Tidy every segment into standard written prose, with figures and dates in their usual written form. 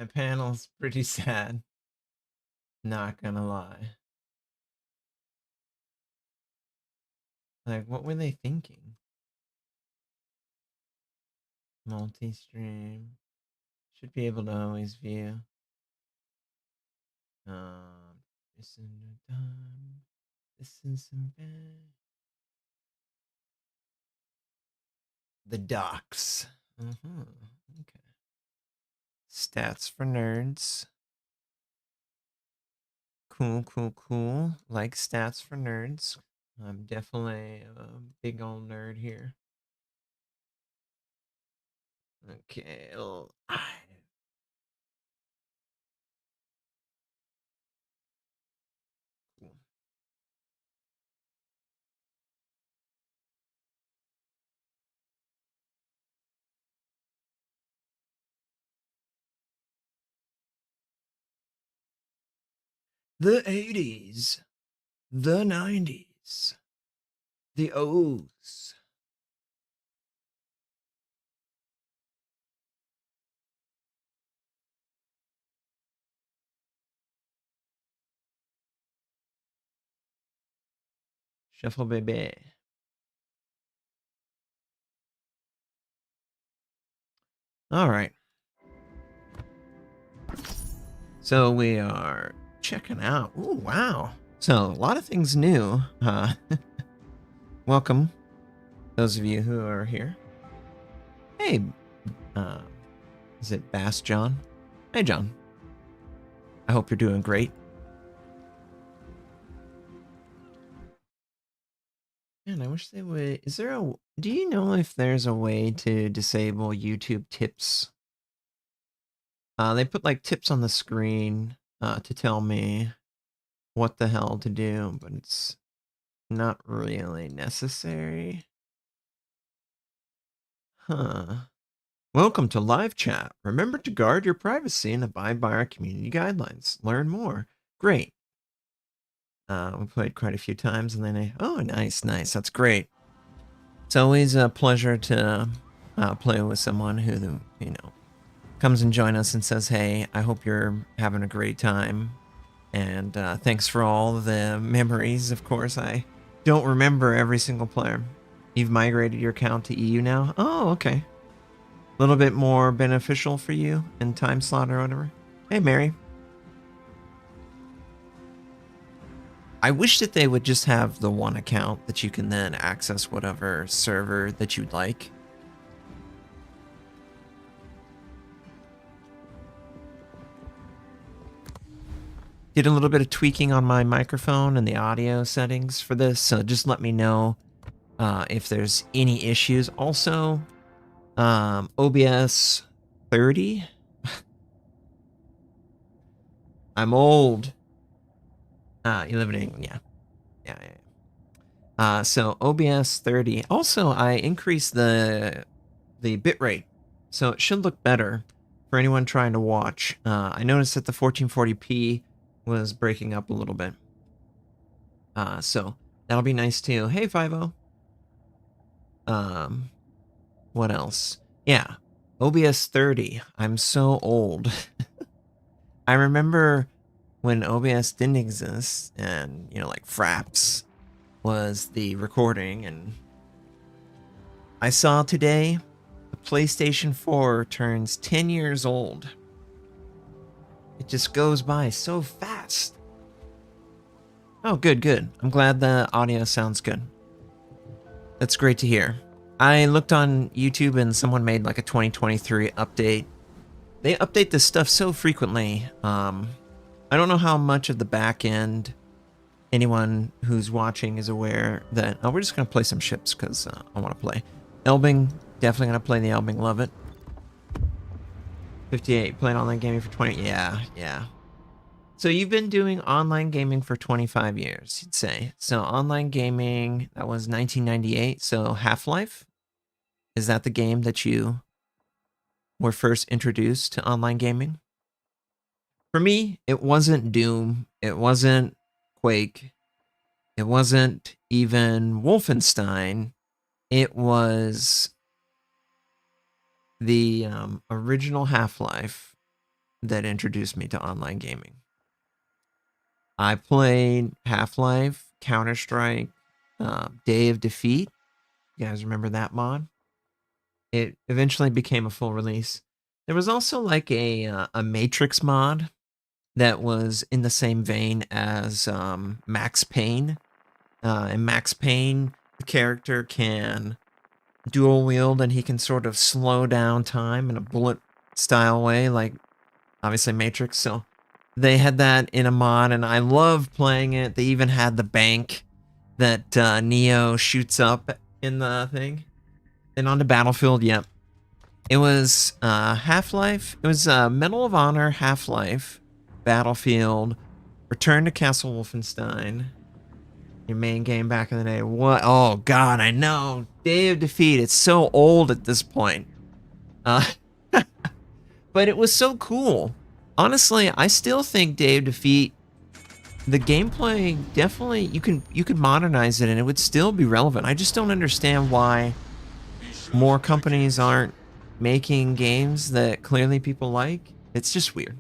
My panel's pretty sad. Not gonna lie. Like, what were they thinking? Multi-stream. Should be able to always view. Listen to time. Listen some bad. The docs. Okay. Stats for nerds. Cool. Like stats for nerds. I'm definitely a big old nerd here. Okay. Cool. The 80s. The 90s. The O's. Shuffle baby. All right. So we are checking out. Ooh, wow. So a lot of things new. Welcome, those of you who are here. Hey, is it Bass John? Hey, John. I hope you're doing great. Man, I wish they would. Is there a? Do you know if there's a way to disable YouTube tips? They put like tips on the screen to tell me what the hell to do, but it's not really necessary. Huh. Welcome to live chat. Remember to guard your privacy and abide by our community guidelines. Learn more. Great. We played quite a few times, and then oh, nice. That's great. It's always a pleasure to play with someone who, comes and join us and says, hey, I hope you're having a great time. And thanks for all the memories. Of course, I don't remember every single player. You've migrated your account to EU now? Oh, okay. A little bit more beneficial for you in time slot or whatever. Hey, Mary. I wish that they would just have the one account that you can then access whatever server that you'd like. Did a little bit of tweaking on my microphone and the audio settings for this, so just let me know if there's any issues. Also, OBS 30. I'm old. You live in England, yeah. So OBS 30. Also, I increased the bitrate, so it should look better for anyone trying to watch. I noticed that the 1440p was breaking up a little bit. So that'll be nice too. Hey, 50. What else? Yeah, OBS 30. I'm so old. I remember when OBS didn't exist, and like Fraps was the recording, and I saw today the PlayStation 4 turns 10 years old. It just goes by so fast. Oh, good. I'm glad the audio sounds good. That's great to hear. I looked on YouTube and someone made like a 2023 update. They update this stuff so frequently. I don't know how much of the back end anyone who's watching is aware that... Oh, we're just going to play some ships because I want to play. Elbing, definitely going to play the Elbing. Love it. 58, playing online gaming for 20... Yeah. So you've been doing online gaming for 25 years, you'd say. So online gaming, that was 1998. So Half-Life? Is that the game that you were first introduced to online gaming? For me, it wasn't Doom. It wasn't Quake. It wasn't even Wolfenstein. It was the original Half-Life that introduced me to online gaming. I played Half-Life, Counter-Strike, Day of Defeat. You guys remember that mod? It eventually became a full release. There was also like a Matrix mod that was in the same vein as Max Payne. In Max Payne, the character can dual wield and he can sort of slow down time in a bullet style way, like obviously Matrix. So they had that in a mod and I loved playing it. They even had the bank that Neo shoots up in the thing. And on the battlefield, yep. It was Half-Life. It was Medal of Honor, Half-Life, Battlefield, Return to Castle Wolfenstein. Your main game back in the day. What? Oh, God, I know. Day of Defeat. It's so old at this point. But it was so cool. Honestly, I still think Day of Defeat, the gameplay, definitely, you could modernize it and it would still be relevant. I just don't understand why more companies aren't making games that clearly people like. It's just weird.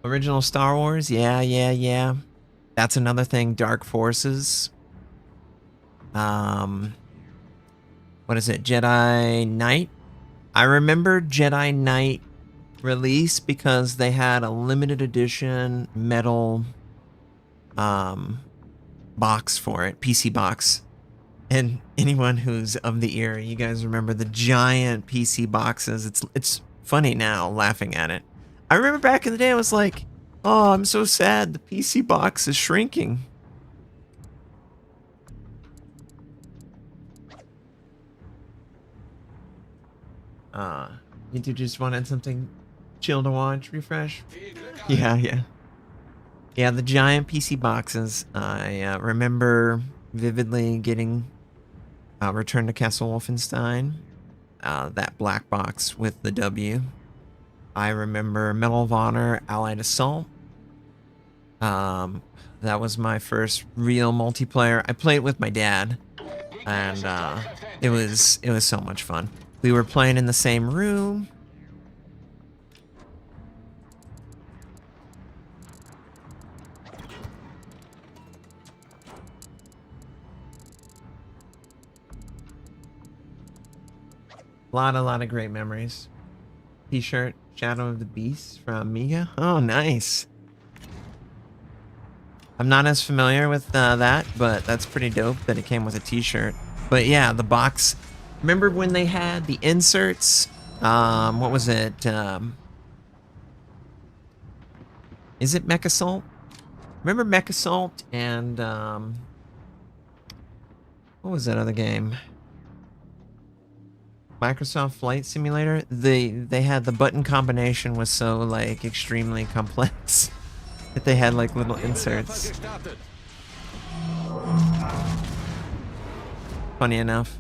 Original Star Wars, yeah. That's another thing. Dark Forces. What is it? Jedi Knight. I remember Jedi Knight release because they had a limited edition metal box for it, PC box. And anyone who's of the era, you guys remember the giant PC boxes. It's funny now laughing at it. I remember back in the day I was like, oh, I'm so sad the PC box is shrinking. You just wanted something chill to watch, refresh? Yeah. Yeah, the giant PC boxes. I remember vividly getting Return to Castle Wolfenstein, that black box with the W. I remember Medal of Honor, Allied Assault. That was my first real multiplayer. I played with my dad, and it was so much fun. We were playing in the same room. A lot of great memories. T-shirt, Shadow of the Beast from Amiga. Oh, nice. I'm not as familiar with that, but that's pretty dope that it came with a t-shirt. But yeah, the box. Remember when they had the inserts? What was it? Is it Mech Assault? Remember Mech Assault and what was that other game? Microsoft Flight Simulator. They had the button combination was so like extremely complex that they had like little inserts. Funny enough.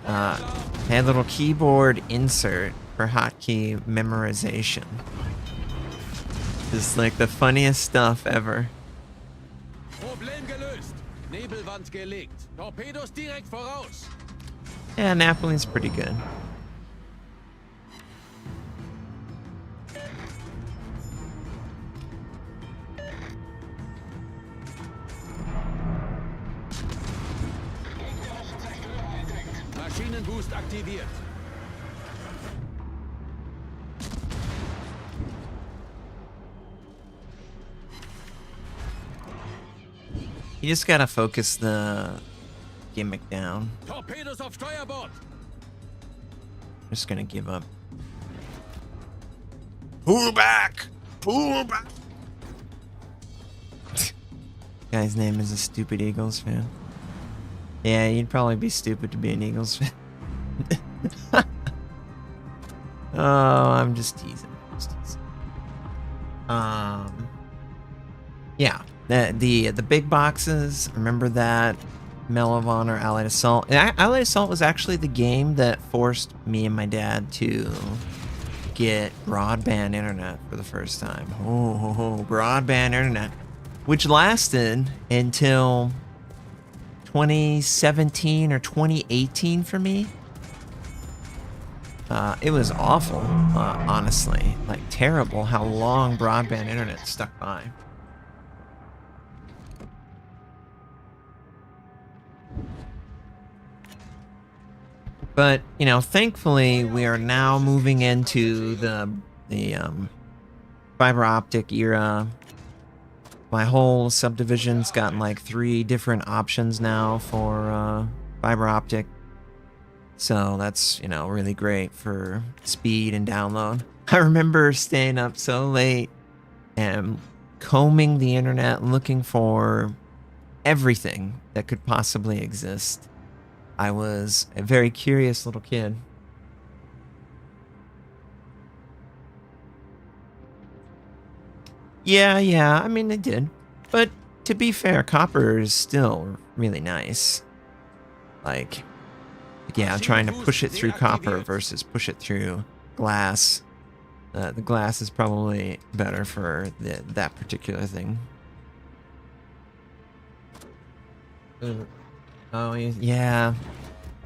They had a little keyboard insert for hotkey memorization. Just like the funniest stuff ever. Yeah, Napoli's pretty good. Maschinenboost aktiviert. You just gotta focus the gimmick down. Torpedos auf Steuerbord. I'm just gonna give up. Pull back! Pull back! Guy's name is a stupid Eagles fan. Yeah, you'd probably be stupid to be an Eagles fan. Oh, I'm just teasing. Yeah, the big boxes. Remember that Medal of Honor, Allied Assault. Allied Assault was actually the game that forced me and my dad to get broadband internet for the first time. Oh, broadband internet, which lasted until 2017 or 2018 for me. It was awful, honestly. Like, terrible how long broadband internet stuck by. But, you know, thankfully, we are now moving into the fiber optic era. My whole subdivision's gotten like 3 different options now for fiber optic. So that's, you know, really great for speed and download. I remember staying up so late and combing the internet looking for everything that could possibly exist. I was a very curious little kid. Yeah, I mean, it did. But to be fair, copper is still really nice. Like, yeah, trying to push it through copper versus push it through glass. The glass is probably better for that particular thing. Oh, yeah.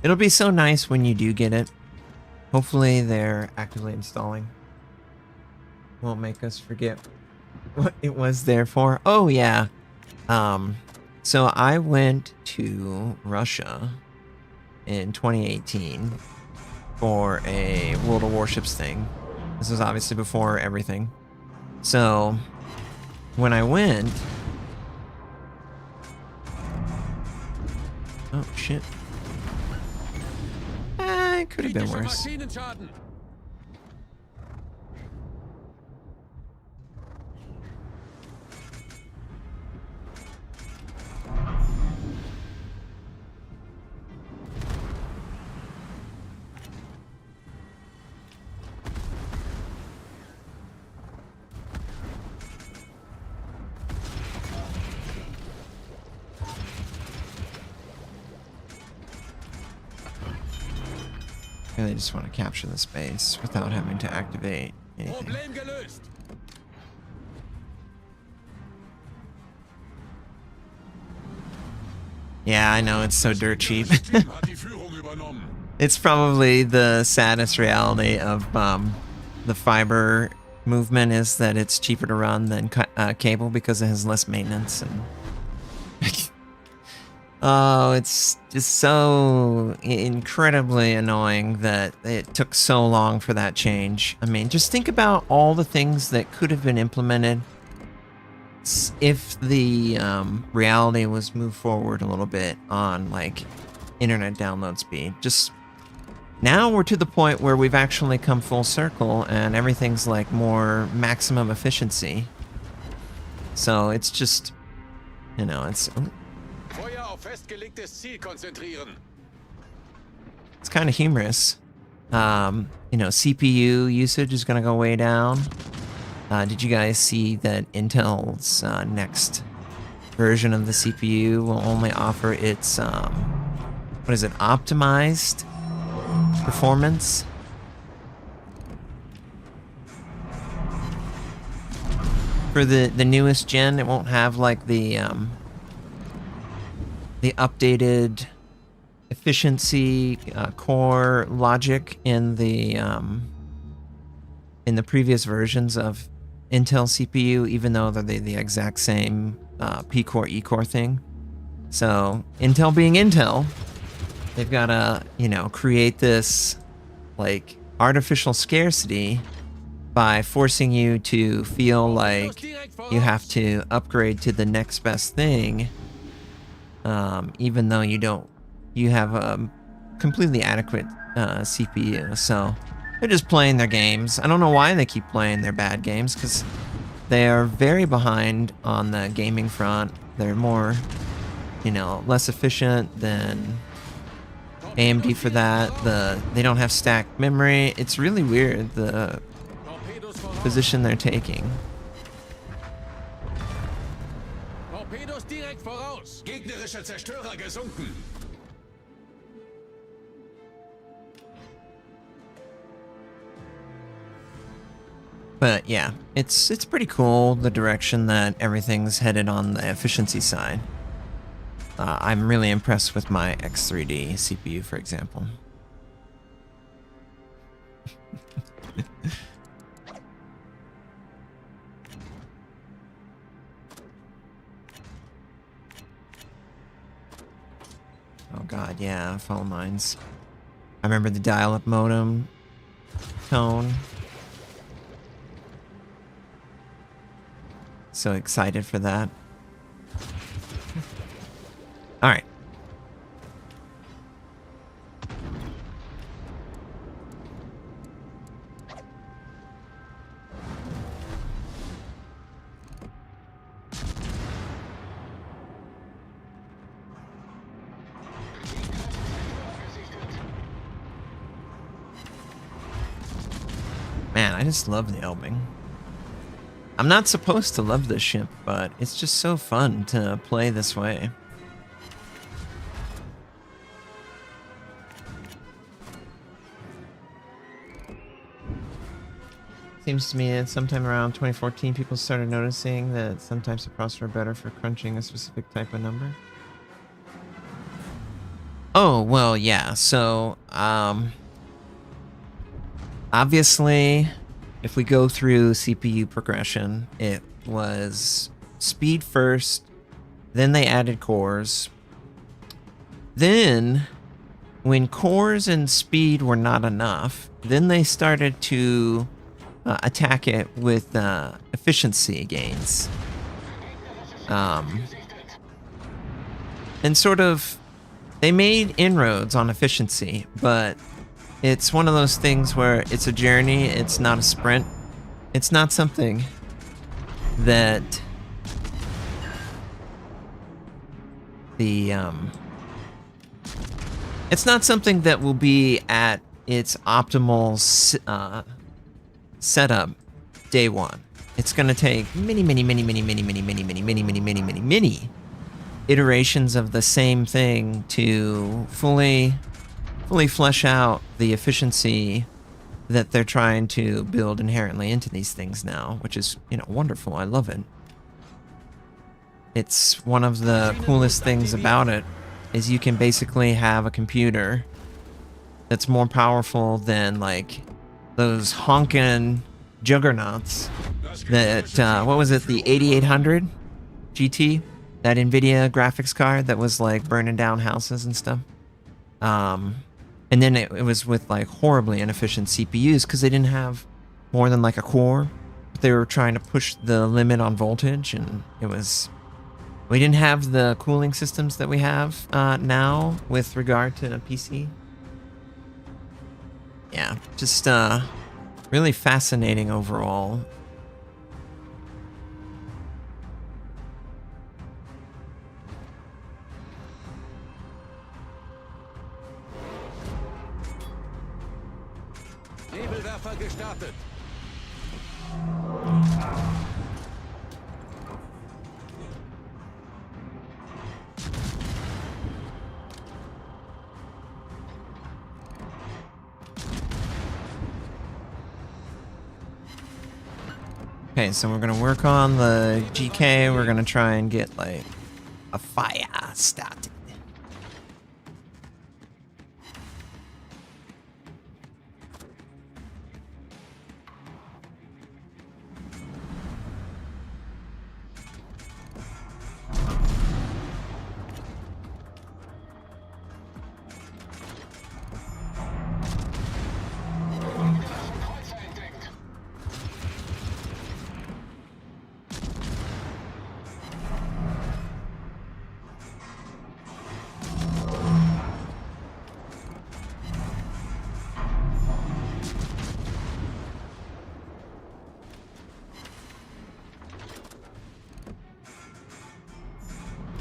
It'll be so nice when you do get it. Hopefully they're actively installing. Won't make us forget what it was there for. Oh, yeah. So I went to Russia in 2018 for a World of Warships thing. This was obviously before everything. So when I went... Oh, shit. It could have been worse. I really just want to capture the space without having to activate anything. Yeah, I know, it's so dirt cheap. It's probably the saddest reality of the fiber movement is that it's cheaper to run than cable because it has less maintenance. And oh, it's just so incredibly annoying that it took so long for that change. I mean, just think about all the things that could have been implemented if the reality was moved forward a little bit on, like, internet download speed. Just now we're to the point where we've actually come full circle and everything's like more maximum efficiency. So it's just, you know, it's kind of humorous. You know, CPU usage is going to go way down. Did you guys see that Intel's next version of the CPU will only offer its, what is it, optimized performance? For the newest gen, it won't have like the updated efficiency core logic in the previous versions of Intel CPU, even though they're the exact same P-core, E-core thing. So Intel being Intel, they've got to, you know, create this like artificial scarcity by forcing you to feel like you have to upgrade to the next best thing, even though you have a completely adequate CPU. So they're just playing their games. I don't know why they keep playing their bad games, because they are very behind on the gaming front. They're more, you know, less efficient than AMD for that. They don't have stacked memory. It's really weird, the position they're taking. Torpedos direkt voraus. Gegnerischer Zerstörer gesunken. But yeah, it's pretty cool, the direction that everything's headed on the efficiency side. I'm really impressed with my X3D CPU, for example. Oh god, yeah, phone lines. I remember the dial-up modem tone. So excited for that. All right. Man, I just love the Elbing. I'm not supposed to love this ship, but it's just so fun to play this way. Seems to me that sometime around 2014, people started noticing that some types of processor are better for crunching a specific type of number. Oh, well, yeah. So, obviously, if we go through CPU progression, it was speed first, then they added cores. Then, when cores and speed were not enough, then they started to attack it with efficiency gains. And sort of, they made inroads on efficiency, but it's one of those things where it's a journey, it's not a sprint. It's not something that it's not something that will be at its optimal setup day one. It's going to take many iterations of the same thing to fully flesh out the efficiency that they're trying to build inherently into these things now, which is, you know, wonderful. I love it. It's one of the coolest things about it is you can basically have a computer that's more powerful than like those honkin' juggernauts that what was it, the 8800 GT, that NVIDIA graphics card that was like burning down houses and stuff. And then it was with like horribly inefficient CPUs because they didn't have more than like a core. But they were trying to push the limit on voltage, and we didn't have the cooling systems that we have now with regard to PC. Yeah, just really fascinating overall. Nebelwerfer gestartet. Okay, so we're gonna work on the GK. We're gonna try and get like a fire started.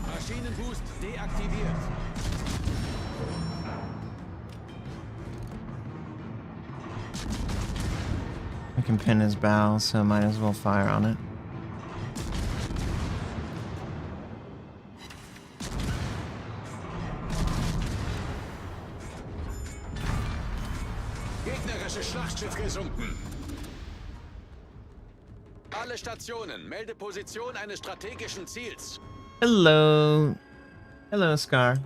Maschinenboost deaktiviert. I can pin his bow, so might as well fire on it. Gegnerische Schlachtschiff gesunken. Alle Stationen, melde Position eines strategischen Ziels. Hello. Hello, Scar.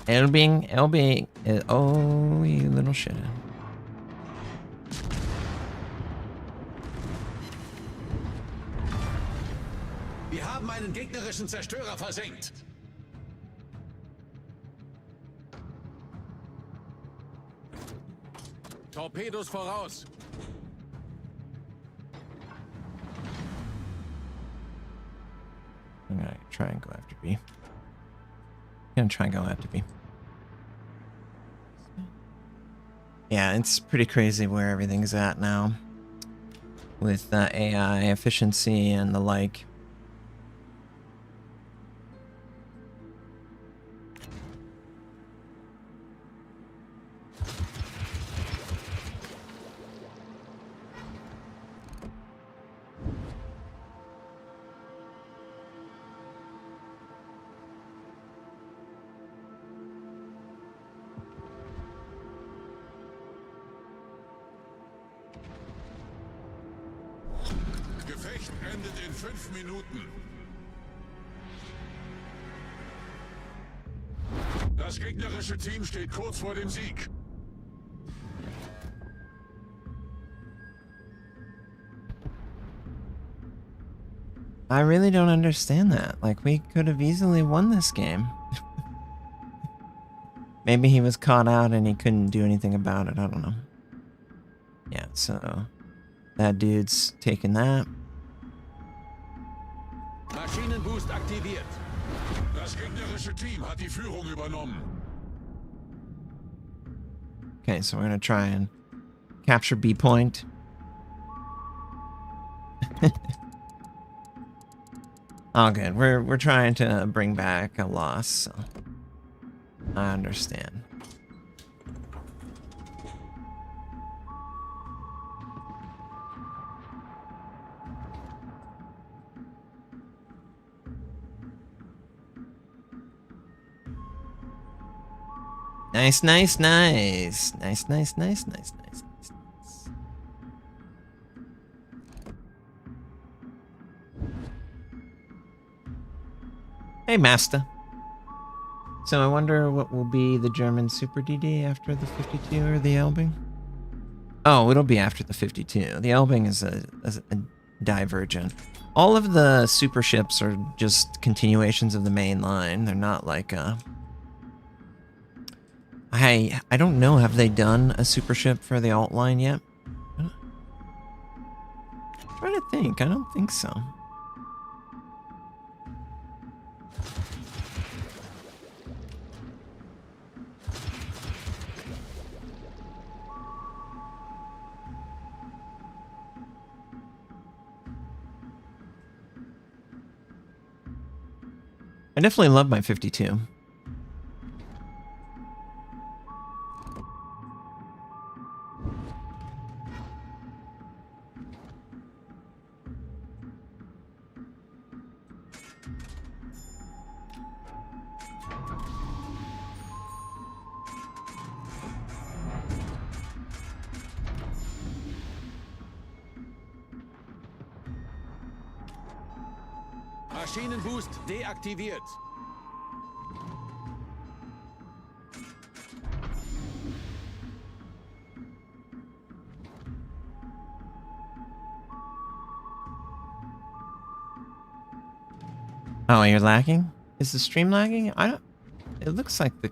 Elbing is, oh, you little shithead. Wir haben einen gegnerischen Zerstörer versenkt. Torpedos voraus. I'm gonna try and go after B. Gonna try and go after B. Yeah, it's pretty crazy where everything's at now. With AI efficiency and the like. Gefecht endet in 5 Minuten. Das gegnerische Team steht kurz vor dem Sieg. I really don't understand that. Like, we could have easily won this game. Maybe he was caught out and he couldn't do anything about it. I don't know. Yeah, so that dude's taking that. Maschinenboost aktiviert. Das gegnerische Team hat die Führung übernommen. Okay, so we're gonna try and capture B point. All good. We're trying to bring back a loss, so I understand. Nice, nice, nice. Nice, nice, nice, nice, nice, nice, nice. Hey, Master. So I wonder what will be the German Super DD after the 52 or the Elbing? Oh, it'll be after the 52. The Elbing is a divergent. All of the super ships are just continuations of the main line. They're not like I don't know, have they done a super ship for the alt line yet? I'm trying to think. I don't think so. I definitely love my 52. Maschinenboost deaktiviert. Oh, you're lagging? Is the stream lagging? I don't. It looks like the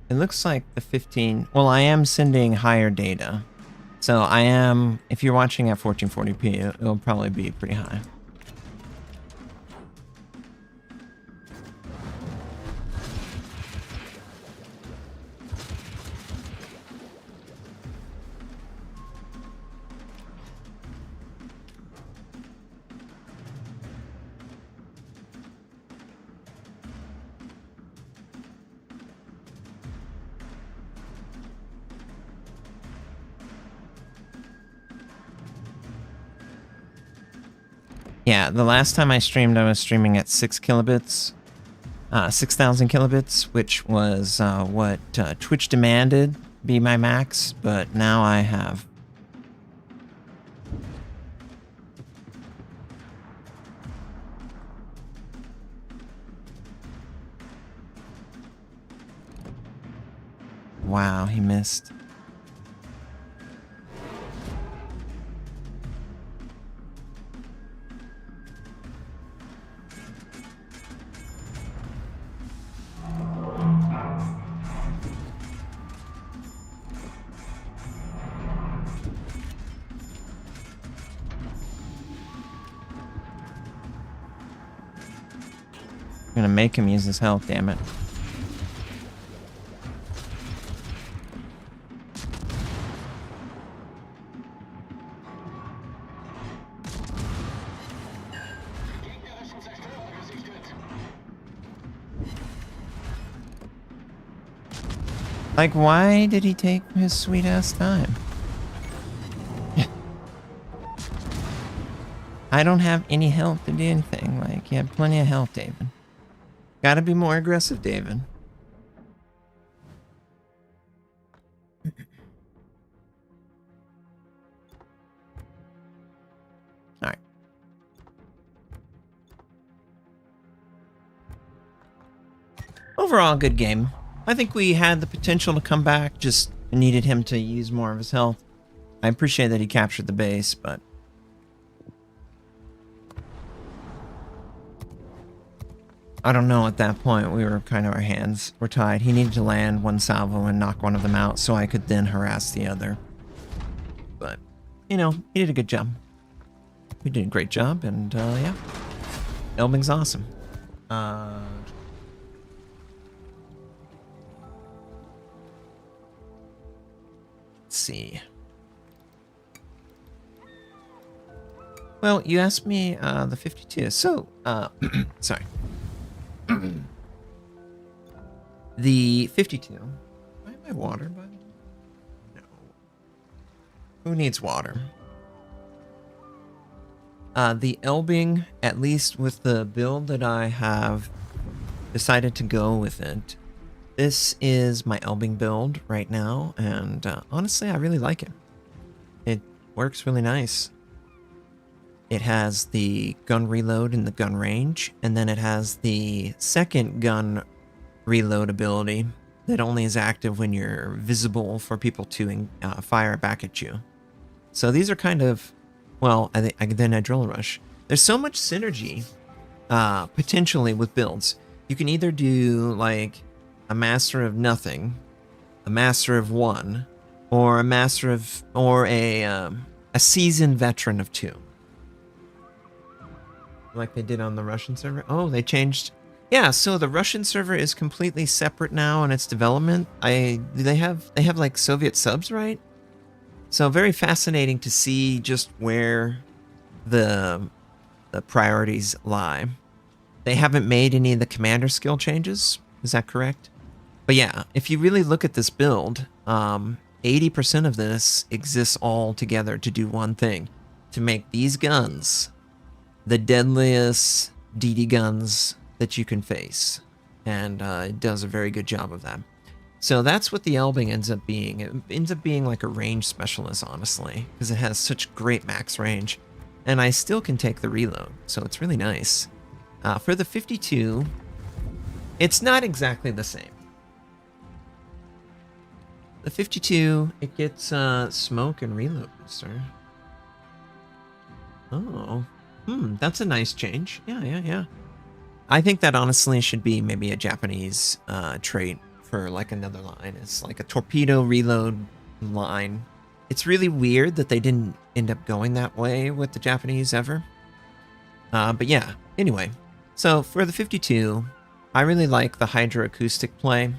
it looks like the 15. Well, I am sending higher data, so I am. If you're watching at 1440p, it'll probably be pretty high. Yeah, the last time I streamed, I was streaming at 6 kilobits, 6,000 kilobits, which was what Twitch demanded be my max, but now I have. Wow, he missed. I'm gonna make him use his health, damn it. Like, why did he take his sweet ass time? I don't have any health to do anything. Like, you have plenty of health, David. Gotta be more aggressive, David. Alright. Overall, good game. I think we had the potential to come back, just needed him to use more of his health. I appreciate that he captured the base, but... I don't know, at that point, we were kind of, our hands were tied. He needed to land one salvo and knock one of them out so I could then harass the other. But, you know, he did a good job. We did a great job, and, yeah. Elbing's awesome. Let's see. Well, you asked me, the 52. So, sorry. The 52. Why am I water, bud? No. Who needs water? The Elbing, at least with the build that I have decided to go with it, this is my Elbing build right now, and honestly, I really like it. It works really nice. It has the gun reload and the gun range, and then it has the second gun reload ability that only is active when you're visible for people to fire back at you. So these are kind of, well, then I drill rush. There's so much synergy potentially with builds. You can either do like a master of nothing, a master of one, or a master of, or a seasoned veteran of two. Like they did on the Russian server. Oh, they changed. Yeah, so the Russian server is completely separate now in its development. They have like Soviet subs, right? So very fascinating to see just where the priorities lie. They haven't made any of the commander skill changes. Is that correct? But yeah, if you really look at this build, 80% of this exists all together to do one thing, to make these guns the deadliest DD guns that you can face. And it does a very good job of that. So that's what the Elbing ends up being. It ends up being like a range specialist, honestly, because it has such great max range. And I still can take the reload, so it's really nice. For the 52, it's not exactly the same. The 52, it gets smoke and reload booster. Oh. That's a nice change. Yeah. I think that honestly should be maybe a Japanese trait for like another line. It's like a torpedo reload line. It's really weird that they didn't end up going that way with the Japanese ever. But yeah, anyway. So for the 52, I really like the hydroacoustic play.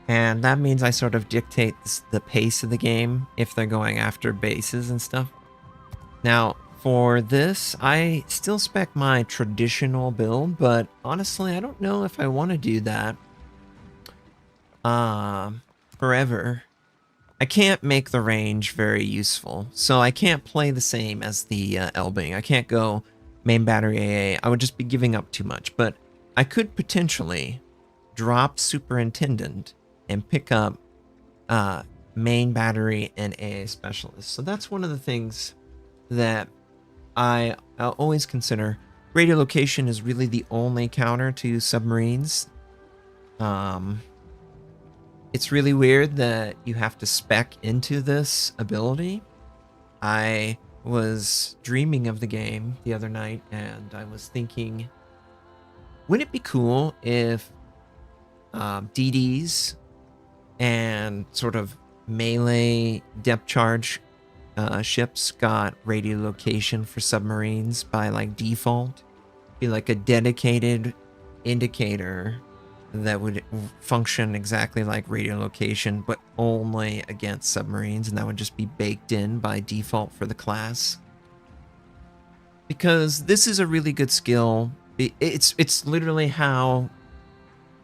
And that means I sort of dictate the pace of the game if they're going after bases and stuff. Now, for this, I still spec my traditional build, but honestly, I don't know if I want to do that forever. I can't make the range very useful, so I can't play the same as the Elbing. I can't go main battery AA. I would just be giving up too much, but I could potentially drop Superintendent and pick up main battery and AA specialist. So that's one of the things that I'll always consider. Radiolocation is really the only counter to submarines. It's really weird that you have to spec into this ability. I was dreaming of the game the other night, and I was thinking, wouldn't it be cool if DDs and sort of melee depth charge ships got radiolocation for submarines by like default? Be like a dedicated indicator that would function exactly like radiolocation, but only against submarines, and that would just be baked in by default for the class. Because this is a really good skill. It's literally how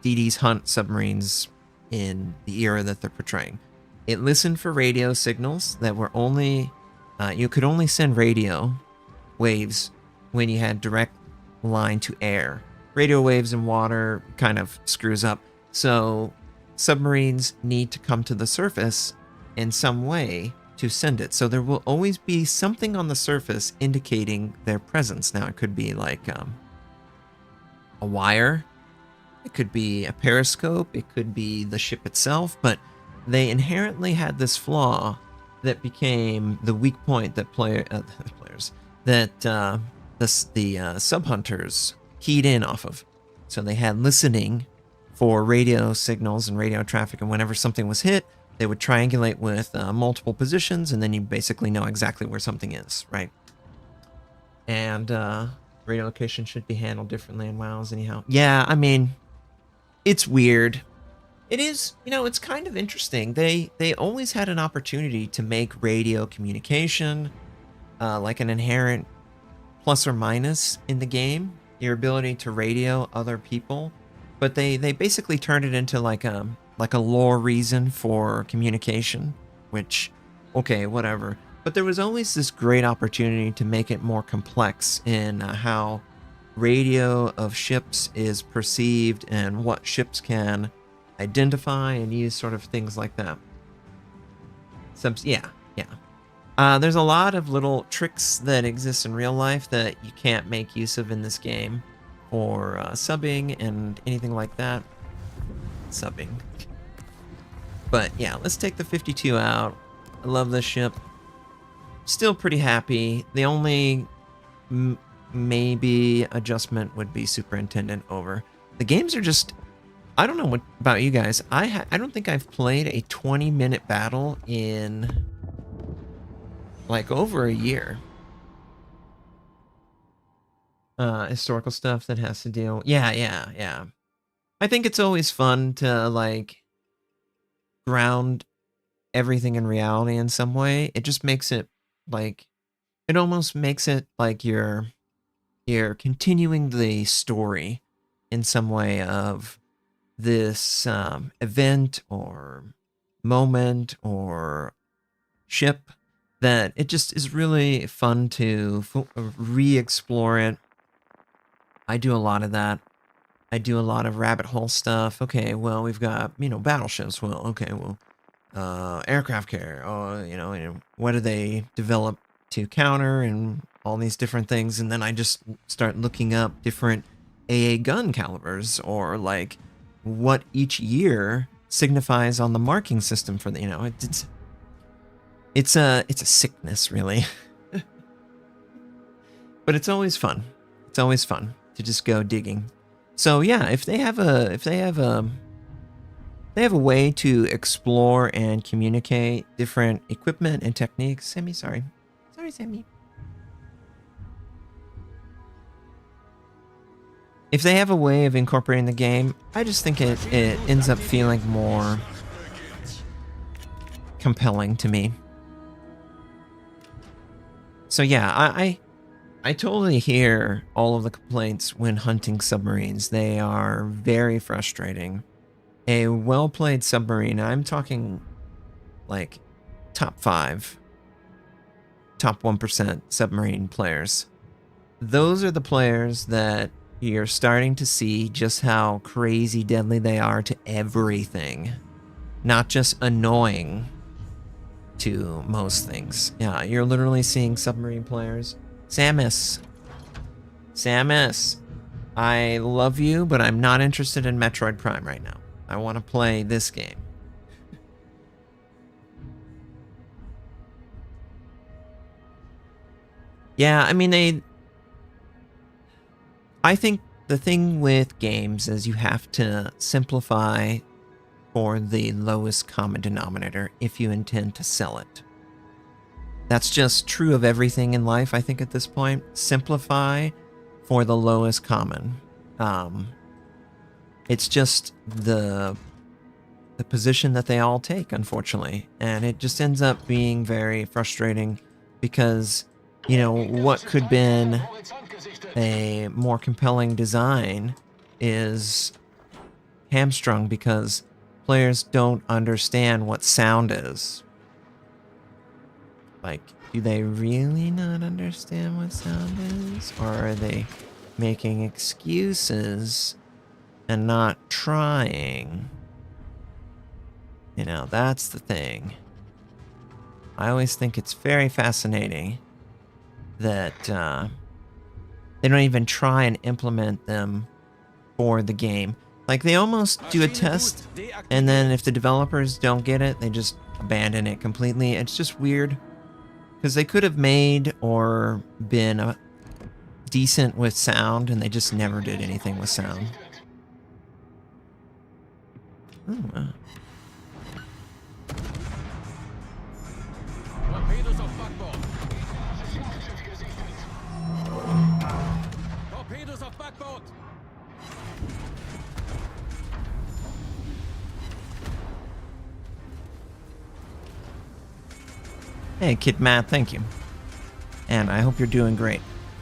DDs hunt submarines in the era that they're portraying. It listened for radio signals that were only you could only send radio waves when you had direct line to air. Radio waves in water kind of screws up. So submarines need to come to the surface in some way to send it. So there will always be something on the surface indicating their presence. Now it could be like a wire. It could be a periscope. It could be the ship itself. But they inherently had this flaw that became the weak point that the sub-hunters keyed in off of. So they had listening for radio signals and radio traffic, and whenever something was hit, they would triangulate with multiple positions, and then you basically know exactly where something is, right? And radio location should be handled differently in WoWs anyhow. Yeah, I mean, it's weird. It is, it's kind of interesting. They always had an opportunity to make radio communication like an inherent plus or minus in the game, your ability to radio other people, but they basically turned it into like a lore reason for communication, which, okay, whatever. But there was always this great opportunity to make it more complex in how radio of ships is perceived and what ships can identify and use, sort of things like that. Yeah. There's a lot of little tricks that exist in real life that you can't make use of in this game for subbing and anything like that. Subbing. But yeah, let's take the 52 out. I love this ship. Still pretty happy. The only maybe adjustment would be Superintendent over. The games are just... I don't know what about you guys. I don't think I've played a 20-minute battle in like over a year. Historical stuff that has to deal... Yeah. I think it's always fun to like ground everything in reality in some way. It just makes it like... It almost makes it like you're continuing the story in some way of this event or moment or ship, that it just is really fun to re-explore it. I do a lot of that. I do a lot of rabbit hole stuff. Okay, well, we've got, battleships. Well, okay, well, aircraft carrier. Oh, what do they develop to counter and all these different things. And then I just start looking up different AA gun calibers, or like what each year signifies on the marking system for the, it's a sickness, really. But it's always fun. It's always fun to just go digging. So yeah, if they have a way to explore and communicate different equipment and techniques. Sorry, Sammy. If they have a way of incorporating the game, I just think it ends up feeling more compelling to me. So yeah, I totally hear all of the complaints when hunting submarines. They are very frustrating. A well-played submarine, I'm talking like top 5, top 1% submarine players. Those are the players that you're starting to see just how crazy deadly they are to everything. Not just annoying to most things. Yeah, you're literally seeing submarine players. Samus, I love you, but I'm not interested in Metroid Prime right now. I want to play this game. Yeah, I mean, I think the thing with games is you have to simplify for the lowest common denominator if you intend to sell it. That's just true of everything in life, I think, at this point. Simplify for the lowest common. It's just the position that they all take, unfortunately. And it just ends up being very frustrating because, you know, what could have been a more compelling design is hamstrung because players don't understand what sound is. Like, do they really not understand what sound is? Or are they making excuses and not trying? You know, that's the thing. I always think it's very fascinating that they don't even try and implement them for the game. Like, they almost do a test, and then if the developers don't get it, they just abandon it completely. It's just weird, because they could have made or been decent with sound, and they just never did anything with sound. Oh, Torpedos auf Backbord. Torpedos auf Backbord. Hey, Kid Matt, thank you. And I hope you're doing great.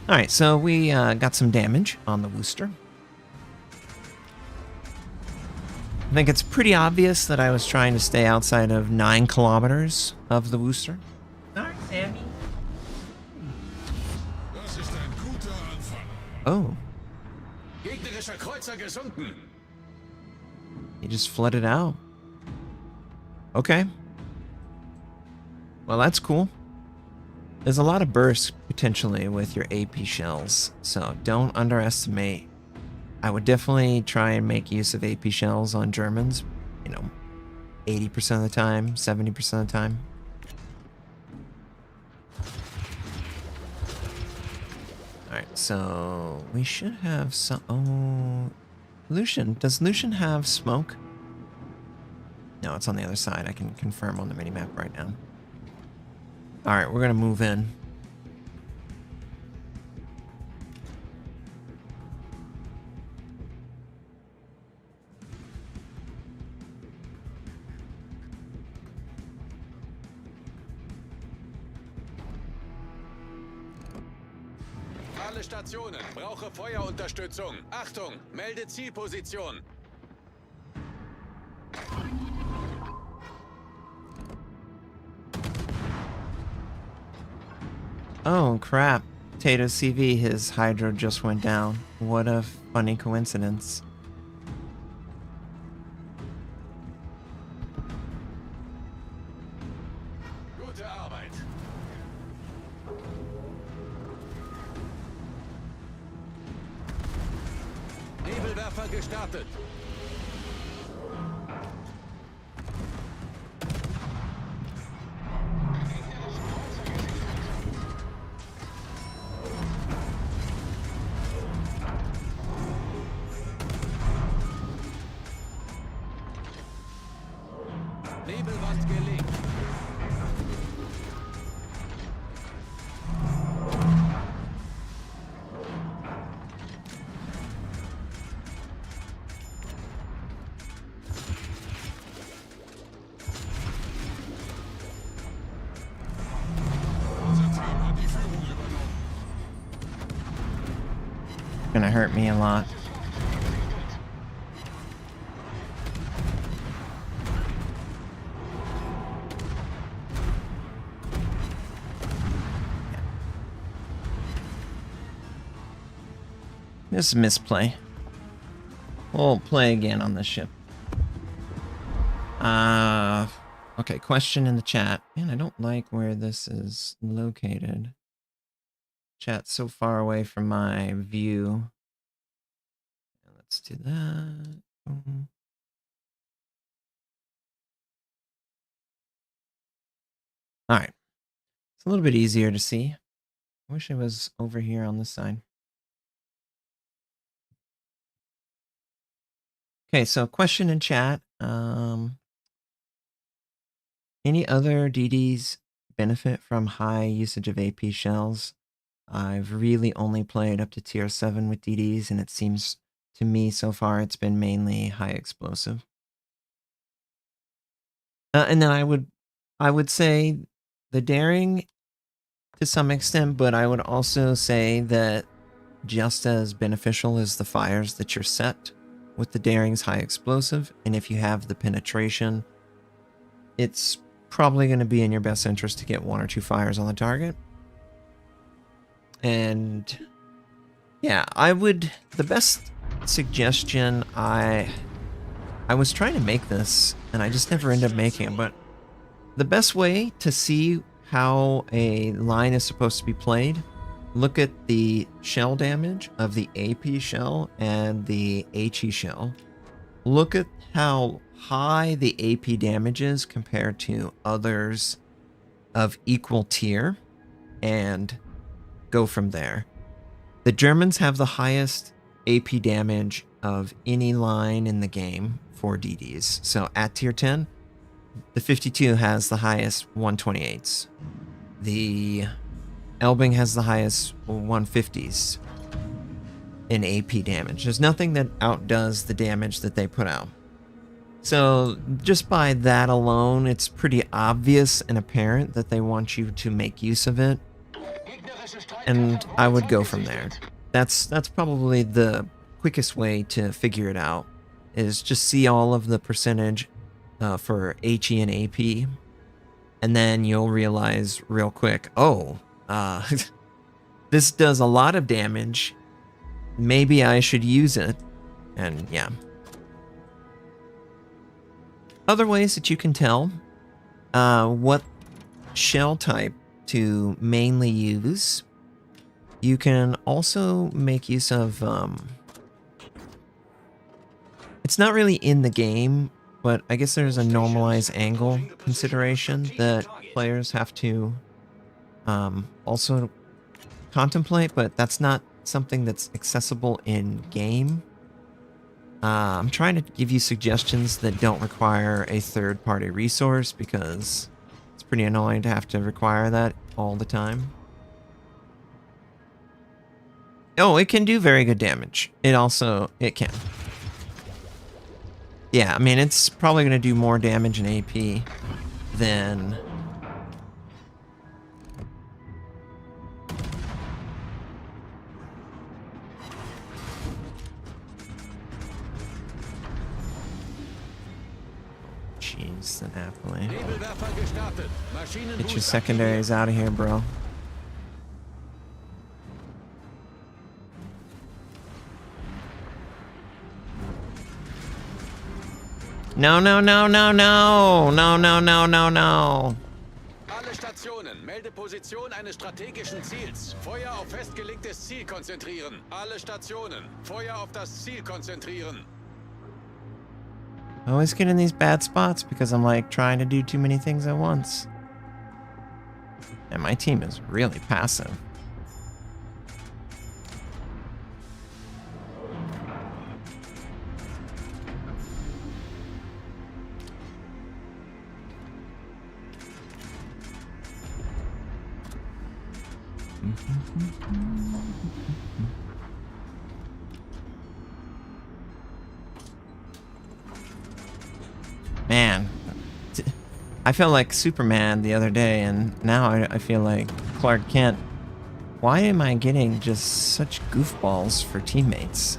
All right, so we got some damage on the Worcester. I think it's pretty obvious that I was trying to stay outside of 9 kilometers of the Worcester. Sorry, Sammy. Das ist ein guter Anfang. Oh, Gegnerischer Kreuzer gesunken. he just flooded out. Okay. Well, that's cool. There's a lot of burst potentially with your AP shells, so don't underestimate. I would definitely try and make use of AP shells on Germans, you know, 80% of the time, 70% of the time. Alright, so we should have some... Oh, Lucian. Does Lucian have smoke? No, it's on the other side. I can confirm on the minimap right now. Alright, we're going to move in. Alle Stationen. Brauche Feuerunterstützung. Achtung, melde Zielposition. Oh, crap. Tato CV, his hydro just went down. What a funny coincidence. Gute Arbeit. Nebelwerfer gestartet. Nebelwand gelegt. Unser Team hat die Führung übernommen. Gonna hurt me a lot. This is a misplay. We'll play again on this ship. Okay, question in the chat. Man, I don't like where this is located. Chat's so far away from my view. Let's do that. All right. It's a little bit easier to see. I wish it was over here on this side. Okay, so question in chat. Any other DDs benefit from high usage of AP shells? I've really only played up to tier 7 with DDs, and it seems to me so far it's been mainly high explosive. And then I would say the daring to some extent, but I would also say that just as beneficial as the fires that you're set with the daring's high explosive, and if you have the penetration, it's probably going to be in your best interest to get 1 or 2 fires on the target. And yeah, the best suggestion, I was trying to make this and I just never ended up making it, but the best way to see how a line is supposed to be played, look at the shell damage of the AP shell and the HE shell. Look at how high the AP damage is compared to others of equal tier and go from there. The Germans have the highest AP damage of any line in the game for DDs. So at tier 10, the 52 has the highest 128s. The Elbing has the highest 150s in AP damage. There's nothing that outdoes the damage that they put out. So just by that alone, it's pretty obvious and apparent that they want you to make use of it. And I would go from there. That's probably the quickest way to figure it out, is just see all of the percentage for HE and AP, and then you'll realize real quick, oh, this does a lot of damage. Maybe I should use it. And yeah. Other ways that you can tell what shell type to mainly use, you can also make use of, it's not really in the game, but I guess there's a normalized angle consideration that players have to also contemplate, but that's not something that's accessible in game. I'm trying to give you suggestions that don't require a third-party resource because it's pretty annoying to have to require that all the time. Oh, it can do very good damage. It can. Yeah, I mean, it's probably going to do more damage in AP than... Jeez, the Napoli. Get your secondaries out of here, bro. No, no, no, no, no. No, no, no, no, no. Alle Stationen, melde Position eines strategischen Ziels. Feuer auf festgelegtes Ziel konzentrieren. Alle Stationen, Feuer auf das Ziel konzentrieren. I always get in these bad spots because I'm like trying to do too many things at once. And my team is really passive. Man, I felt like Superman the other day, and now I feel like Clark Kent. Why am I getting just such goofballs for teammates?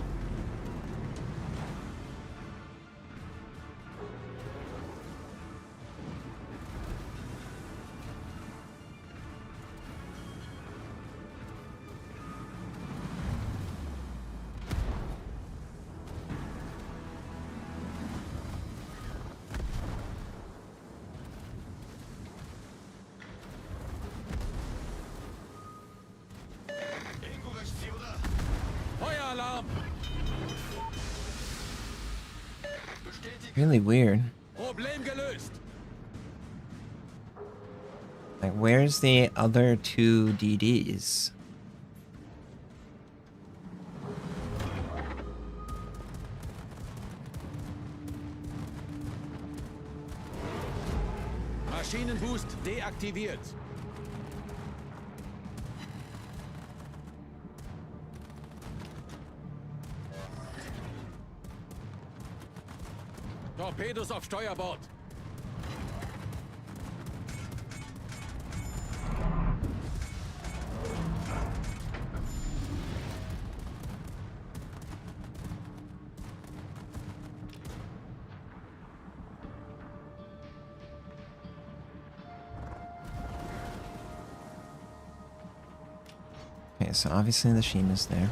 Really weird. Like, where's the other two DDs? Maschinenboost deaktiviert. Torpedos auf Steuerbord. Okay, so obviously the Sheen is there.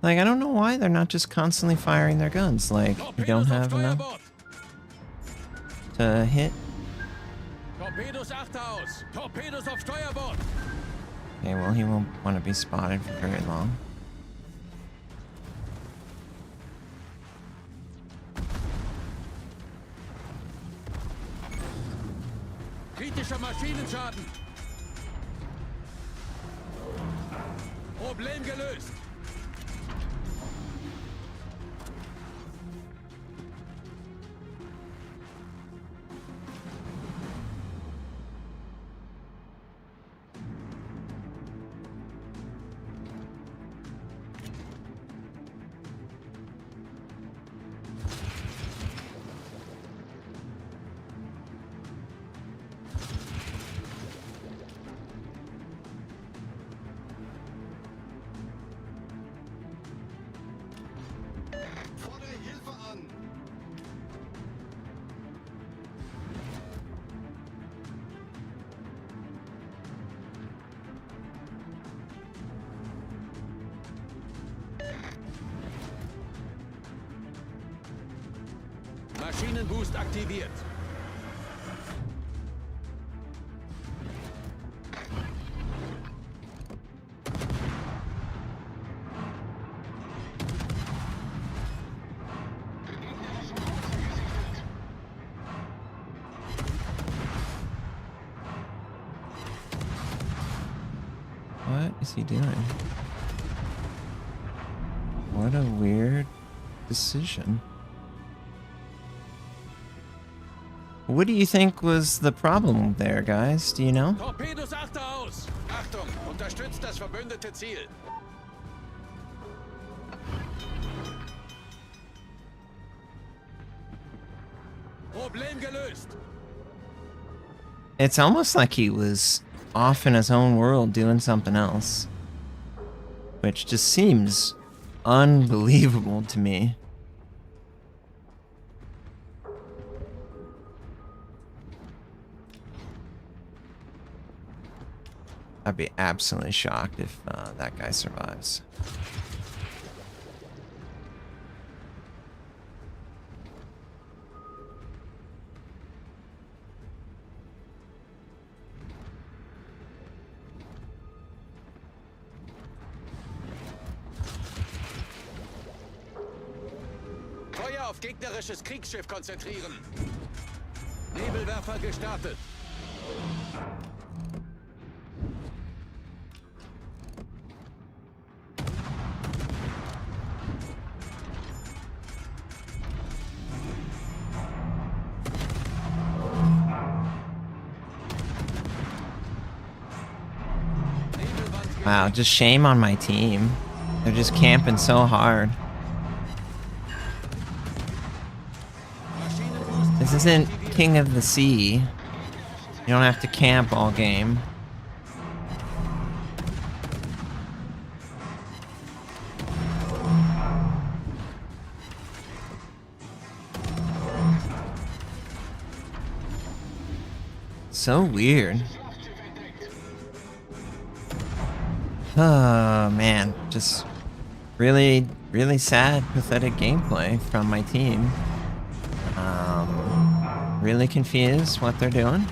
Like, I don't know why they're not just constantly firing their guns. Like, you don't have enough to hit. Torpedos achter aus. Torpedos auf Steuerbord. Okay, well, he won't want to be spotted for very long. Kritischer Maschinenschaden. Problem gelöst. Maschinenboost aktiviert. What is he doing? What a weird decision. What do you think was the problem there, guys? Do you know? Torpedos achter aus. Achtung, unterstützt das verbündete Ziel. Problem gelöst. It's almost like he was off in his own world doing something else. Which just seems unbelievable to me. I'd be absolutely shocked if that guy survives. Feuer auf gegnerisches Kriegsschiff konzentrieren. Nebelwerfer gestartet. Wow, just shame on my team. They're just camping so hard. This isn't King of the Sea. You don't have to camp all game. So weird. Oh man, just really, really sad, pathetic gameplay from my team. Really confused what they're doing.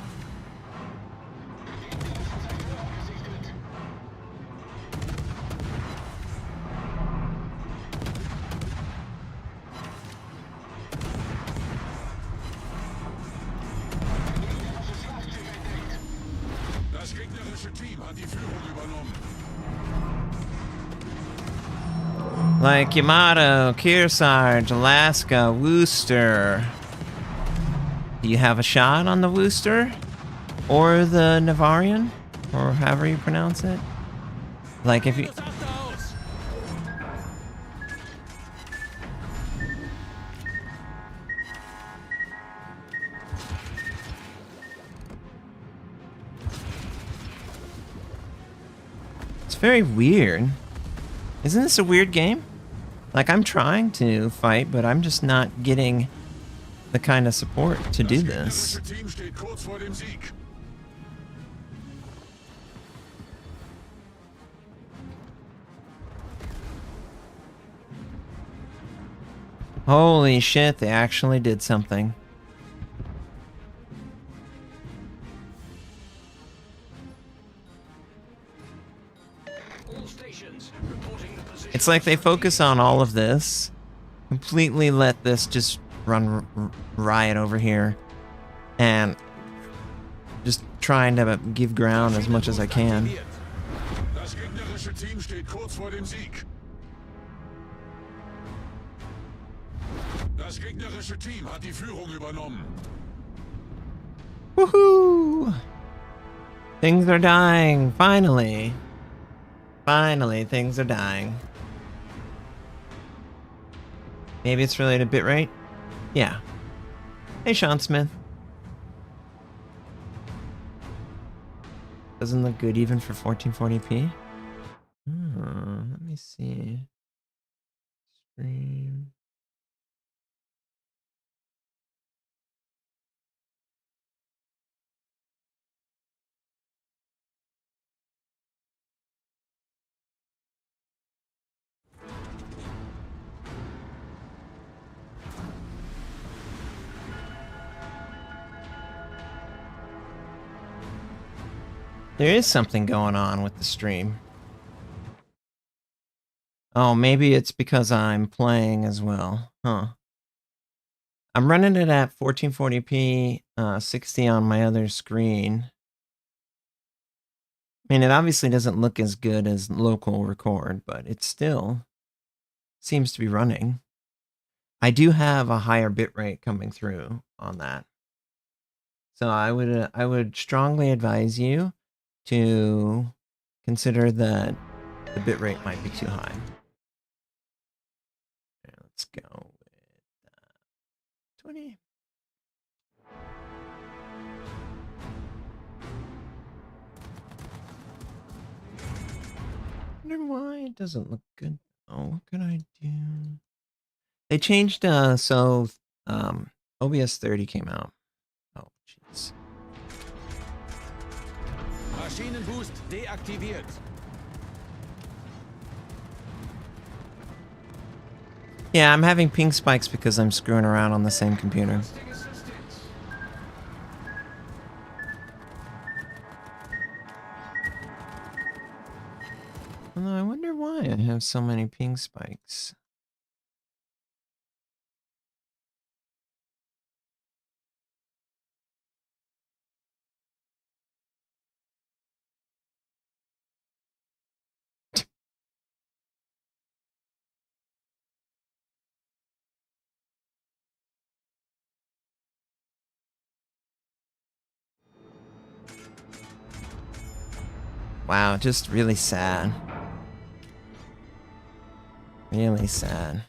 Das gegnerische Team hat die Führung übernommen. Like Yamato, Kearsarge, Alaska, Wooster. Do you have a shot on the Wooster? Or the Navarian? Or however you pronounce it? Like if you... It's very weird. Isn't this a weird game? Like, I'm trying to fight, but I'm just not getting the kind of support to do this. Holy shit, they actually did something. It's like they focus on all of this, completely let this just run riot over here, and just trying to give ground as much as I can. Das gegnerische Team steht kurz vor dem Sieg. Das gegnerische Team hat die Führung übernommen. Woohoo! Things are dying, finally. Finally, things are dying. Maybe it's related to bitrate? Yeah. Hey, Sean Smith. Doesn't look good even for 1440p. Let me see. Stream. There is something going on with the stream. Oh, maybe it's because I'm playing as well. Huh. I'm running it at 1440p, 60 on my other screen. I mean, it obviously doesn't look as good as local record, but it still seems to be running. I do have a higher bitrate coming through on that. So I would strongly advise you to consider that the bitrate might be too high. Okay, let's go with 20. I wonder why it doesn't look good. Oh, what can I do? They changed, OBS 30 came out. Oh, jeez. Maschinenboost deaktiviert. Yeah, I'm having ping spikes because I'm screwing around on the same computer. Although I wonder why I have so many ping spikes. Wow, just really sad. Really sad.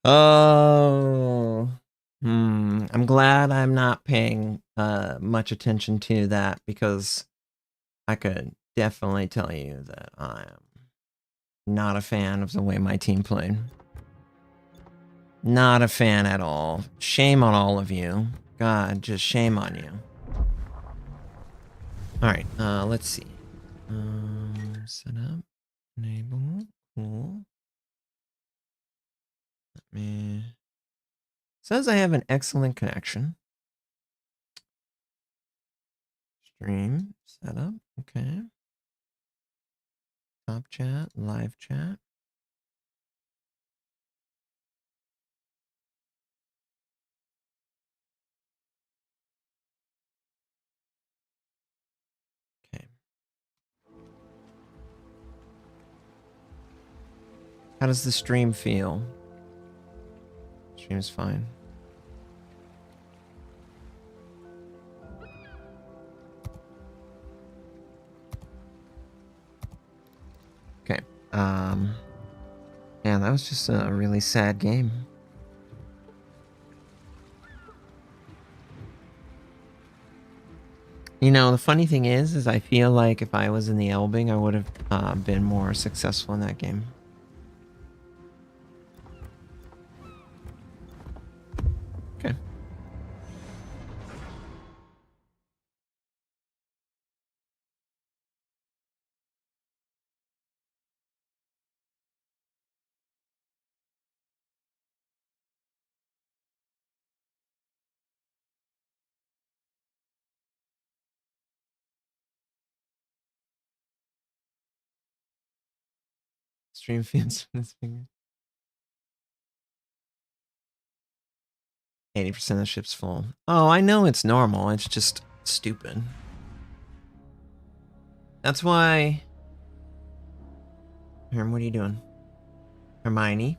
Oh. I'm glad I'm not paying much attention to that, because I could definitely tell you that I am not a fan of the way my team played. Not a fan at all. Shame on all of you. God, just shame on you. Alright, let's see. Set up. Enable. Cool. Let me... Says I have an excellent connection. Stream. Setup. Okay. Top chat. Live chat. Okay. How does the stream feel? Stream's fine. Yeah, that was just a really sad game. You know, the funny thing is I feel like if I was in the Elbing, I would have been more successful in that game. Okay. Stream fans in this finger. 80% of the ship's full. Oh, I know it's normal. It's just stupid. That's why... Herm, what are you doing? Hermione?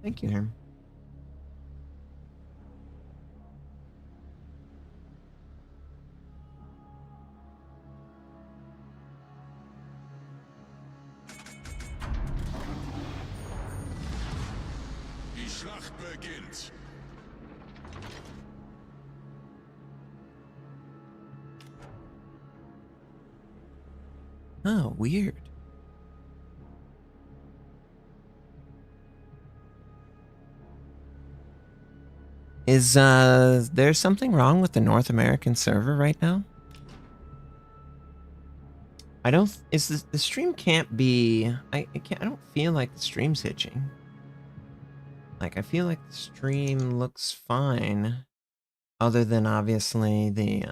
Thank you, Herm. Die Schlacht beginnt. Oh, weird. Is there something wrong with the North American server right now? I don't. Is the stream can't be? I can't. I don't feel like the stream's hitching. Like I feel like the stream looks fine, other than obviously the.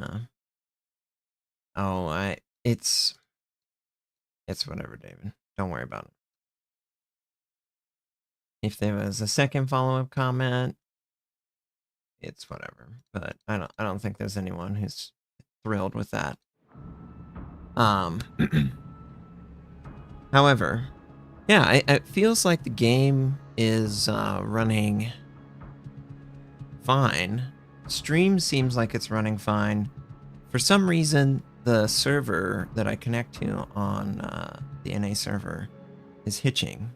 Oh, it's whatever, David. Don't worry about it. If there was a second follow-up comment, it's whatever. But I don't think there's anyone who's thrilled with that. However, yeah, it feels like the game is running fine. Stream seems like it's running fine. For some reason, the server that I connect to on the NA server is hitching.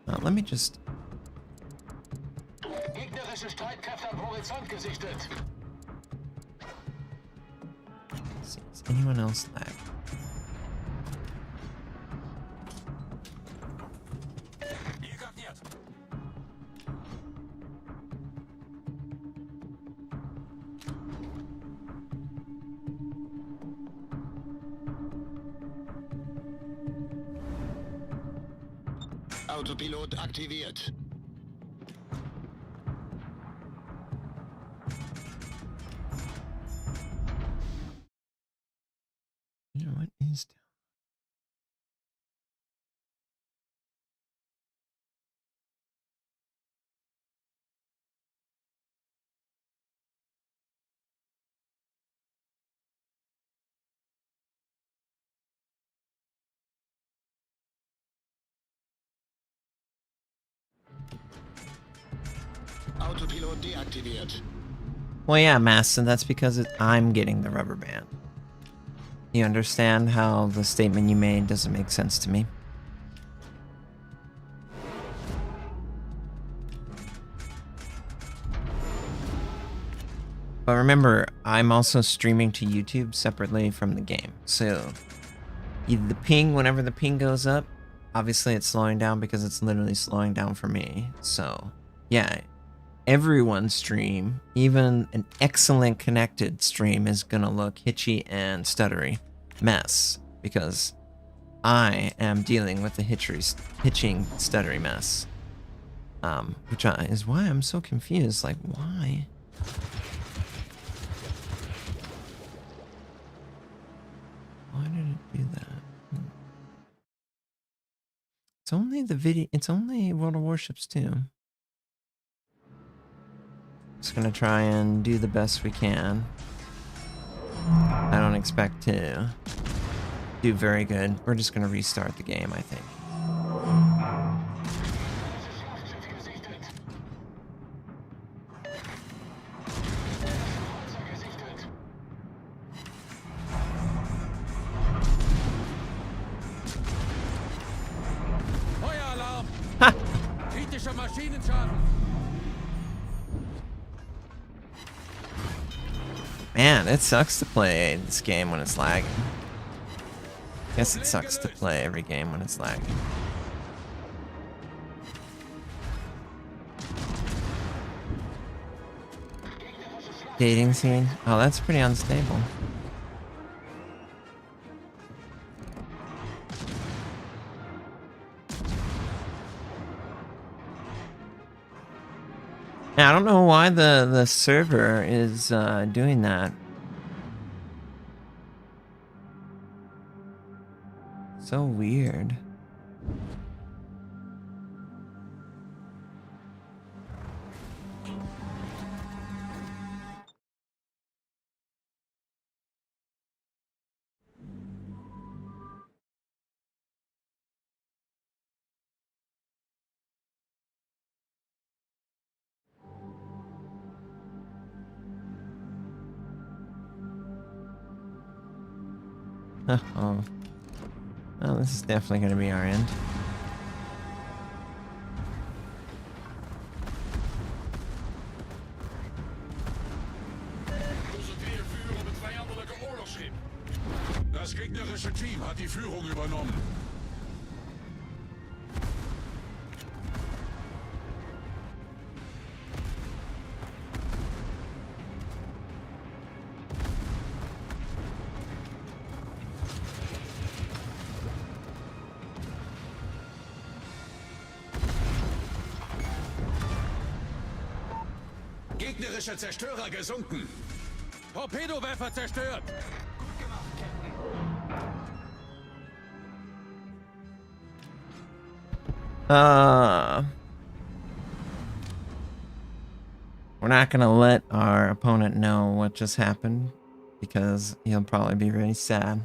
Let me just... Gegnerische Streitkräfte am Horizont gesichtet. See, is anyone else lag? Autopilot aktiviert. You know what is down? Autopilot deaktiviert. Well, yeah, Masson, that's because I'm getting the rubber band. You understand how the statement you made doesn't make sense to me? But remember, I'm also streaming to YouTube separately from the game. So, the ping, whenever the ping goes up, obviously it's slowing down because it's literally slowing down for me. So, yeah, everyone's stream, even an excellent connected stream, is gonna look hitchy and stuttery mess because I am dealing with the hitching stuttery mess. Which is why I'm so confused. Like, why? Why did it do that? It's only the video. It's only World of Warships 2. Just gonna try and do the best we can. I don't expect to do very good. We're just gonna restart the game, I think. Maschinenschaden. Man, it sucks to play this game when it's lagging. Guess it sucks to play every game when it's lagging. Dating scene? Oh, that's pretty unstable. Yeah, I don't know why the server is doing that. So weird. Oh. Well, this is definitely going to be our end. Konzentriere Führung op het vijandelijke oorlogsschip. Das gegnerische Team hat die Führung übernommen. Gegnerische Zerstörer gesunken. Torpedowerfer zerstört. We're not gonna let our opponent know what just happened because he'll probably be really sad.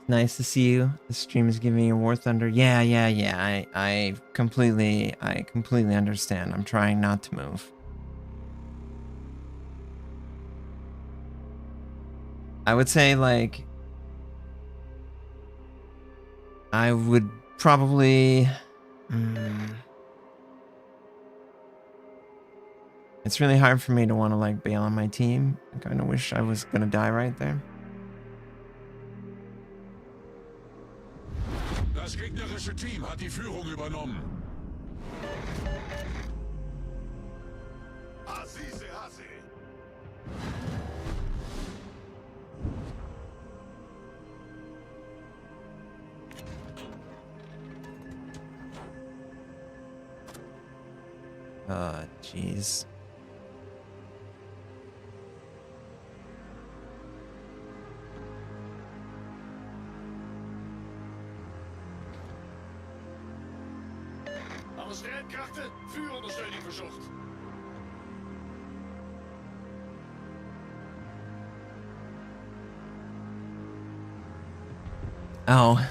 Nice to see you. The stream is giving you War Thunder. Yeah. I completely understand. I'm trying not to move. I would say, like, I would probably... It's really hard for me to want to, like, bail on my team. I kind of wish I was gonna die right there. Das gegnerische Team hat die Führung übernommen. Jeez. Alle strijdkrachten, vuurondersteuning verzocht. Oh.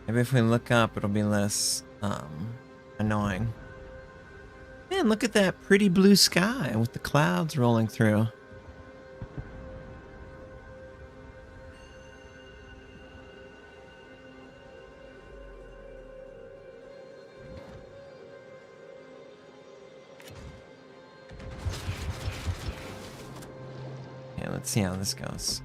Maybe if we look up, it'll be less annoying. Man, look at that pretty blue sky with the clouds rolling through. Okay, let's see how this goes.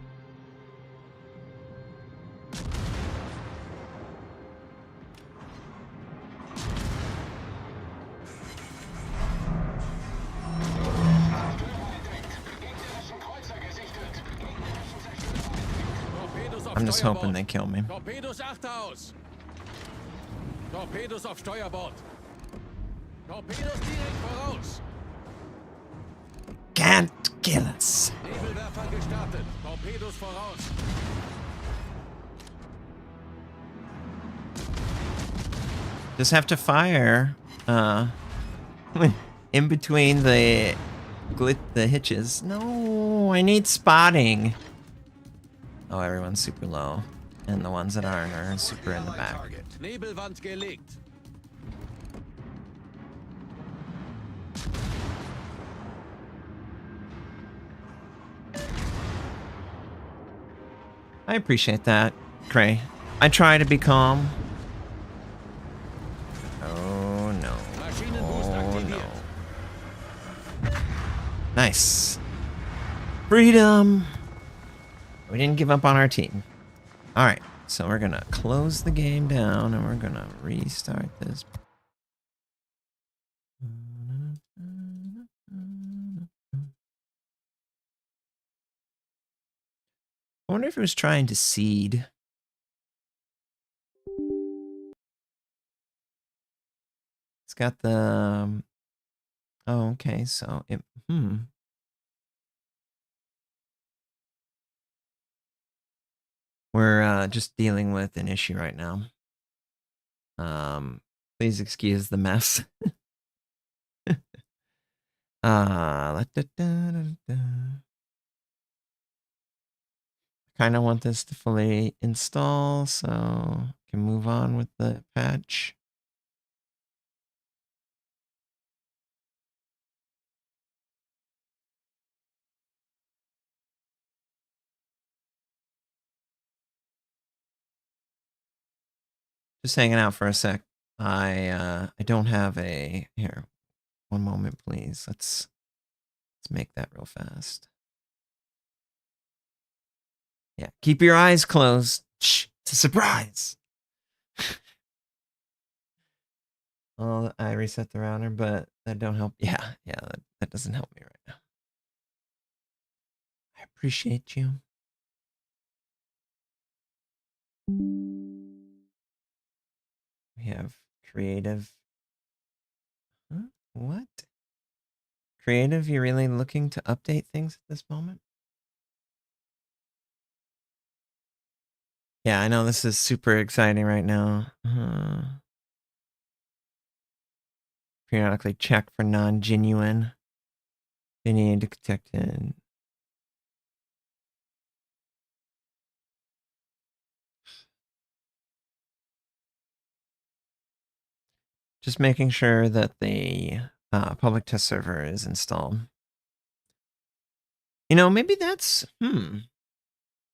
I'm just hoping they kill me. Torpedos achter aus. Torpedos auf Steuerbord. Torpedos direkt voraus. Can't kill us. Nebelwerfer gestartet. Torpedos voraus. Just have to fire in between the hitches. No, I need spotting. Oh, everyone's super low. And the ones that aren't are super in the back. Nebelwand gelegt. I appreciate that, Cray. I try to be calm. Oh no. Oh no. Nice. Freedom. We didn't give up on our team. All right, so we're gonna close the game down and we're gonna restart this. I wonder if it was trying to seed. It's got the. Oh, okay. So it. We're just dealing with an issue right now. Please excuse the mess. Kind of want this to fully install so I can move on with the patch. Just hanging out for a sec. I don't have a here. One moment, please. Let's make that real fast. Yeah, keep your eyes closed. Shh, it's a surprise. Oh, I reset the router, but that don't help. Yeah, that doesn't help me right now. I appreciate you. We have creative. Huh? What? Creative, you're really looking to update things at this moment? Yeah, I know this is super exciting right now. Periodically check for non-genuine. They need to detect it. Just making sure that the public test server is installed. You know, maybe that's,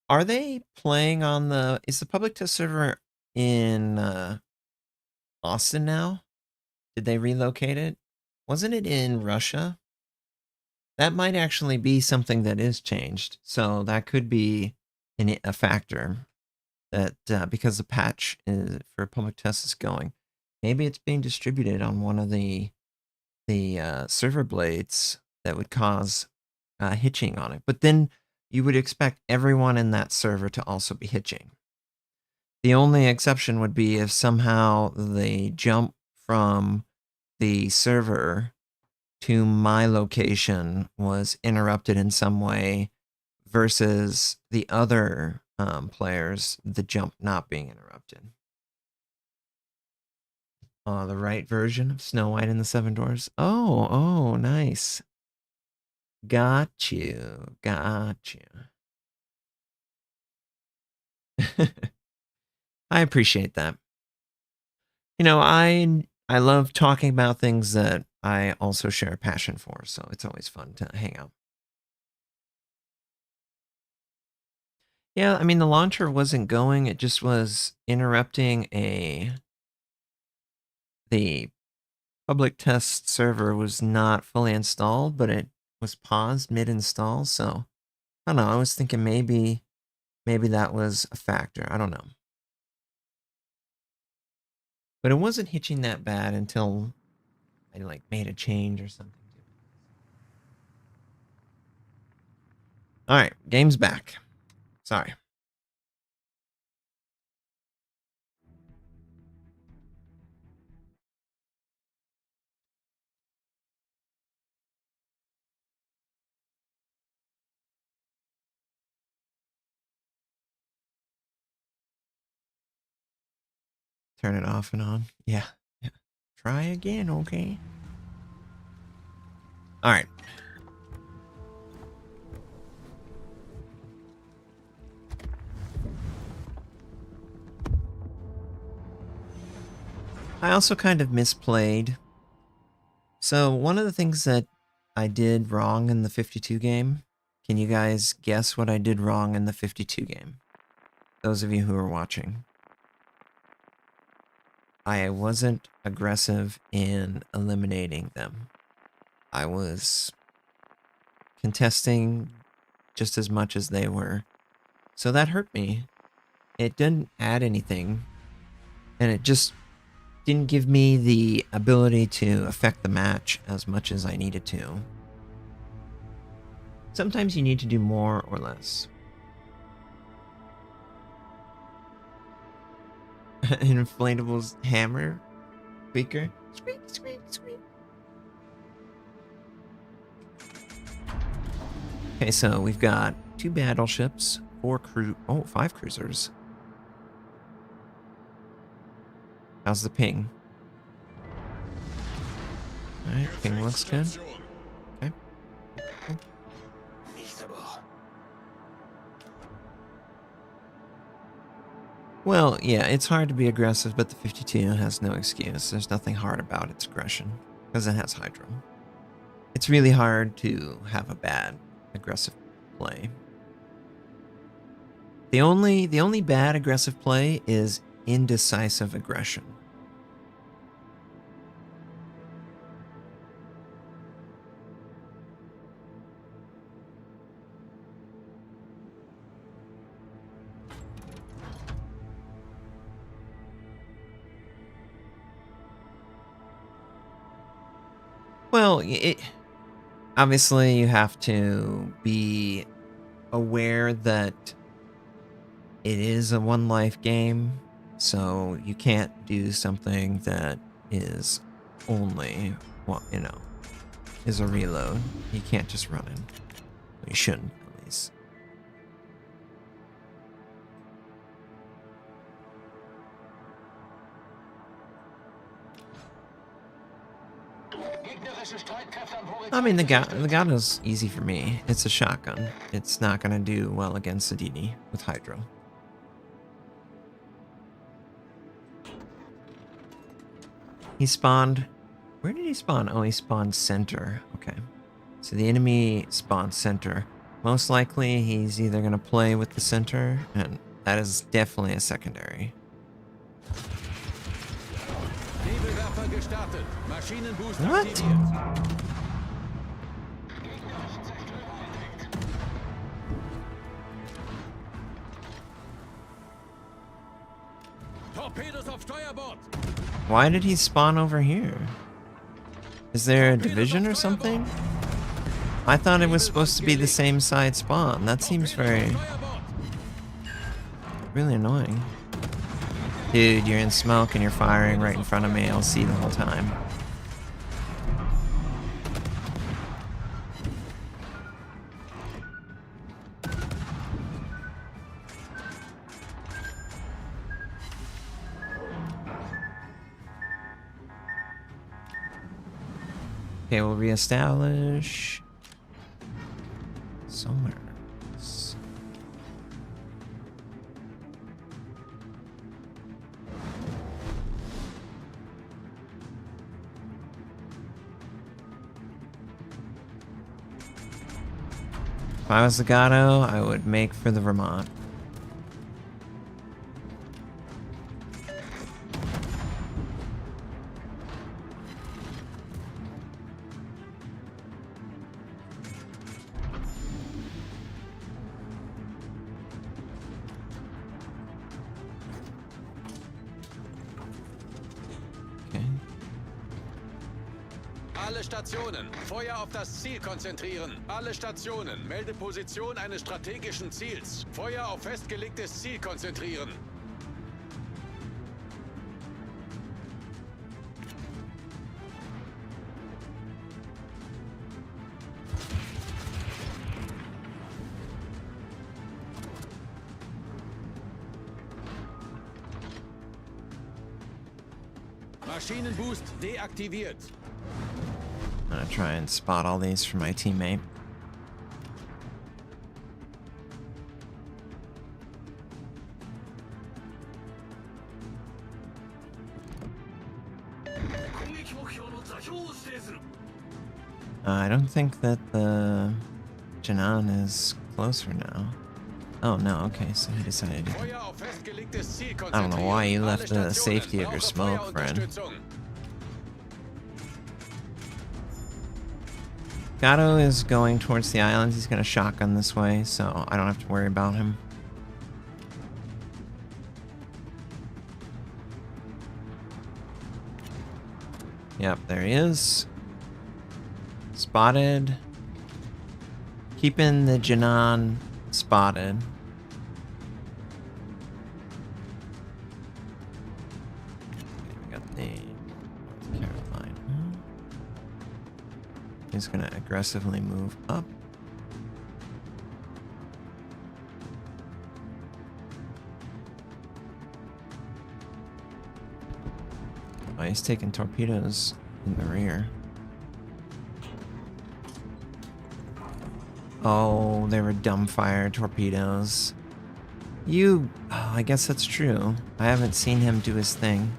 Are they playing on is the public test server in Austin now? Did they relocate it? Wasn't it in Russia? That might actually be something that is changed. So that could be a factor that because the patch for public test is going, maybe it's being distributed on one of the server blades that would cause hitching on it. But then you would expect everyone in that server to also be hitching. The only exception would be if somehow the jump from the server to my location was interrupted in some way versus the other players, the jump not being interrupted. The right version of Snow White and the Seven Dwarfs. Oh, nice. Got you. I appreciate that. You know, I love talking about things that I also share a passion for, so it's always fun to hang out. Yeah, I mean, the launcher wasn't going, it just was interrupting the public test server was not fully installed, but it was paused mid-install, so I don't know, I was thinking maybe that was a factor, I don't know. But it wasn't hitching that bad until I like made a change or something. All right, game's back. Sorry. Turn it off and on. Yeah. Try again, okay? All right. I also kind of misplayed. So one of the things that I did wrong in the 52 game, can you guys guess what I did wrong in the 52 game? those of you who are watching, I wasn't aggressive in eliminating them. I was contesting just as much as they were. So that hurt me. It didn't add anything, and it just didn't give me the ability to affect the match as much as I needed to. Sometimes you need to do more or less. Inflatables hammer speaker. Squeak, squeak, squeak. Okay, so we've got 2 battleships, 5 cruisers. How's the ping? Alright, ping looks good. Okay. Cool. Well, yeah, it's hard to be aggressive, but the 52 has no excuse. There's nothing hard about its aggression, because it has hydro. It's really hard to have a bad aggressive play. The only bad aggressive play is indecisive aggression. Well, obviously you have to be aware that it is a one life game, so you can't do something that is only, well, is a reload. You can't just run it. You shouldn't, at least. I mean, the Gato's easy for me. It's a shotgun. It's not gonna do well against Sadini with Hydro. He spawned... Where did he spawn? Oh, he spawned center. Okay. So the enemy spawned center. Most likely, he's either gonna play with the center, and that is definitely a secondary. What? Why did he spawn over here? Is there a division or something? I thought it was supposed to be the same side spawn. That seems very... really annoying. Dude, you're in smoke and you're firing right in front of me. I'll see the whole time. Okay, we'll reestablish somewhere else. If I was the Gato, I would make for the Vermont. Alle Stationen, Feuer auf das Ziel konzentrieren. Alle Stationen, melde Position eines strategischen Ziels. Feuer auf festgelegtes Ziel konzentrieren. Maschinenboost deaktiviert. I'm gonna try and spot all these for my teammate. I don't think that the Jinan is closer now. Oh no, okay, so he decided to... Feuer auf festgelegtes Ziel I don't know why you konzentrieren. Alle left the Stationen. safety of your Brauche smoke, friend. Feuerunterstützung. Gato is going towards the islands. He's gonna shotgun this way, so I don't have to worry about him. Yep, there he is. Spotted. Keeping the Jinan spotted. We got the North Carolina. He's gonna aggressively move up. Oh, he's taking torpedoes in the rear. Oh, they were dumbfire torpedoes. Oh, I guess that's true. I haven't seen him do his thing.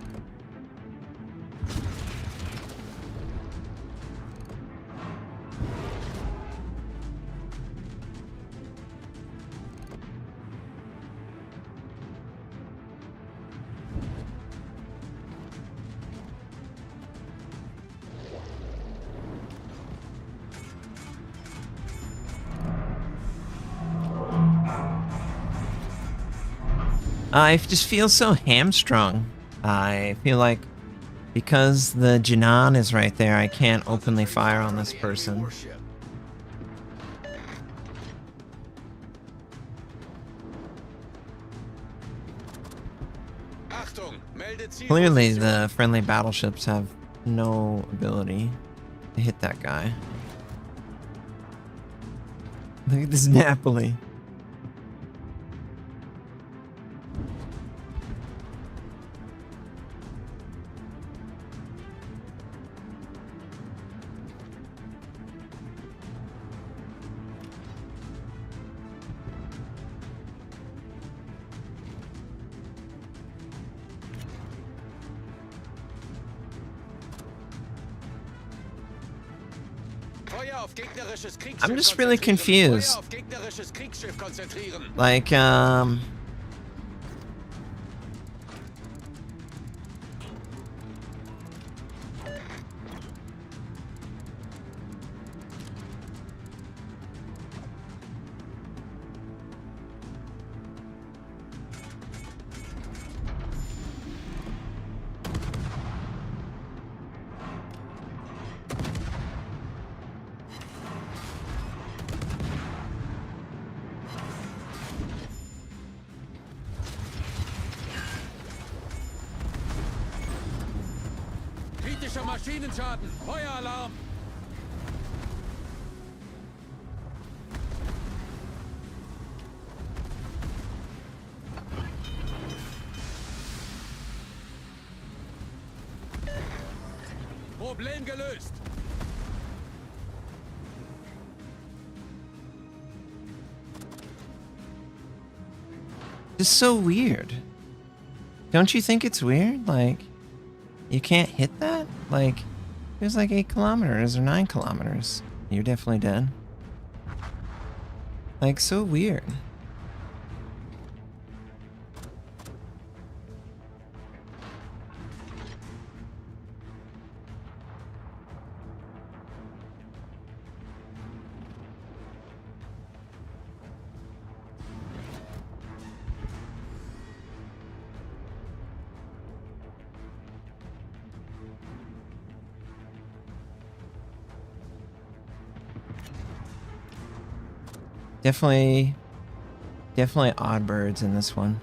I just feel so hamstrung. I feel like because the Jinan is right there, I can't openly fire on this person. Clearly, the friendly battleships have no ability to hit that guy. Look at this Napoli. I'm just really confused. Like, Kritischer Maschinenschaden. Feueralarm. Problem gelöst. it's so weird. Don't you think it's weird? Like, you can't hit that? Like, it was like 8 kilometers or 9 kilometers. You're definitely dead. Like, so weird. Definitely odd birds in this one.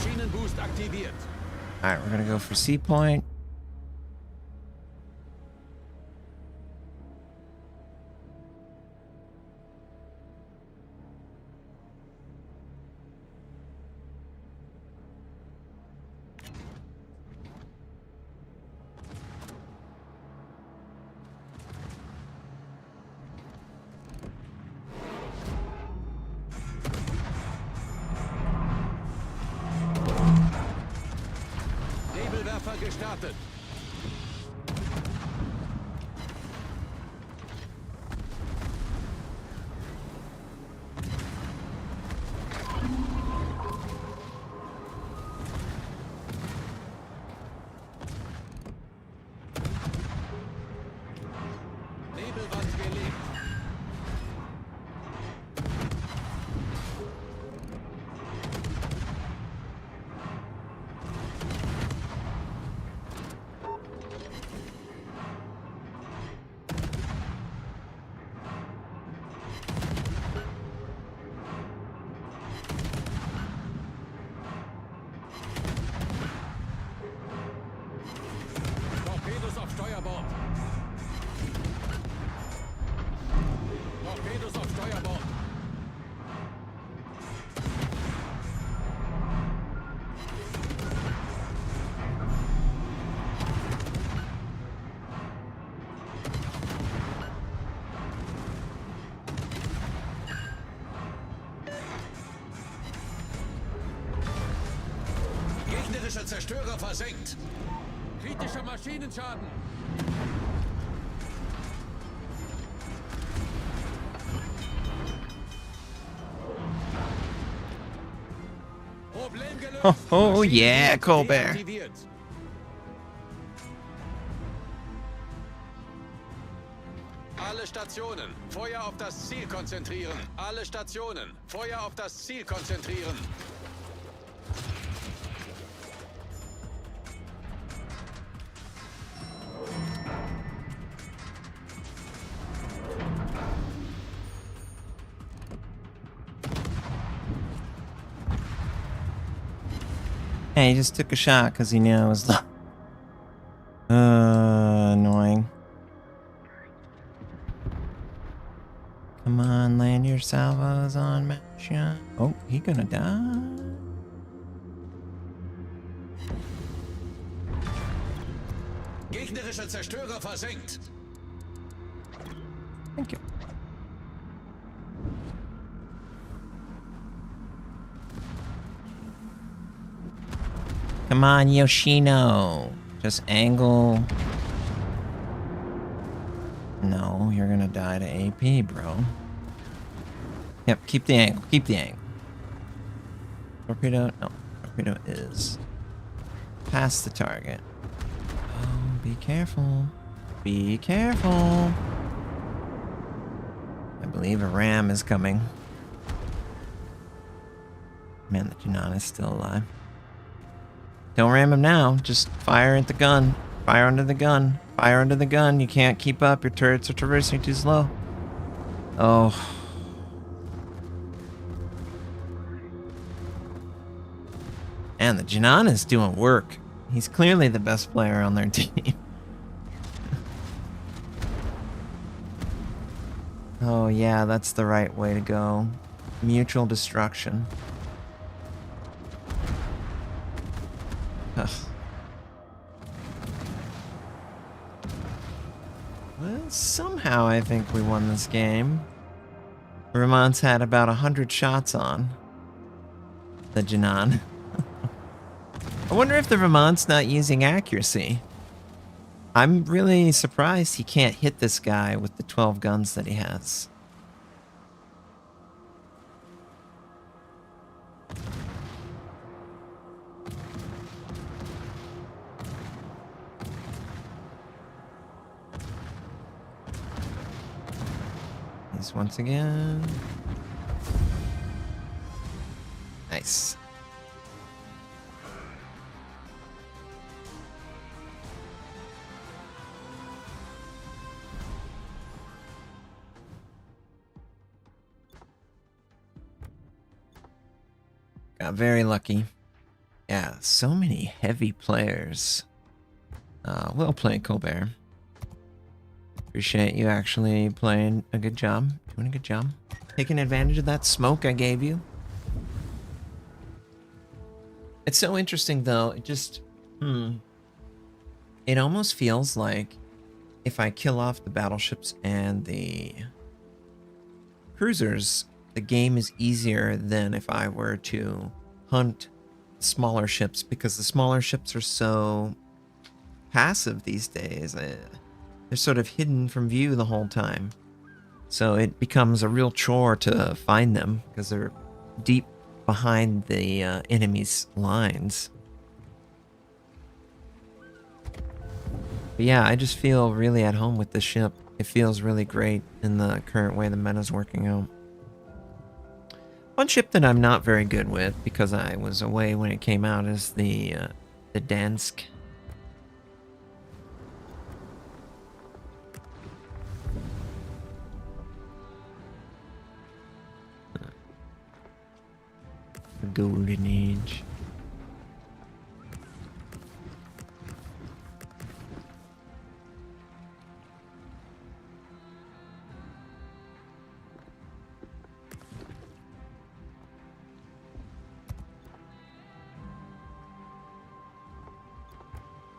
Maschinenboost aktiviert. Alright, we're gonna go for C point. Nebelwerfer gestartet. Nebelwand gelegt. Torpedos auf Steuerbord. Torpedos auf Steuerbord. Gegnerischer Zerstörer versenkt. Kritischer Maschinenschaden. Problem gelöst. Oh yeah, Maschinenboost Colbert. deaktiviert. Alle Stationen, Feuer auf das Ziel konzentrieren. Alle Stationen, Feuer auf das Ziel konzentrieren. Hey, he just took a shot because he knew I was low. Annoying. Come on, land your salvos on Masha. Oh, he gonna die. Gegnerischer Zerstörer versenkt. Thank you. Come on, Yoshino. Just angle. No, you're gonna die to AP, bro. Yep, keep the angle. Keep the angle. Torpedo. No, torpedo is past the target. Oh, be careful. Be careful. I believe a ram is coming. Man, the Janan is still alive. Don't ram him now. Just fire at the gun. Fire under the gun. Fire under the gun. You can't keep up. Your turrets are traversing too slow. Oh. And the Janan is doing work. He's clearly the best player on their team. Oh yeah, that's the right way to go. Mutual destruction. Ugh. Well, somehow I think we won this game. Ramon's had about 100 shots on the Janan. I wonder if the Ramon's not using accuracy. I'm really surprised he can't hit this guy with the 12 guns that he has. He's once again. Nice. Got very lucky. so many heavy players. Well played, Colbert. Appreciate you actually playing a good job. Doing a good job. Taking advantage of that smoke I gave you. It's so interesting, though. It just... It almost feels like if I kill off the battleships and the cruisers, the game is easier than if I were to hunt smaller ships, because the smaller ships are so passive these days. They're sort of hidden from view the whole time. So it becomes a real chore to find them because they're deep behind the enemy's lines. But yeah, I just feel really at home with this ship. It feels really great in the current way the meta's working out. One ship that I'm not very good with, because I was away when it came out, is the Dansk. The Golden Age.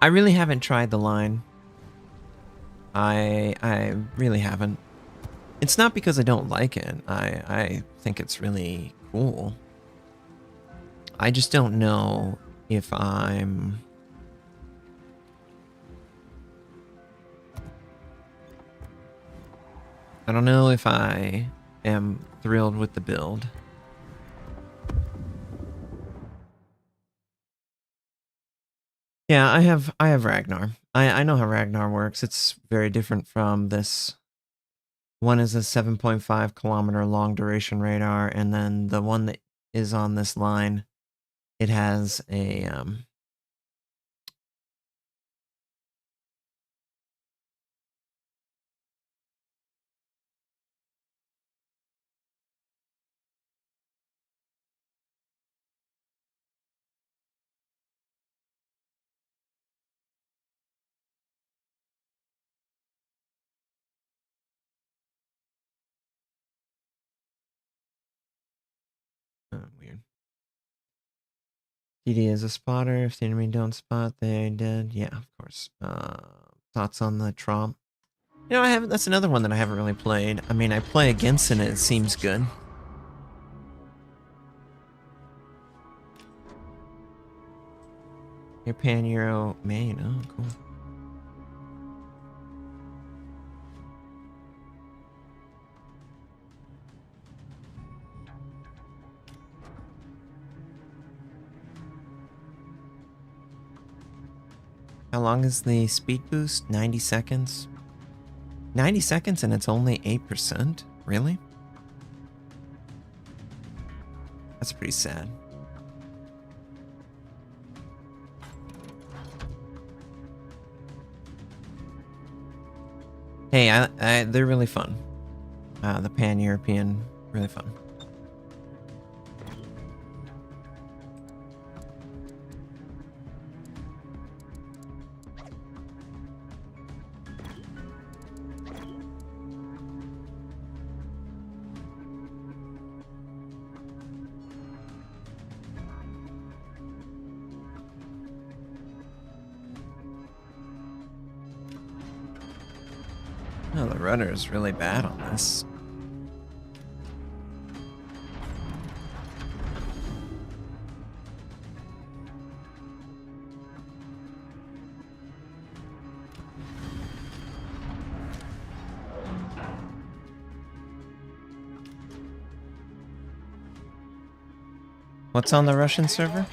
I really haven't tried the line. I really haven't. It's not because I don't like it. I think it's really cool. I just don't know if I'm... I don't know if I am thrilled with the build. Yeah, I have Ragnar. I know how Ragnar works. It's very different from this. One is a 7.5 kilometer long duration radar, and then the one that is on this line, it has a weird. TD is a spotter. If the enemy don't spot, they're dead. Yeah, of course. Thoughts on the Tromp? You know, I haven't. That's another one that I haven't really played. I mean, I play against it and it seems good. Your Pan-Euro main. Oh, cool. How long is the speed boost? 90 seconds? 90 seconds and it's only 8%? Really? That's pretty sad. Hey, they're really fun. The Pan-European, really fun. Oh, the rudder is really bad on this. What's on the Russian server?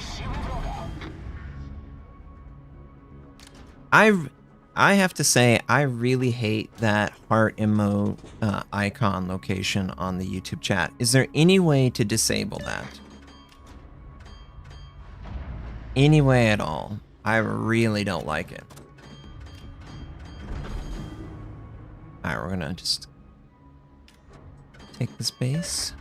I have to say, I really hate that heart emote icon location on the YouTube chat. Is there any way to disable that? Any way at all? I really don't like it. Alright, we're gonna just take this base.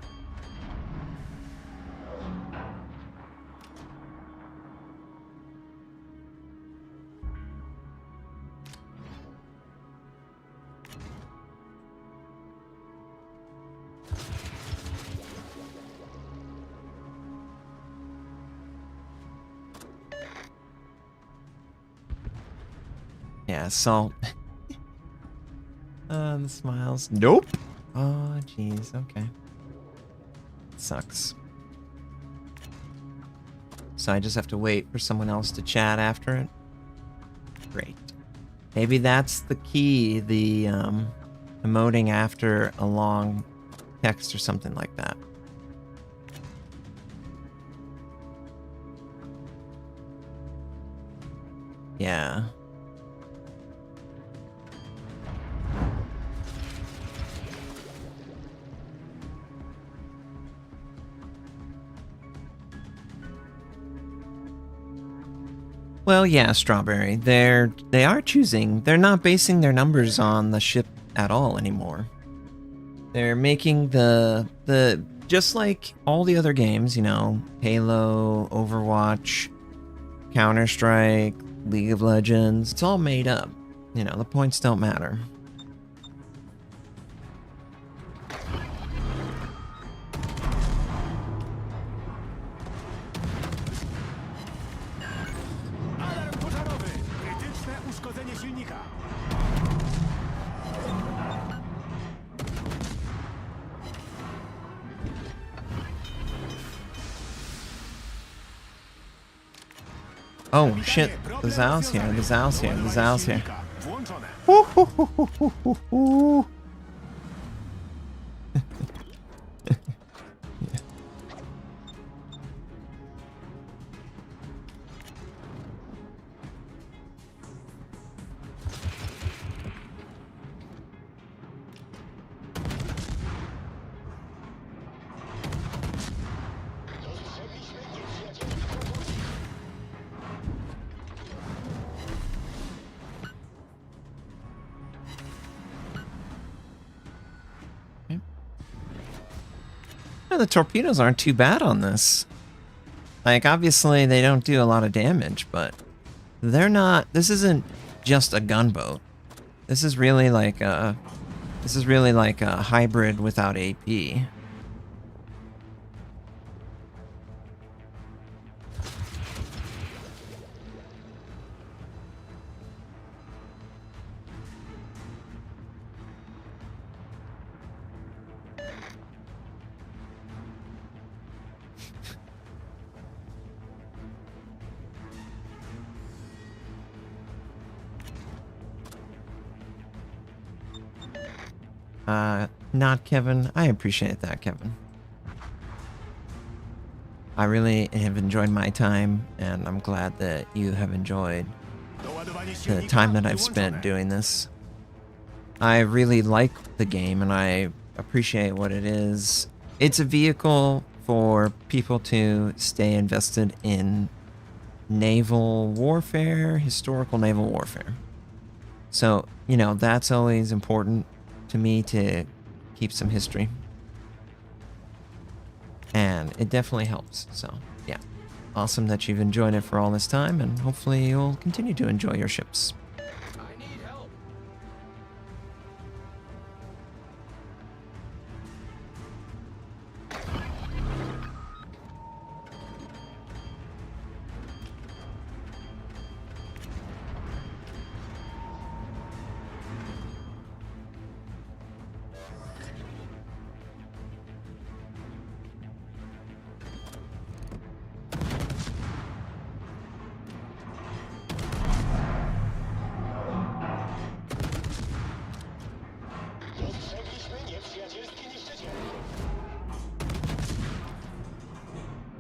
Yeah, salt. The smiles. Nope. Oh, jeez. Okay. Sucks. So I just have to wait for someone else to chat after it. Great. Maybe that's the key, the emoting after a long text or something like that. Yeah. Well, yeah, Strawberry. They are choosing. They're not basing their numbers on the ship at all anymore. They're making the just like all the other games, you know, Halo, Overwatch, Counter-Strike, League of Legends. It's all made up. You know, the points don't matter. Oh shit, the Zal's here, the Zal's here, the Zal's here. The torpedoes aren't too bad on this. Like, obviously they don't do a lot of damage, but they're not. This isn't just a gunboat. This is really like a hybrid without AP. Not Kevin. I appreciate that, Kevin. I really have enjoyed my time, and I'm glad that you have enjoyed the time that I've spent doing this. I really like the game, and I appreciate what it is. It's a vehicle for people to stay invested in naval warfare, historical naval warfare. So, you know, that's always important to me, to keep some history. And it definitely helps. So, yeah. Awesome that you've enjoyed it for all this time, and hopefully you'll continue to enjoy your ships. I need help.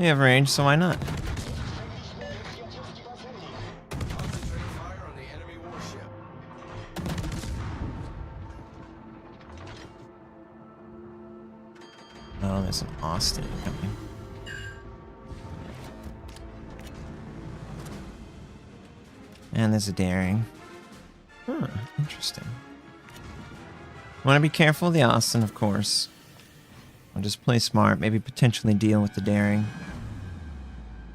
You have range, so why not? Concentrate fire on the enemy warship. Oh, there's an Austin coming. And there's a Daring. Huh, interesting. Want to be careful of the Austin, of course. I'll just play smart, maybe potentially deal with the Daring.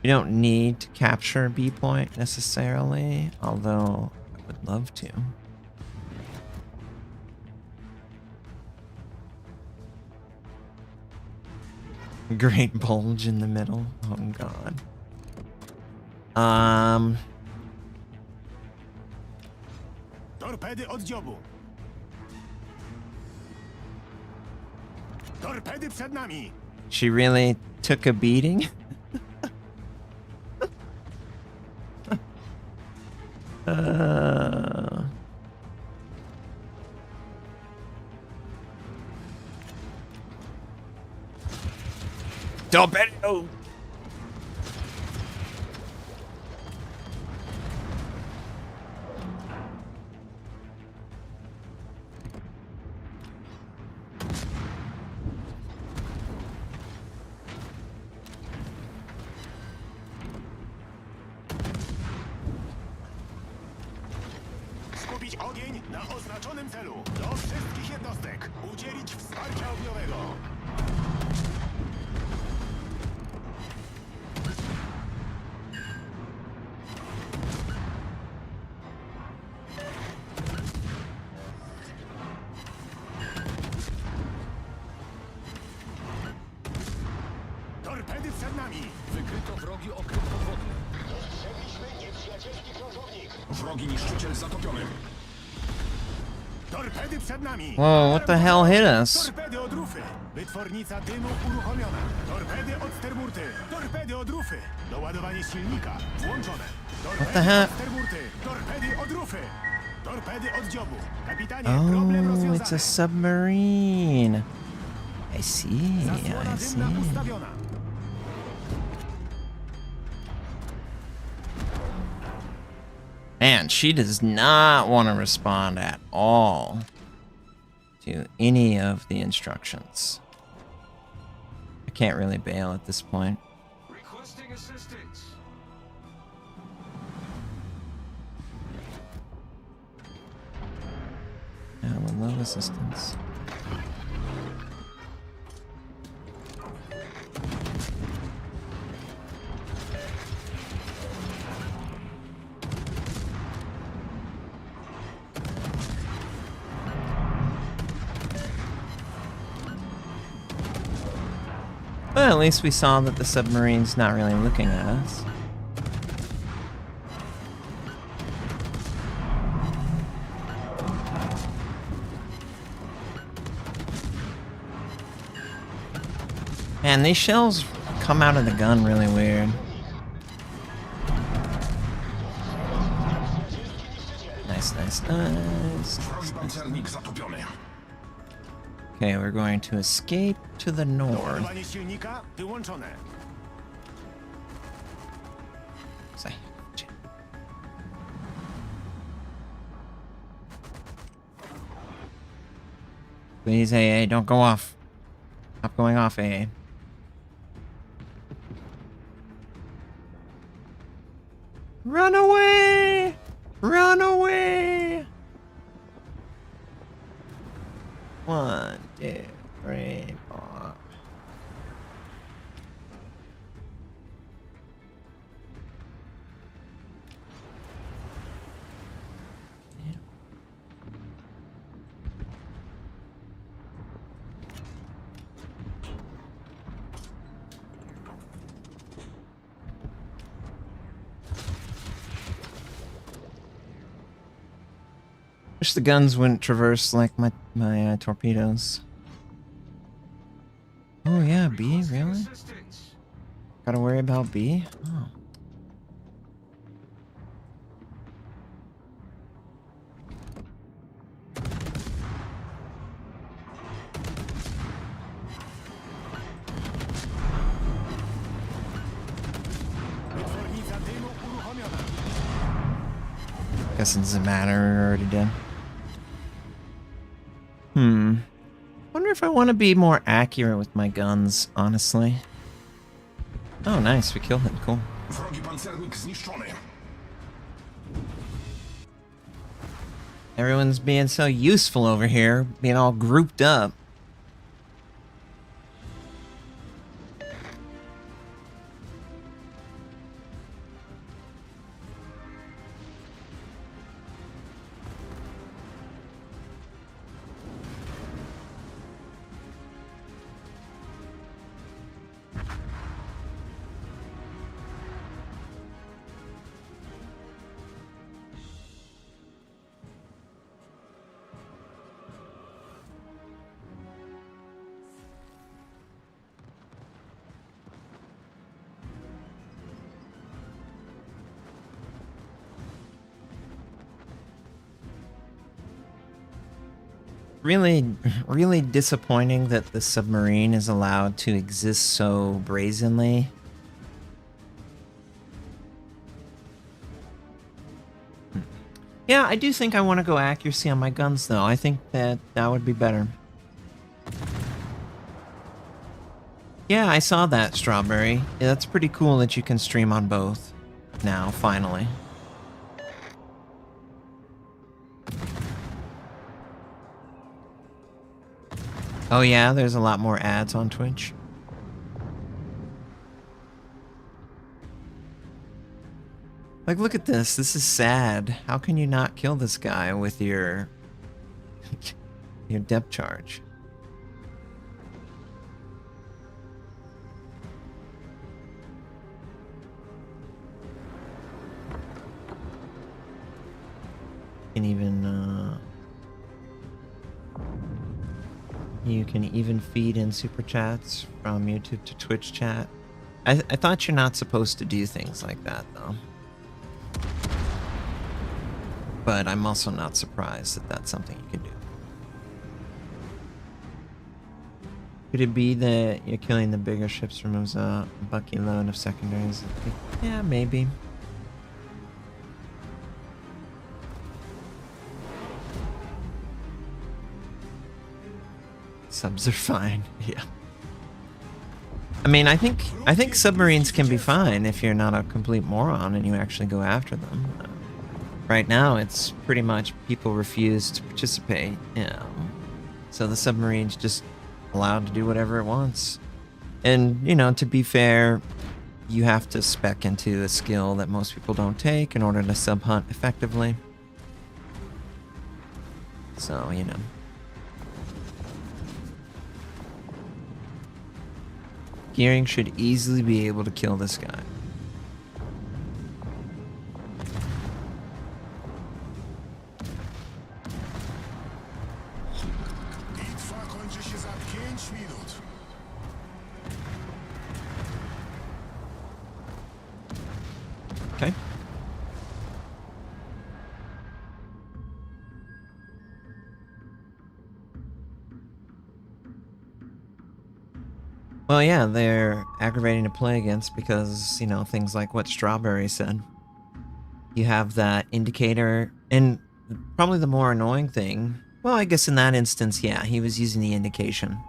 You don't need to capture a B point necessarily, although I would love to. Great bulge in the middle. Oh god. Torpedy oddziobu. Torpedy przed nami. She really took a beating? Torpedo! Skupić ogień na oznaczonym celu. Do wszystkich jednostek. Udzielić wsparcia ogniowego. Torpedy przed nami. Wykryto wrogi okręt podwodny. Dostrzegliśmy nieprzyjacielski krążownik. Wrogi niszczyciel zatopiony. Torpedy przed nami. Whoa, what the hell hit us? Torpedy od rufy. Wytwornica dymu uruchomiona. Torpedy od sterburty. Torpedy od rufy. Doładowanie silnika włączone. Torpedy the heck? od sterburty. Torpedy od rufy. Torpedy od dziobu. Kapitanie, problem Oh, rozwiązany. it's a submarine. I see, Zasłona I see. dymna ustawiona. Man, she does not want to respond at all to any of the instructions. I can't really bail at this point. Requesting assistance. Now with low assistance. But at least we saw that the submarine's not really looking at us. Man, these shells come out of the gun really weird. Nice, nice, nice. Wrogi pancernik zatopiony. Okay, we're going to escape to the north. Doładowanie silnika wyłączone. Please, AA, don't go off. Stop going off, AA. Run away! Run away! 1, 2, 3, 4. Wish the guns wouldn't traverse like my torpedoes. Oh yeah, B, really? Assistance. Gotta worry about B? Oh. Wytwornica dymu uruchomiona. Guess it doesn't matter, we're already dead. Wonder if I want to be more accurate with my guns, honestly. Oh, nice, we killed him, cool. Wrogi pancernik zniszczony. Everyone's being so useful over here, being all grouped up. really, really disappointing that the submarine is allowed to exist so brazenly. Yeah, I do think I want to go accuracy on my guns, though. I think that would be better. Yeah, I saw that, Strawberry. Yeah, that's pretty cool that you can stream on both now, finally. Oh yeah, there's a lot more ads on Twitch. Like, look at this. This is sad. How can you not kill this guy with your your depth charge? You can even feed in super chats from YouTube to Twitch chat. I thought you're not supposed to do things like that, though. But I'm also not surprised that that's something you can do. Could it be that you're killing the bigger ships removes a bucky load of secondaries? Yeah, maybe. Subs are fine. Yeah. I mean, I think submarines can be fine if you're not a complete moron and you actually go after them. Right now, it's pretty much people refuse to participate. So the submarine's just allowed to do whatever it wants. And, you know, to be fair, you have to spec into a skill that most people don't take in order to sub-hunt effectively. So, you know. Gearing should easily be able to kill this guy. Okay. Well, yeah, they're aggravating to play against because, you know, things like what Strawberry said. You have that indicator, and probably the more annoying thing, well, I guess in that instance, yeah, he was using the indication.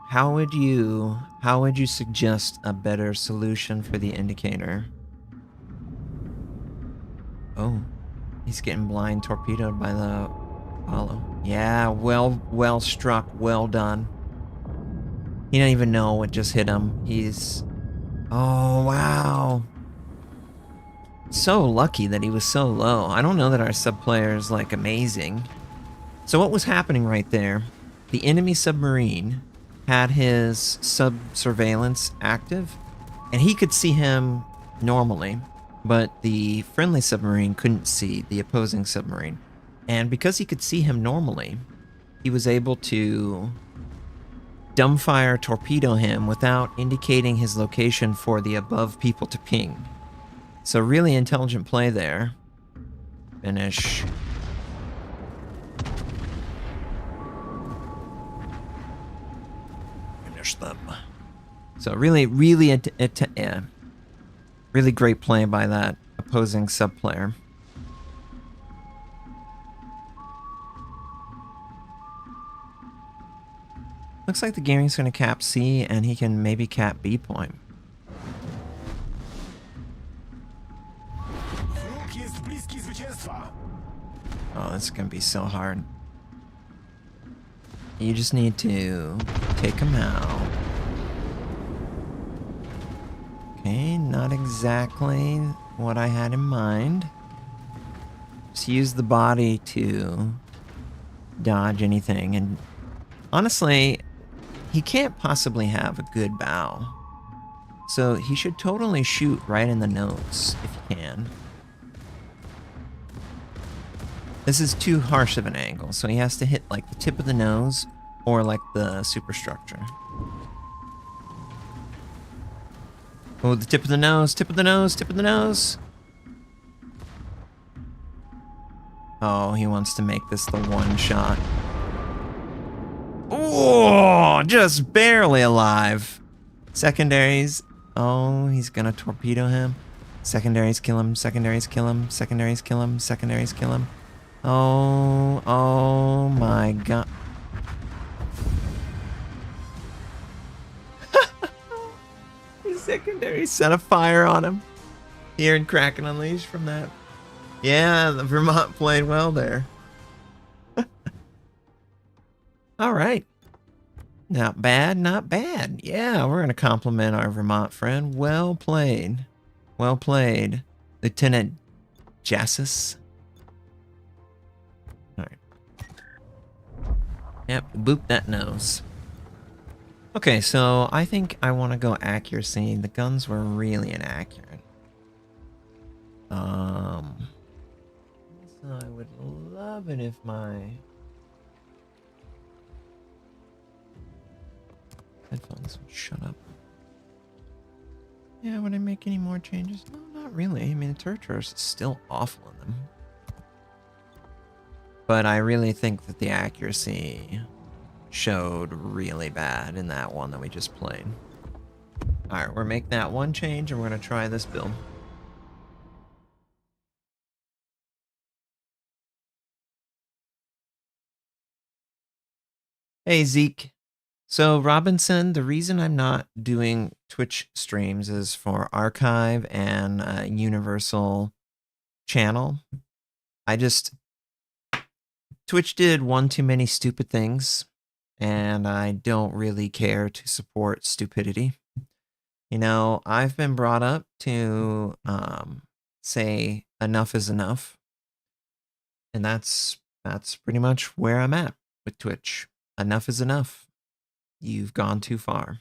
How would you suggest a better solution for the indicator? Oh, he's getting blind torpedoed by the Apollo. Yeah, well struck, well done. He didn't even know what just hit him. Oh, wow. So lucky that he was so low. I don't know that our sub player is, like, amazing. So what was happening right there? The enemy submarine had his sub-surveillance active, and he could see him normally, but the friendly submarine couldn't see the opposing submarine. And because he could see him normally, he was able to dumbfire torpedo him without indicating his location for the above people to ping. So really intelligent play there. Finish. Finish them. So really great play by that opposing sub player. Looks like the gearing's going to cap C, and he can maybe cap B point. Oh, this is going to be so hard. You just need to take him out. Okay, not exactly what I had in mind. Just use the body to dodge anything, and honestly, he can't possibly have a good bow. So he should totally shoot right in the nose if he can. This is too harsh of an angle, so he has to hit like the tip of the nose or like the superstructure. Oh, the tip of the nose, tip of the nose, tip of the nose. Oh, he wants to make this the one shot. Oh, just barely alive. Secondaries. Oh, he's gonna torpedo him. Secondaries kill him. Secondaries kill him. Secondaries kill him. Secondaries kill him. Oh my god. His secondary set a fire on him. Here in Kraken Unleashed from that. Yeah, the Vermont played well there. All right. Not bad, not bad. Yeah, we're going to compliment our Vermont friend. Well played. Well played, Lieutenant Jassis. All right. Yep, boop that nose. Okay, so I think I want to go accuracy. The guns were really inaccurate. So I would love it if my headphones would shut up. Yeah, would I make any more changes? No, not really. I mean, the turret is still awful in them. But I really think that the accuracy showed really bad in that one that we just played. Alright, we're making that one change and we're going to try this build. Hey, Zeke. So, Robinson, the reason I'm not doing Twitch streams is for archive and universal channel. Twitch did one too many stupid things, and I don't really care to support stupidity. You know, I've been brought up to say enough is enough, and that's pretty much where I'm at with Twitch. Enough is enough. You've gone too far.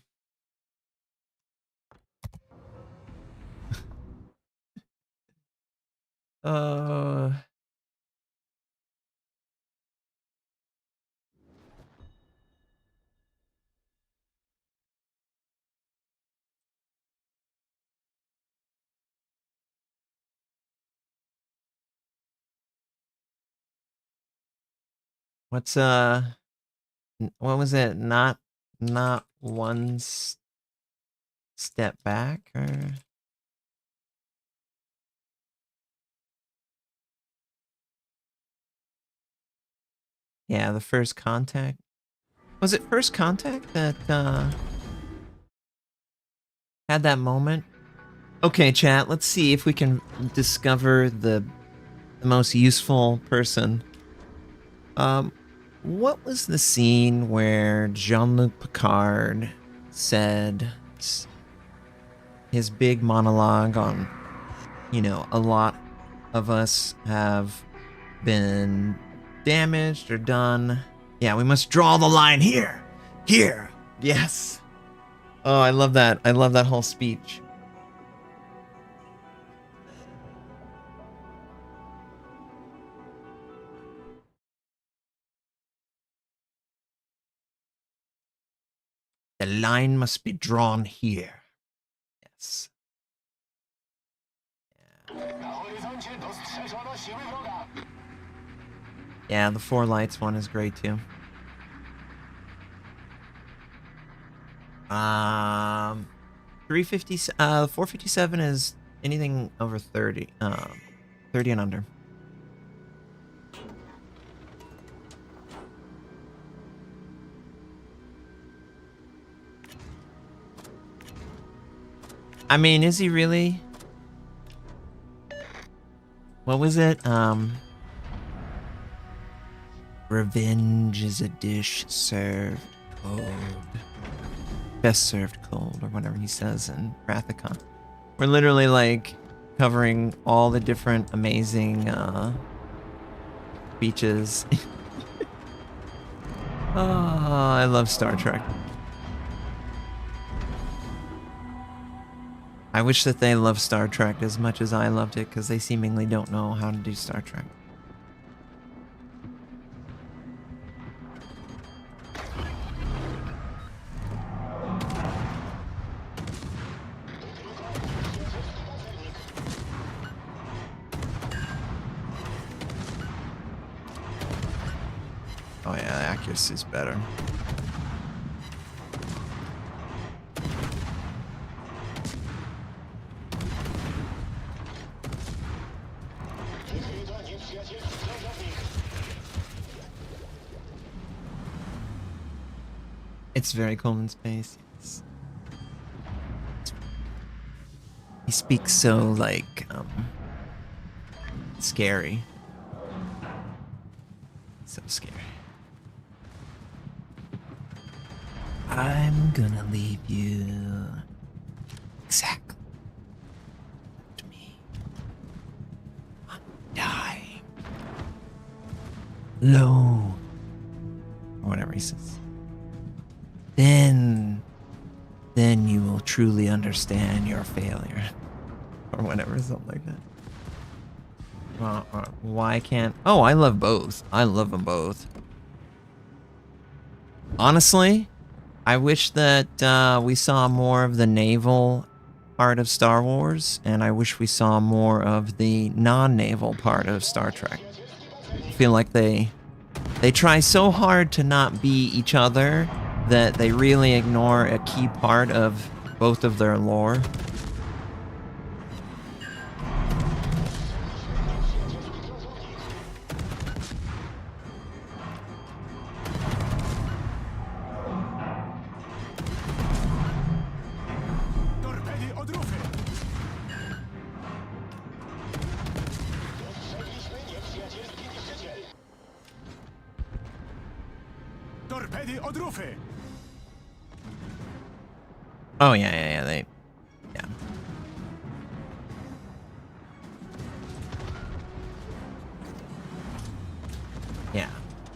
What's what was it? Not one step back, or yeah, the first contact. Was it first contact that had that moment? Okay, chat, let's see if we can discover the most useful person. What was the scene where Jean-Luc Picard said his big monologue on, you know, a lot of us have been damaged or done. Yeah, we must draw the line here. Here. Yes. Oh, I love that. I love that whole speech. The line must be drawn here. Yes. Yeah, the four lights one is great too. 350. 457 is anything over 30. 30 and under. I mean, is he really? What was it? Revenge is a dish served cold. Best served cold, or whatever he says in Rathacon. We're literally like covering all the different amazing speeches. Oh, I love Star Trek. I wish that they loved Star Trek as much as I loved it, because they seemingly don't know how to do Star Trek. This is better. It's very cold in space. Yes. He speaks so, like, scary. So scary. I'm gonna leave you exactly to me. I'm dying. Low. Or whatever he says. Then you will truly understand your failure. Or whatever, something like that. Why can't... Oh, I love both. I love them both. Honestly, I wish that we saw more of the naval part of Star Wars, and I wish we saw more of the non-naval part of Star Trek. I feel like they try so hard to not be each other that they really ignore a key part of both of their lore. Torpedy odrufy! Torpedy odrufy! Oh, yeah, yeah. Yeah.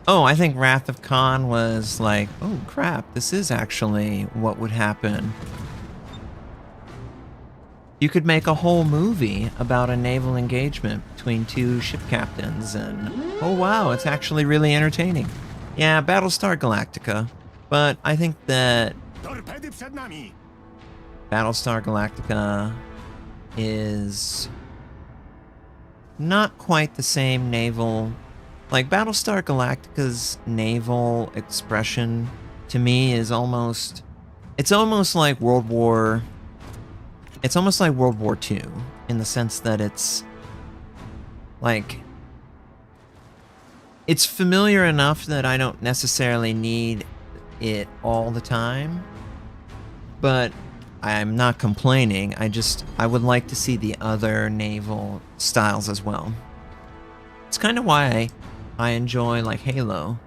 Oh, I think Wrath of Khan was like, oh crap, this is actually what would happen. You could make a whole movie about a naval engagement between two ship captains, and oh wow, it's actually really entertaining. Yeah, Battlestar Galactica, but I think that Torpedy przed nami! Battlestar Galactica is not quite the same naval. Like, Battlestar Galactica's naval expression to me is almost... It's almost like World War II in the sense that it's like... It's familiar enough that I don't necessarily need it all the time, but I'm not complaining. I would like to see the other naval styles as well. It's kind of why I enjoy, like, Halo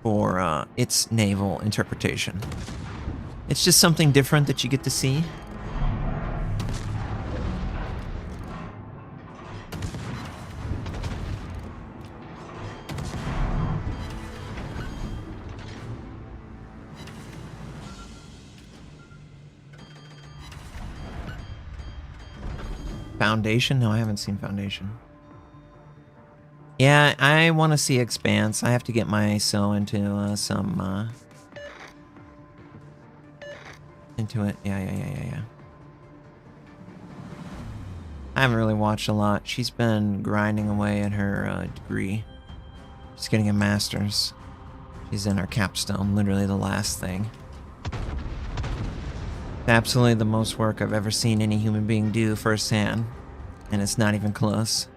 for its naval interpretation. It's just something different that you get to see. Foundation? No, I haven't seen Foundation. Yeah, I want to see Expanse. I have to get my so into into it. Yeah. I haven't really watched a lot. She's been grinding away at her degree. She's getting a master's. She's in her capstone, literally the last thing. Absolutely the most work I've ever seen any human being do firsthand, and it's not even close.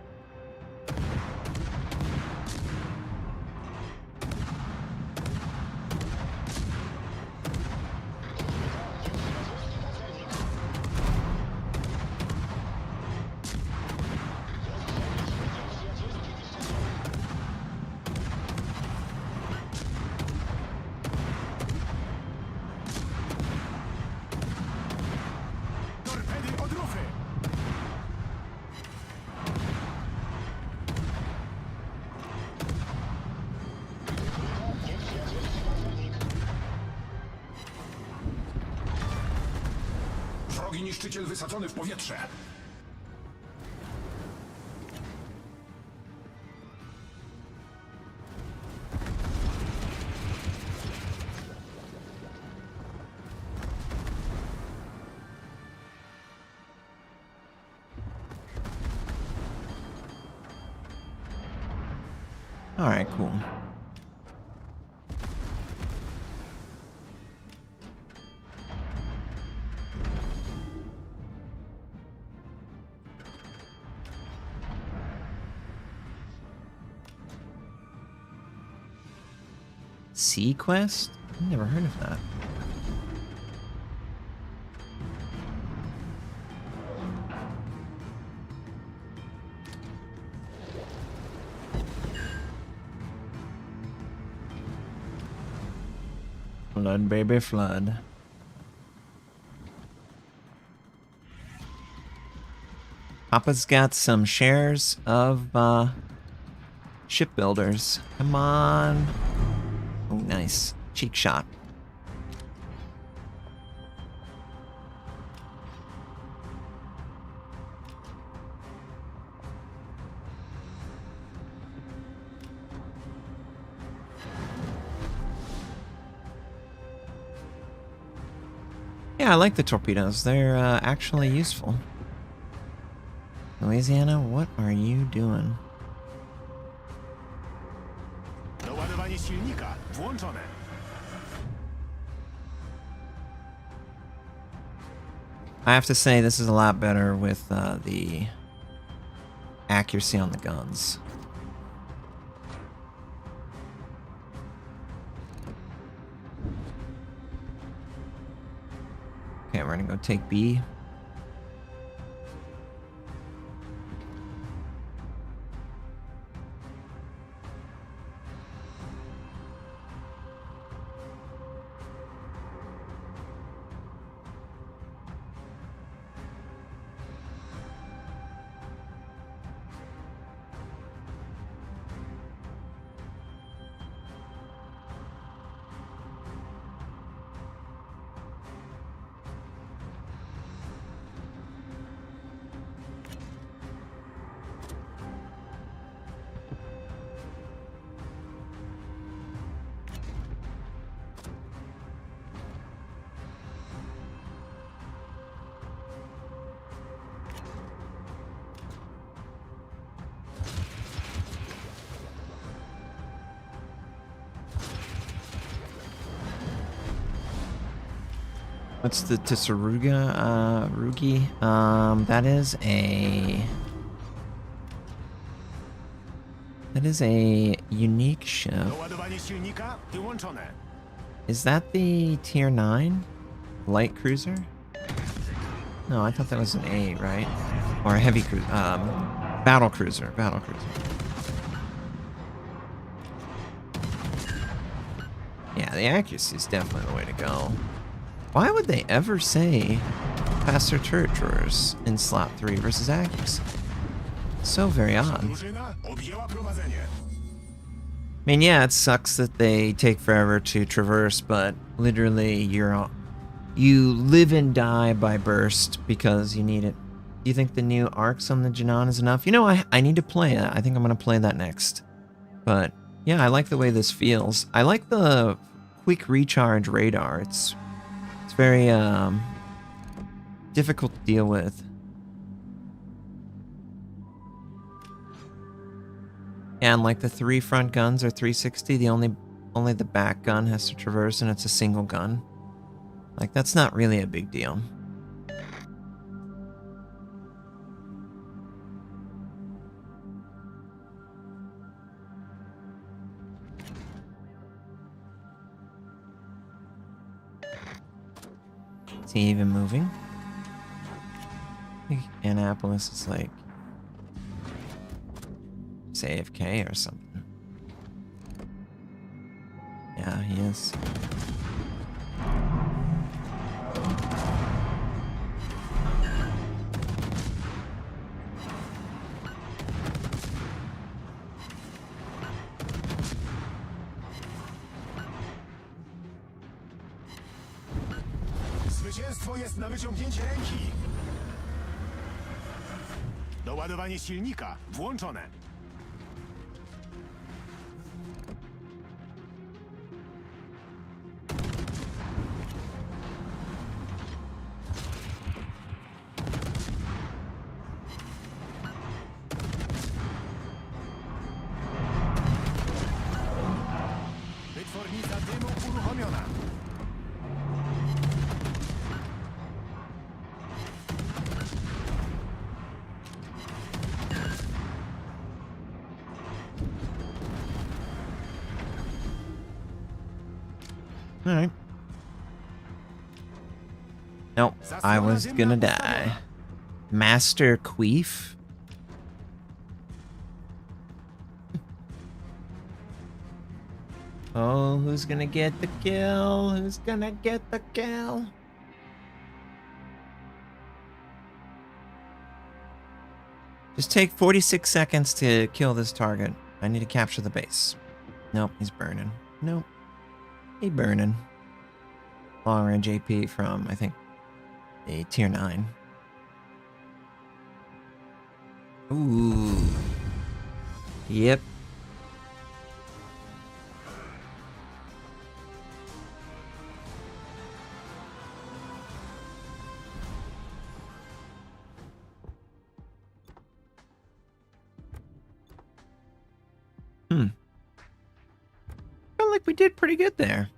Wrogi niszczyciel wysadzony w powietrze. All right, cool. Sea Quest? I've never heard of that. Flood, baby, flood. Papa's got some shares of shipbuilders. Come on. Oh, nice. Cheek shot. Yeah, I like the torpedoes. They're actually useful. Louisiana, what are you doing? Doładowanie silnika włączone. I have to say this is a lot better with the accuracy on the guns. Okay, we're gonna go take B. What's the Tsuruga Rugi? That is a unique ship. Doładowanie silnika wyłączone. Is that the tier 9 light cruiser? No, I thought that was an A, right? Or a heavy cruiser, battle cruiser. Yeah, the accuracy is definitely the way to go. Why would they ever say faster turret drawers in slot 3 versus accuracy? So very odd. Drużyna objęła prowadzenie. I mean, yeah, it sucks that they take forever to traverse, but literally you live and die by burst because you need it. Do you think the new arcs on the Janan is enough? You know, I need to play it. I think I'm going to play that next. But yeah, I like the way this feels. I like the quick recharge radar. It's very difficult to deal with. And like the 3 front guns are 360, only the back gun has to traverse and it's a single gun. Like, that's not really a big deal. Is he even moving? I think Annapolis is like AFK or something. Yeah, he is. Zwycięstwo jest na wyciągnięcie ręki. Doładowanie silnika włączone. Wytwornica dymu uruchomiona. Alright. Nope, I was gonna die. Master Queef? Oh, who's gonna get the kill? Who's gonna get the kill? Just take 46 seconds to kill this target. I need to capture the base. Nope, he's burning. Nope. He burning. Long range AP from, I think, a tier 9. Ooh. Yep. Felt like we did pretty good there.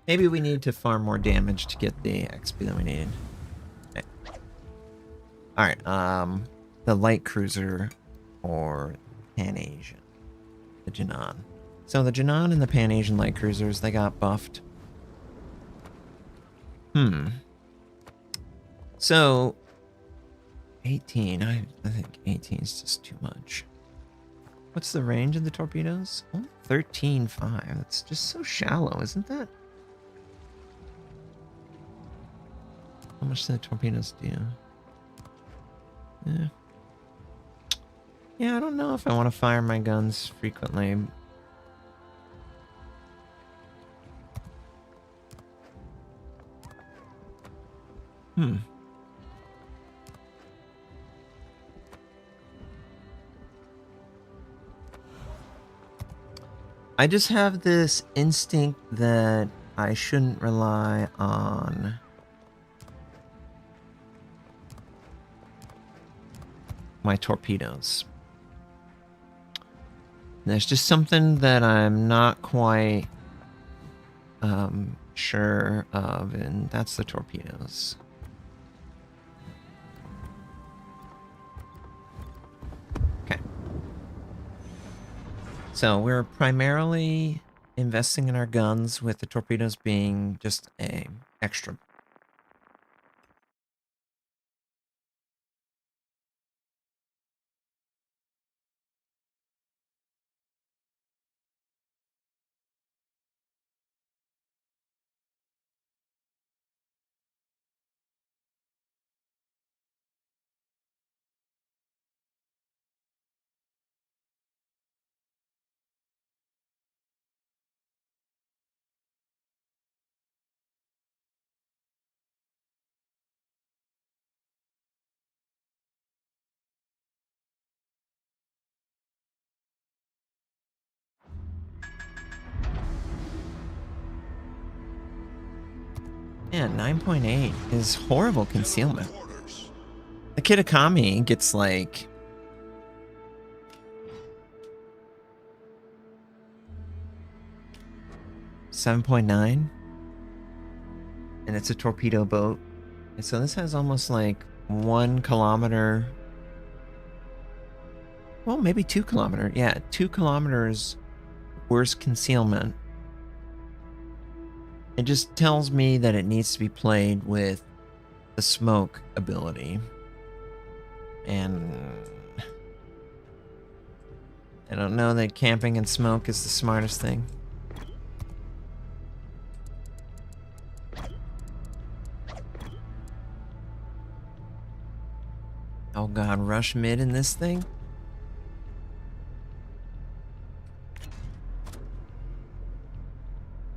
Maybe we need to farm more damage to get the XP that we needed. Okay. Alright, the light cruiser or Pan-Asian. The Jinan. So the Jinan and the Pan-Asian light cruisers, they got buffed. So 18, I think 18 is just too much. What's the range of the torpedoes? Only 13.5. That's just so shallow, isn't that? How much do the torpedoes do? Yeah. Yeah, I don't know if I want to fire my guns frequently. I just have this instinct that I shouldn't rely on my torpedoes. There's just something that I'm not quite sure of, and that's the torpedoes. Okay. So we're primarily investing in our guns, with the torpedoes being just a extra. Yeah, 9.8 is horrible concealment. The Kitakami gets like 7.9, and it's a torpedo boat. And so this has almost like 1 kilometer. Well, maybe 2 kilometers. Yeah, 2 kilometers worse concealment. It just tells me that it needs to be played with the smoke ability. And I don't know that camping in smoke is the smartest thing. Oh god, rush mid in this thing?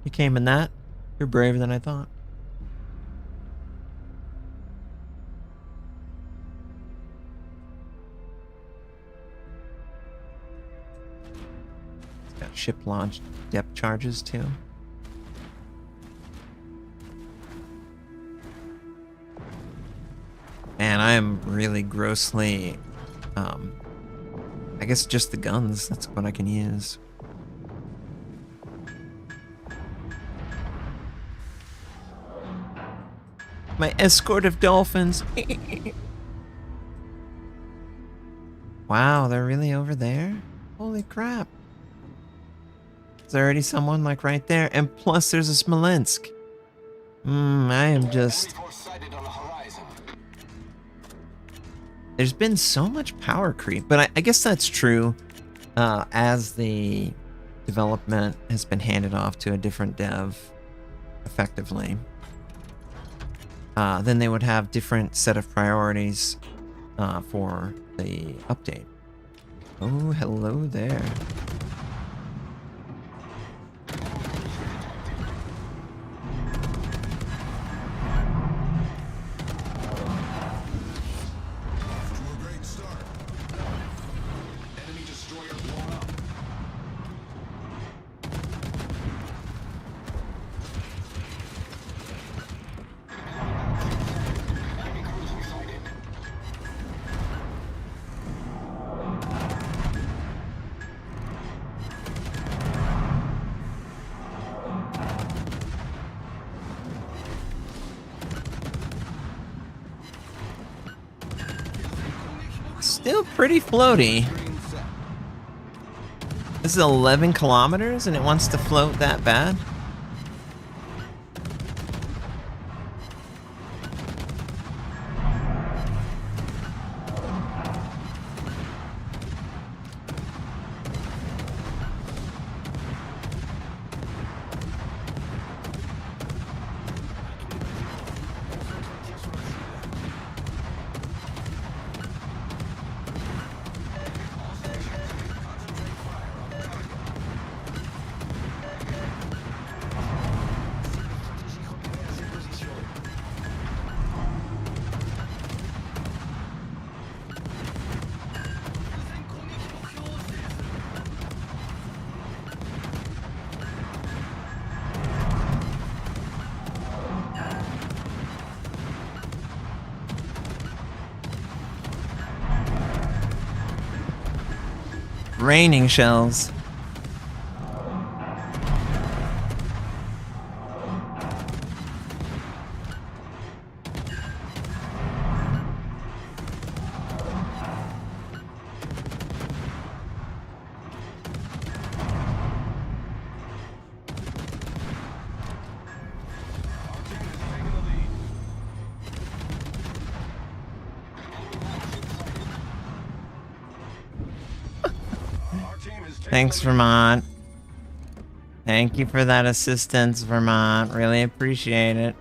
You came in that? You're braver than I thought. It's got ship launched depth charges too. Man, I am really grossly, I guess just the guns, that's what I can use. My escort of dolphins. Wow, they're really over there? Holy crap. There's already someone like right there. And plus there's a Smolensk. I am just... There's been so much power creep, but I guess that's true as the development has been handed off to a different dev, effectively. Then they would have different set of priorities for the update. Oh, hello there. Still pretty floaty. This is 11 kilometers and it wants to float that bad? Raining shells. Thanks, Vermont. Thank you for that assistance, Vermont. Really appreciate it.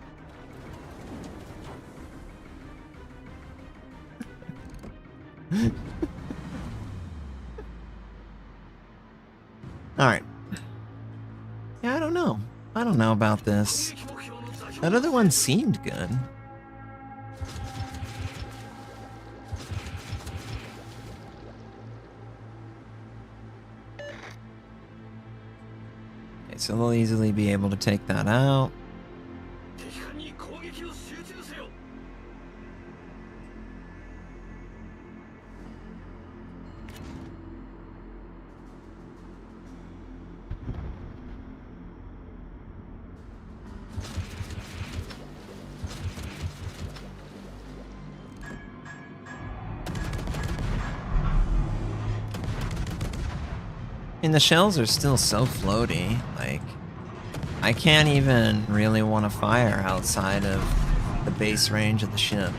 Alright. Yeah, I don't know. I don't know about this. That other one seemed good. So they'll easily be able to take that out. And the shells are still so floaty, like, I can't even really want to fire outside of the base range of the ship.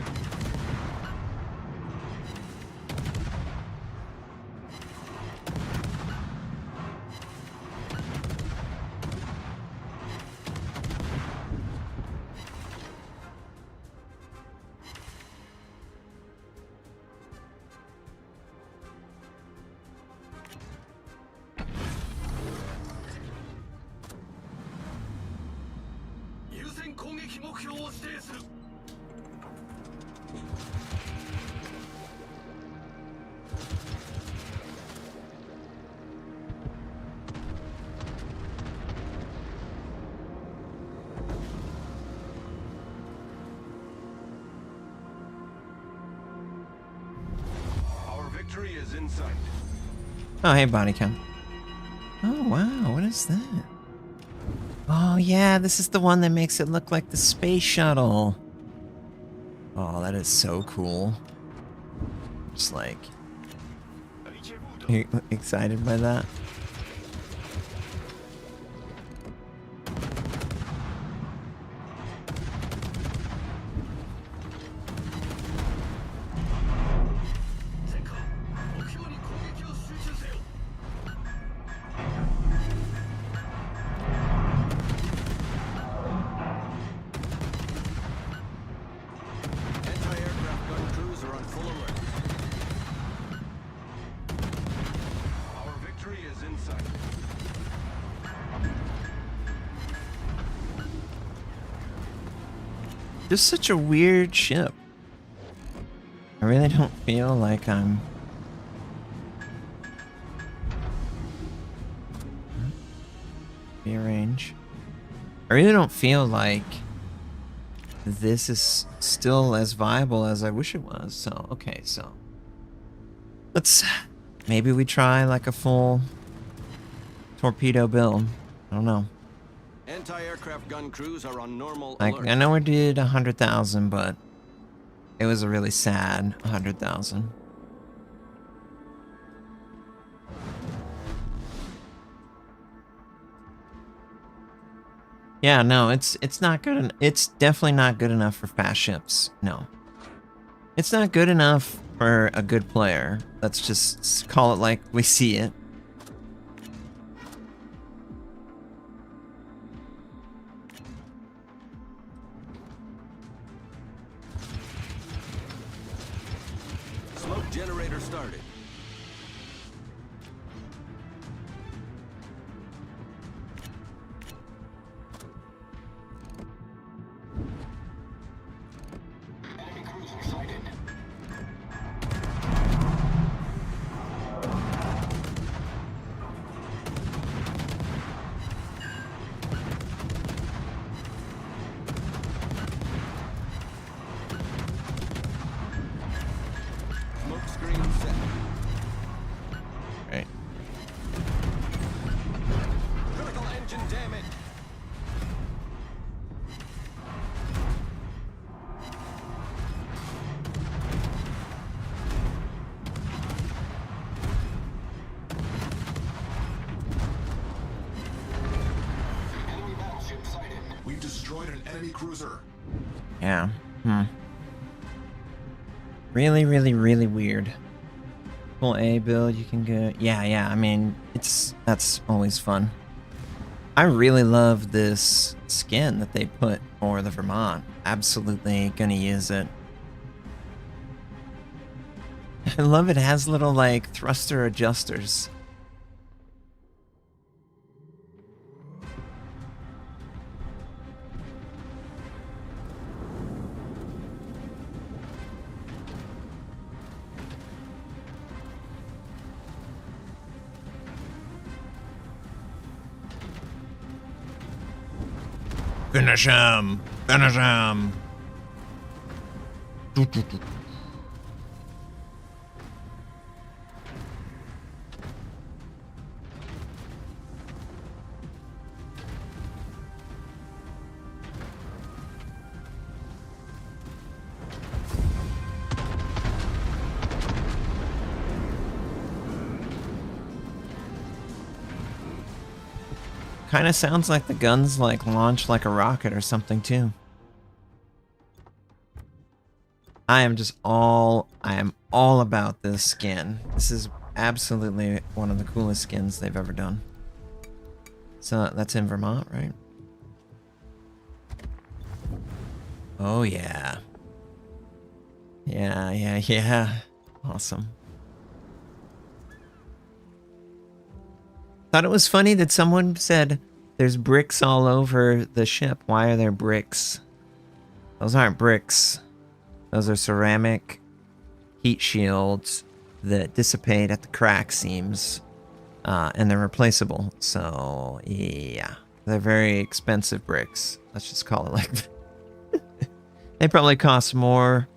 Oh, hey, body cam. Oh, wow, what is that? Oh, yeah, this is the one that makes it look like the space shuttle. Oh, that is so cool. Just like... Are you excited by that? just such a weird ship. I really don't feel like I'm... Rearrange. I really don't feel like this is still as viable as I wish it was. So, okay, so let's... Maybe we try like a full torpedo build. I don't know. Anti-aircraft gun crews are on normal Like, alert. I know we did 100,000, but it was a really sad 100,000. Yeah, no, it's not good. It's definitely not good enough for fast ships. No, it's not good enough for a good player. Let's just call it like we see it. Smoke generator started. Enemy cruiser sighted. Smoke screen set. Right. Critical engine damage. Enemy battleship sighted. We've destroyed an enemy cruiser. Yeah. Really, really, really weird. Full A build, you can go. Yeah. I mean, that's always fun. I really love this skin that they put for the Vermont. Absolutely gonna use it. I love it. It has little like thruster adjusters. Finish him! Finish him! Kind of sounds like the guns like launch like a rocket or something too. I am all about this skin. This is absolutely one of the coolest skins they've ever done. So that's in Vermont, right? Oh yeah. Yeah. Awesome. Thought it was funny that someone said there's bricks all over the ship. Why are there bricks? Those aren't bricks. Those are ceramic heat shields that dissipate at the crack seams, and they're replaceable. So, yeah. They're very expensive bricks. Let's just call it like that. They probably cost more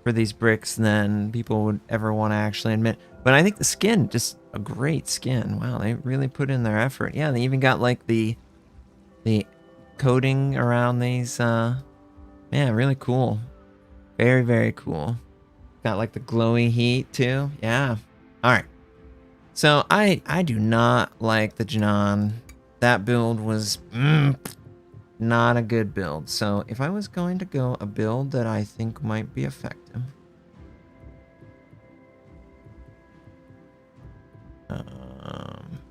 for these bricks than people would ever want to actually admit. But I think the skin, just a great skin. Wow, they really put in their effort. Yeah, they even got like the coating around these. Yeah, really cool. Very, very cool. Got like the glowy heat too. Yeah. All right. So I do not like the Janan. That build was not a good build. So if I was going to go a build that I think might be effective.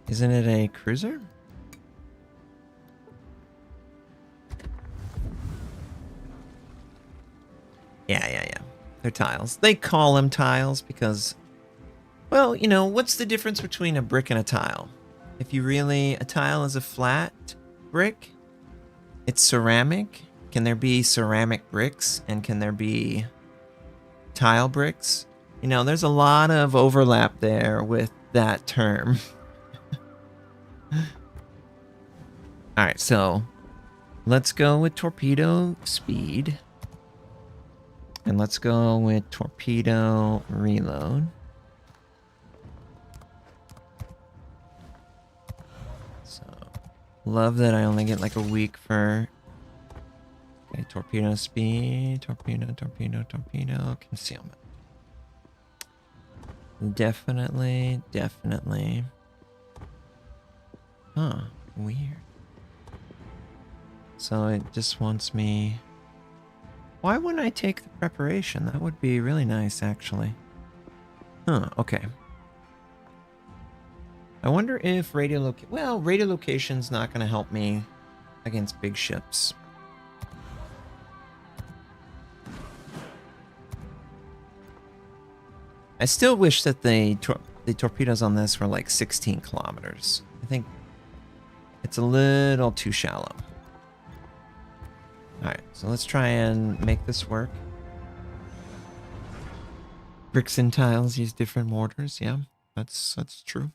Isn't it a cruiser? Yeah. They're tiles. They call them tiles because, well, you know, what's the difference between a brick and a tile? If you really, a tile is a flat brick. It's ceramic. Can there be ceramic bricks? And can there be tile bricks? You know, there's a lot of overlap there with that term. Alright, so let's go with torpedo speed. And let's go with torpedo reload. So, love that I only get like a week for... Okay, torpedo speed, torpedo, concealment. Definitely. Huh, weird. So it just wants me... Why wouldn't I take the preparation? That would be really nice, actually. Huh, okay. I wonder if radiolocation's not going to help me against big ships. I still wish that the torpedoes on this were like 16 kilometers. I think it's a little too shallow. Alright, so let's try and make this work. Bricks and tiles use different mortars. Yeah, that's true.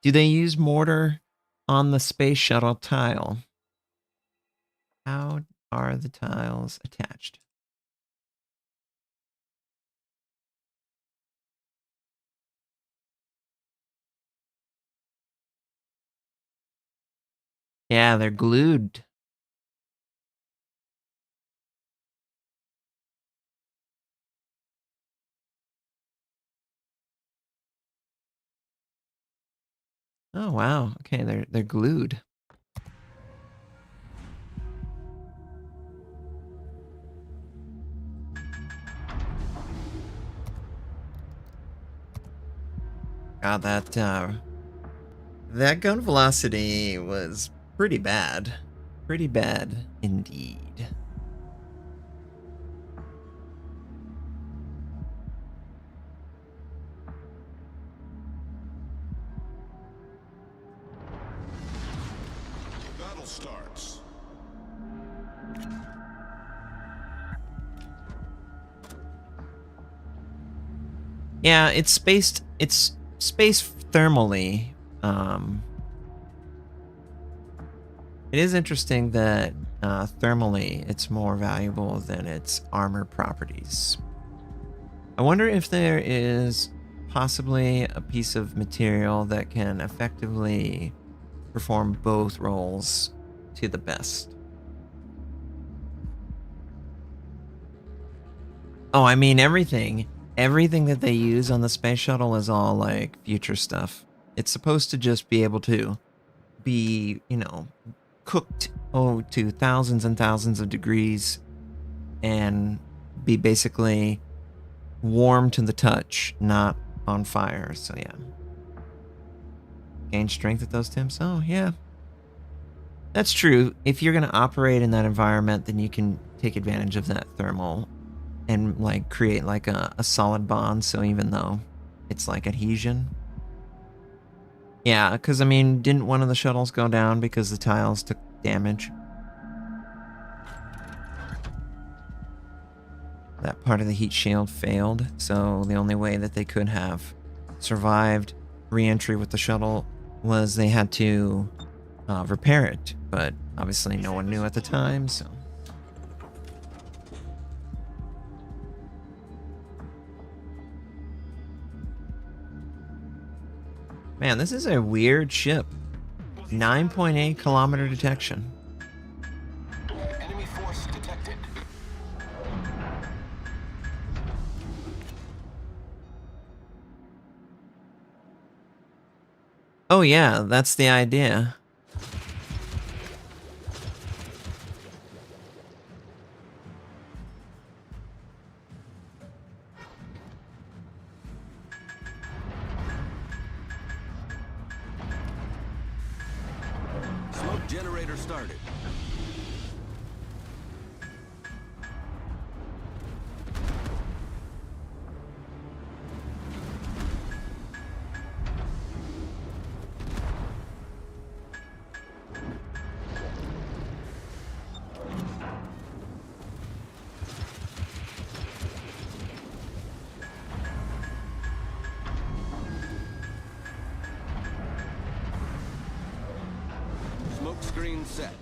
Do they use mortar on the space shuttle tile? How are the tiles attached? Yeah, they're glued. Oh wow. Okay, they're glued. God, that gun velocity was pretty bad. Pretty bad indeed. Battle starts. Yeah, it's spaced thermally. It is interesting that thermally it's more valuable than its armor properties. I wonder if there is possibly a piece of material that can effectively perform both roles to the best. Oh, I mean everything that they use on the space shuttle is all like future stuff. It's supposed to just be able to be, you know, cooked to thousands and thousands of degrees and be basically warm to the touch, not on fire. So yeah. Gain strength at those temps? Oh yeah. That's true. If you're going to operate in that environment, then you can take advantage of that thermal and like create like a solid bond. So even though it's like adhesion. Yeah, because I mean, didn't one of the shuttles go down because the tiles took damage? That part of the heat shield failed, so the only way that they could have survived re-entry with the shuttle was they had to repair it, but obviously no one knew at the time, so... Man, this is a weird ship. 9.8 kilometer detection. Enemy force detected. Oh yeah, that's the idea. Smoke generator started. set.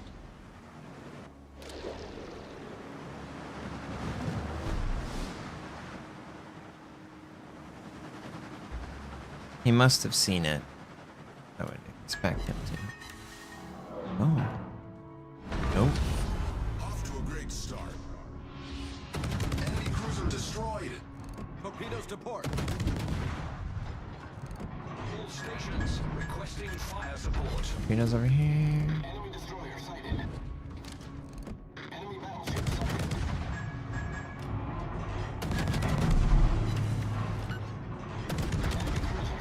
He must have seen it. I would expect him to. Oh. Nope. Off to a great start. Enemy cruiser destroyed. Torpedoes to port. All stations requesting fire support. Torpedoes over here. Enemy destroyer sighted. Enemy battleship sighted.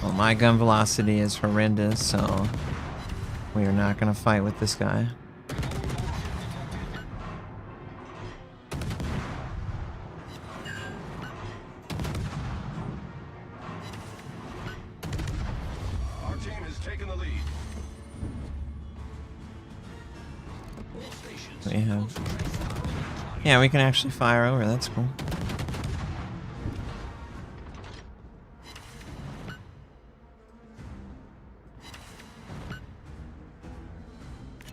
Well, my gun velocity is horrendous, so we are not going to fight with this guy. Our team has taken the lead. All stations. We have... Yeah, we can actually fire over. That's cool.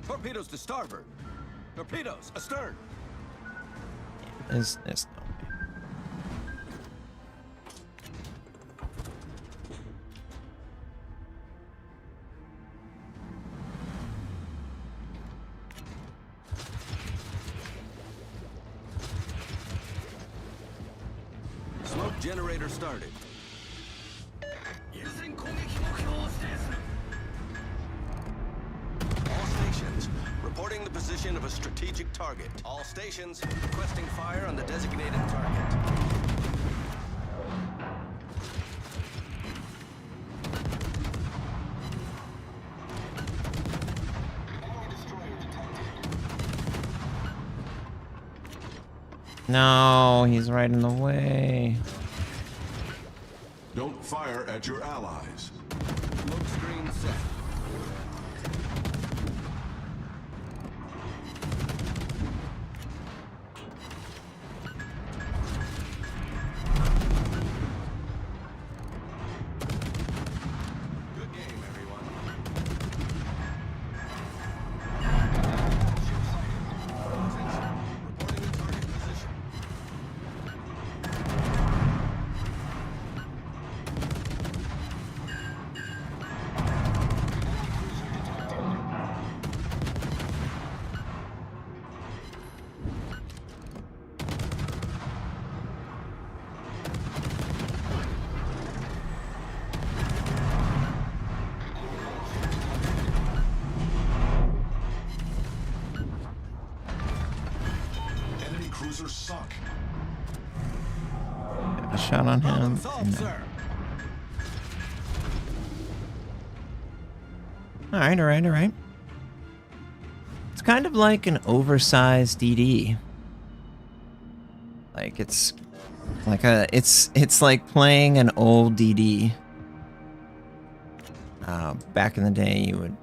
Torpedoes to starboard. Torpedoes astern. There's no way. Smoke generator started. All stations reporting the position of a strategic target. All stations requesting fire on the designated target. Enemy destroyer detected. No, he's right in the way. Don't fire at your allies. Smoke screen set. Good game, everyone. Ship sighted. Attention. Reporting the target position. Enemy cruisers sunk. A shot on him. Problem solved, No. sir. Alright, alright, alright. It's kind of like an oversized DD. Like it's like it's like playing an old DD. Back in the day you would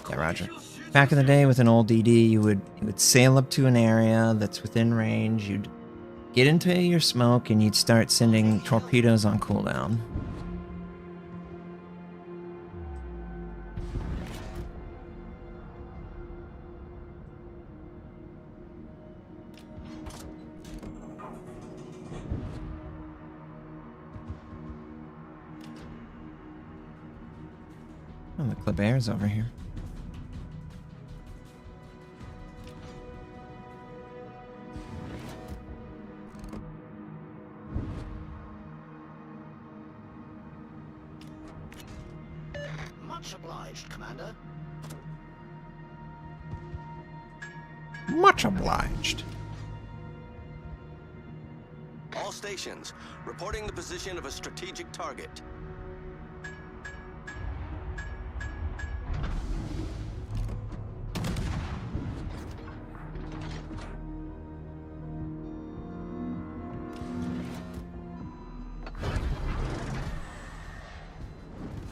yeah, Roger. Back in the day with an old DD you would sail up to an area that's within range, you'd get into your smoke and you'd start sending torpedoes on cooldown. Oh, the clip air's over here. Much obliged, Commander. Much obliged. All stations reporting the position of a strategic target.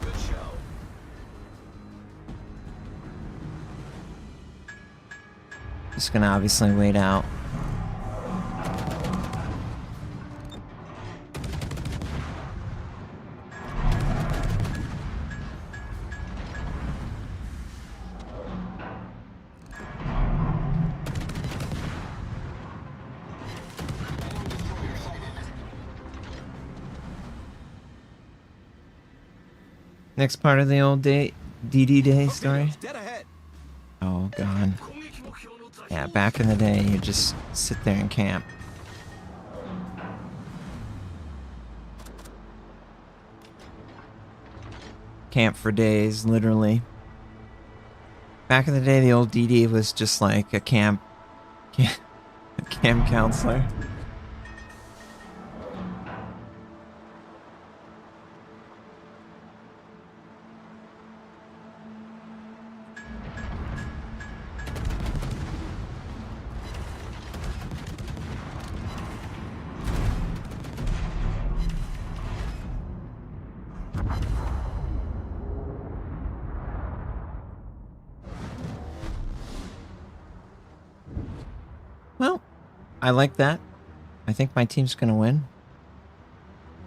Good show. Just gonna obviously wait out. Next part of the old DD Day story. Dead ahead. Oh god. Yeah, back in the day, you just sit there and camp. Camp for days, literally. Back in the day, the old DD was just like a camp counselor. Well, I like that. I think my team's gonna win.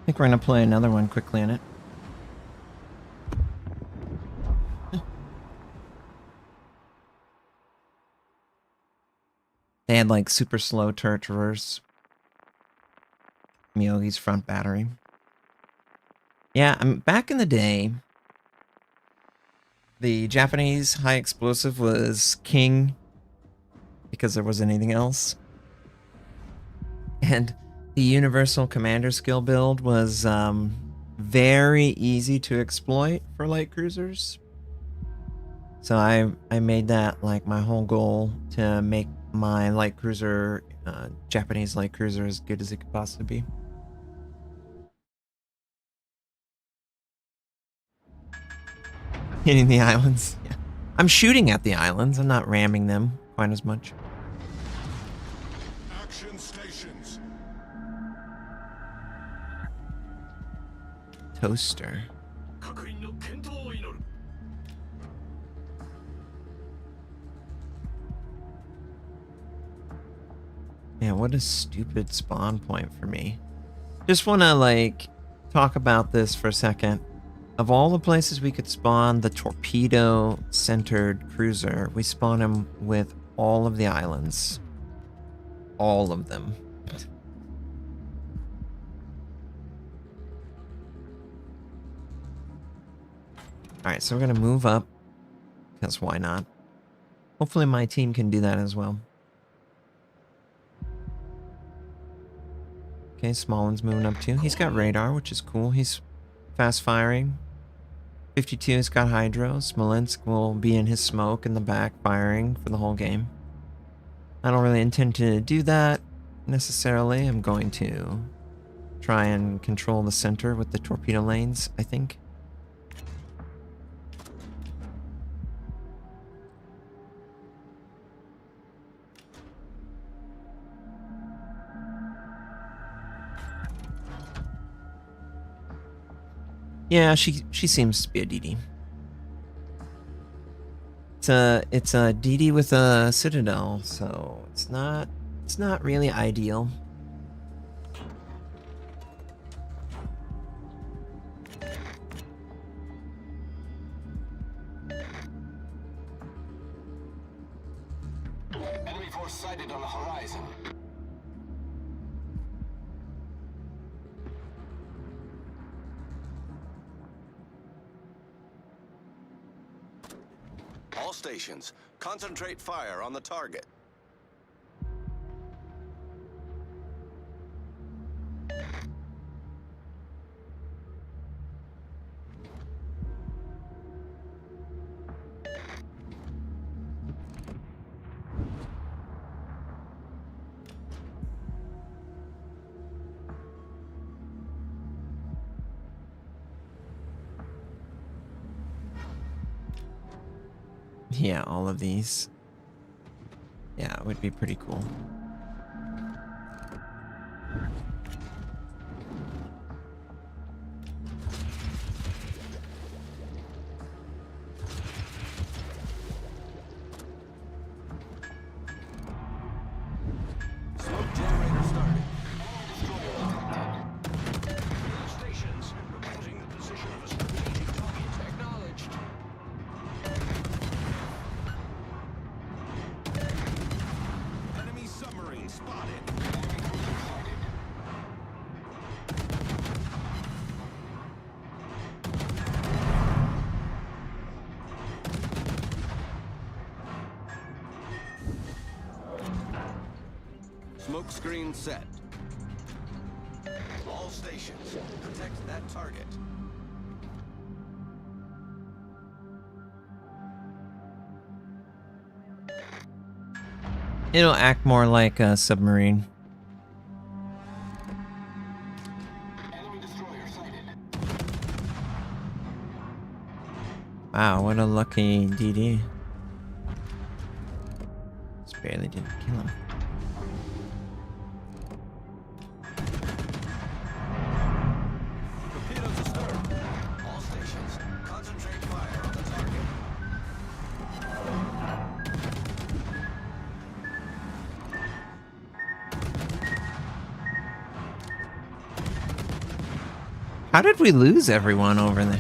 I think we're gonna play another one quickly in it. They had like super slow turret traverse. Miyogi's front battery. Yeah, back in the day, the Japanese high explosive was king because there wasn't anything else. And the universal commander skill build was very easy to exploit for light cruisers. So I made that like my whole goal to make my light cruiser, Japanese light cruiser, as good as it could possibly be. Hitting the islands. Yeah. I'm shooting at the islands. I'm not ramming them quite as much. Action stations. Toaster. Man, what a stupid spawn point for me. Just want to like talk about this for a second. Of all the places we could spawn the torpedo-centered cruiser, we spawn him with all of the islands. All of them. Alright, so we're going to move up. Because why not? Hopefully my team can do that as well. Okay, Smollen's moving up too. He's got radar, which is cool. He's fast firing. 52's got hydro. Smolensk will be in his smoke in the back firing for the whole game. I don't really intend to do that necessarily. I'm going to try and control the center with the torpedo lanes, I think. Yeah, she seems to be a DD. It's a DD with a citadel, so it's not really ideal. Enemy force sighted on the horizon. All stations, concentrate fire on the target. Yeah, all of these. Yeah, it would be pretty cool. Smoke generator started. Stations reporting the position of a strategic target. Acknowledged. Enemy submarine spotted. Smoke screen set. All stations, protect that target. It'll act more like a submarine. Enemy destroyer sighted. Wow, what a lucky DD. Just barely didn't kill him. Torpedoes astern. All stations, concentrate fire on the target. How did we lose everyone over there?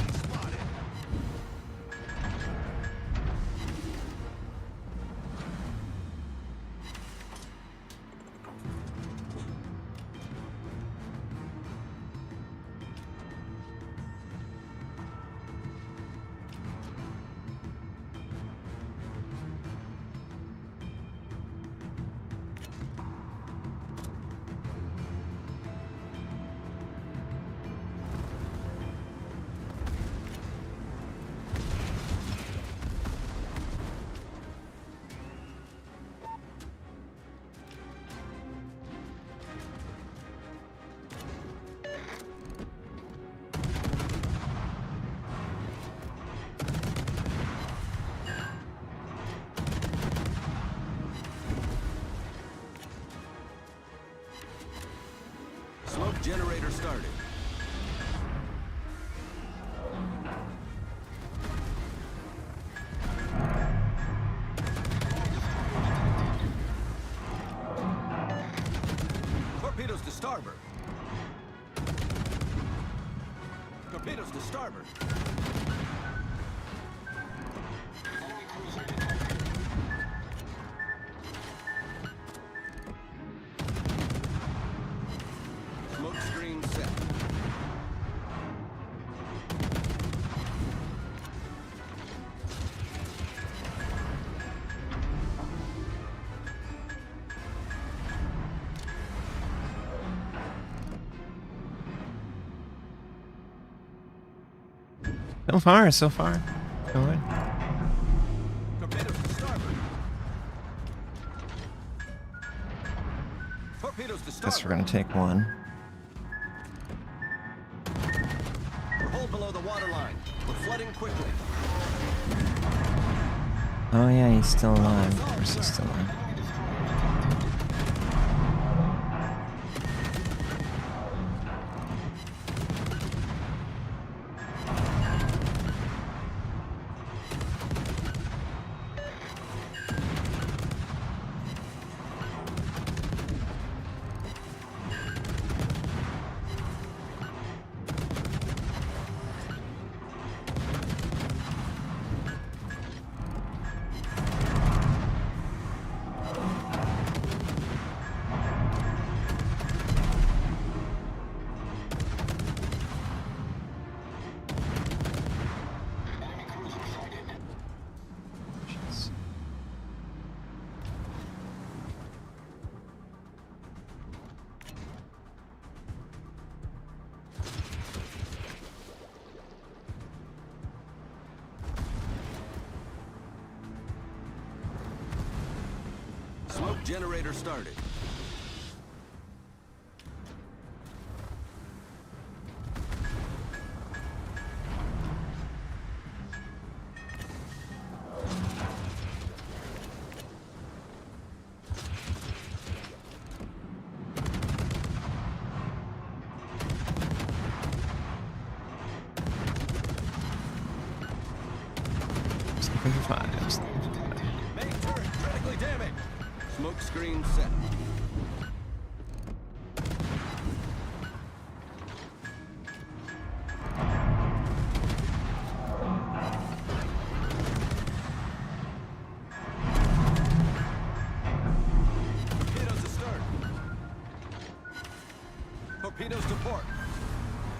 Smoke generator started. Torpedoes to starboard. Torpedoes to starboard. Enemy cruiser detected. Smoke screen set. So far, so far. Go ahead. Torpedoes to starboard. Torpedoes to Guess starboard. we're gonna take one. We're hull below the waterline. We're flooding quickly. Oh yeah, he's still alive. Of course he's still alive. Enemy cruiser sighted. Jeez. Smoke generator started. Sleeping for five. Main turret critically damaged. Smoke screen set. Torpedoes astern. Torpedoes to port.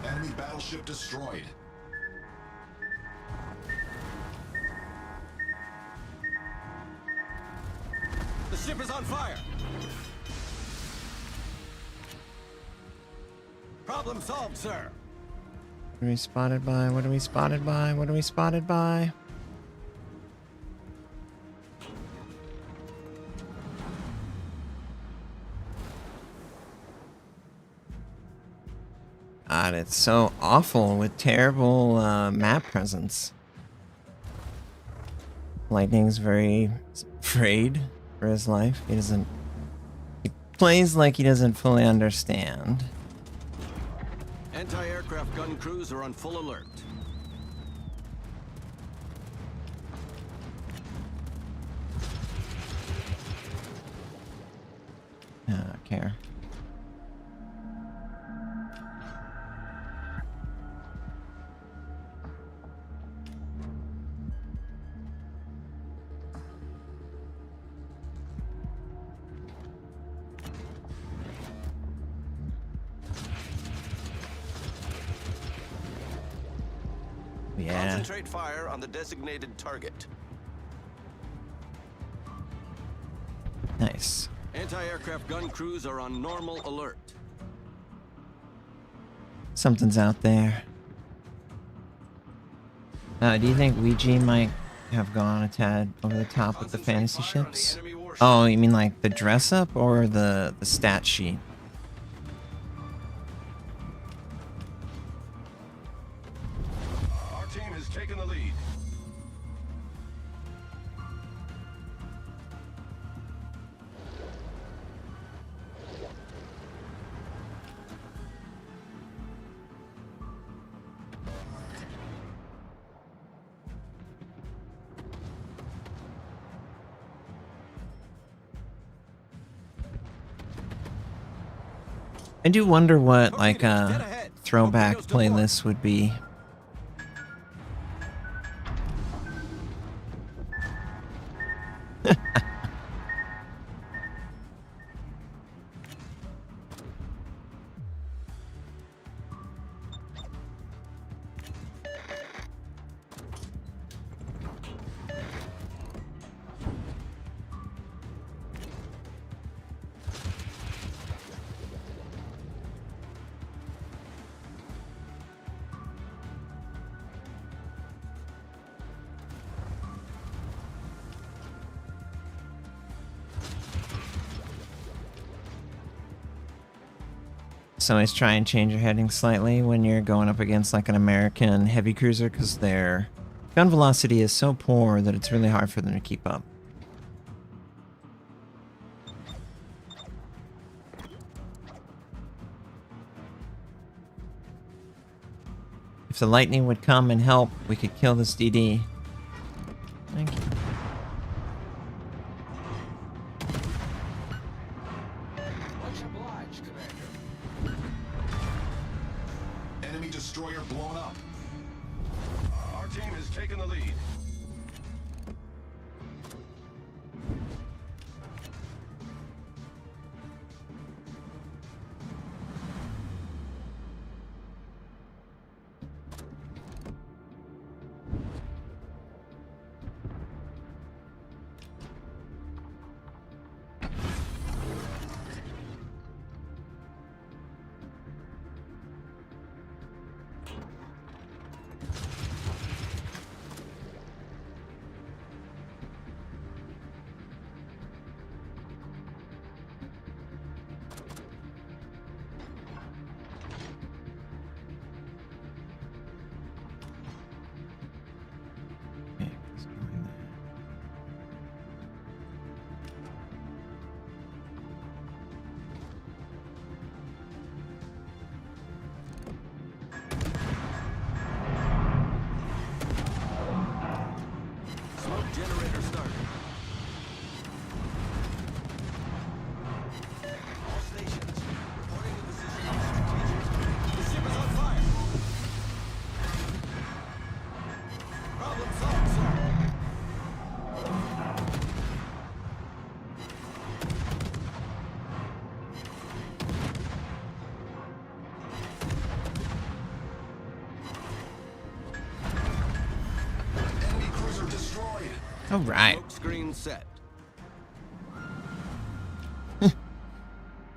Enemy battleship destroyed. The ship is on fire. Problem solved, sir. What are we spotted by? What are we spotted by? What are we spotted by? God, it's so awful with terrible map presence. Lightning's very afraid for his life. He plays like he doesn't fully understand. Anti-aircraft gun crews are on full alert. I don't care. Yeah. Concentrate fire on the designated target. Nice. Anti-aircraft gun crews are on normal alert. Something's out there. Do you think Ouija might have gone a tad over the top with the fantasy ships? Oh, you mean like the dress up or the stat sheet? Our team has taken the lead. I do wonder what like a throwback playlist would be. So always try and change your heading slightly when you're going up against like an American heavy cruiser because their gun velocity is so poor that it's really hard for them to keep up. If the lightning would come and help, we could kill this DD. Thank you. Much obliged, Commander. Enemy destroyer blown up. Our team has taken the lead. Okay, let's go in there. Smoke generator started. All stations, reporting the position of strategic. The ship is on fire. Problem solved, sir. Enemy cruiser destroyed. All right. Smoke screen set.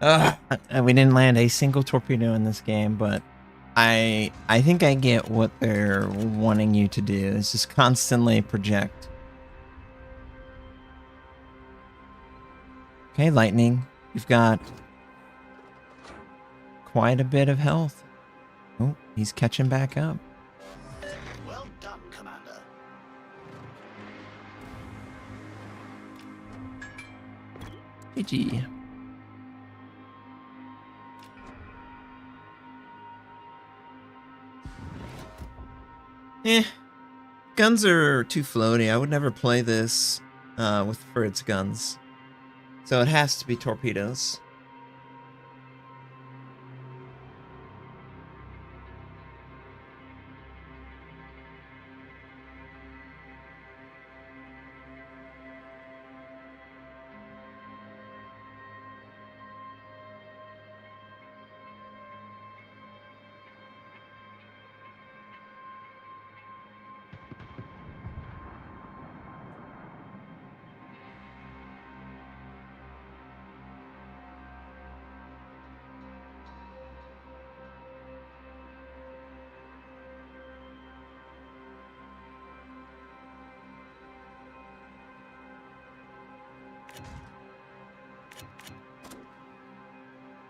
We didn't land a single torpedo in this game, but I think I get what they're wanting you to do. Is just constantly project. Okay, lightning. You've got quite a bit of health. Oh, he's catching back up. Well done, Commander. GG. Guns are too floaty. I would never play this for its guns. So it has to be torpedoes.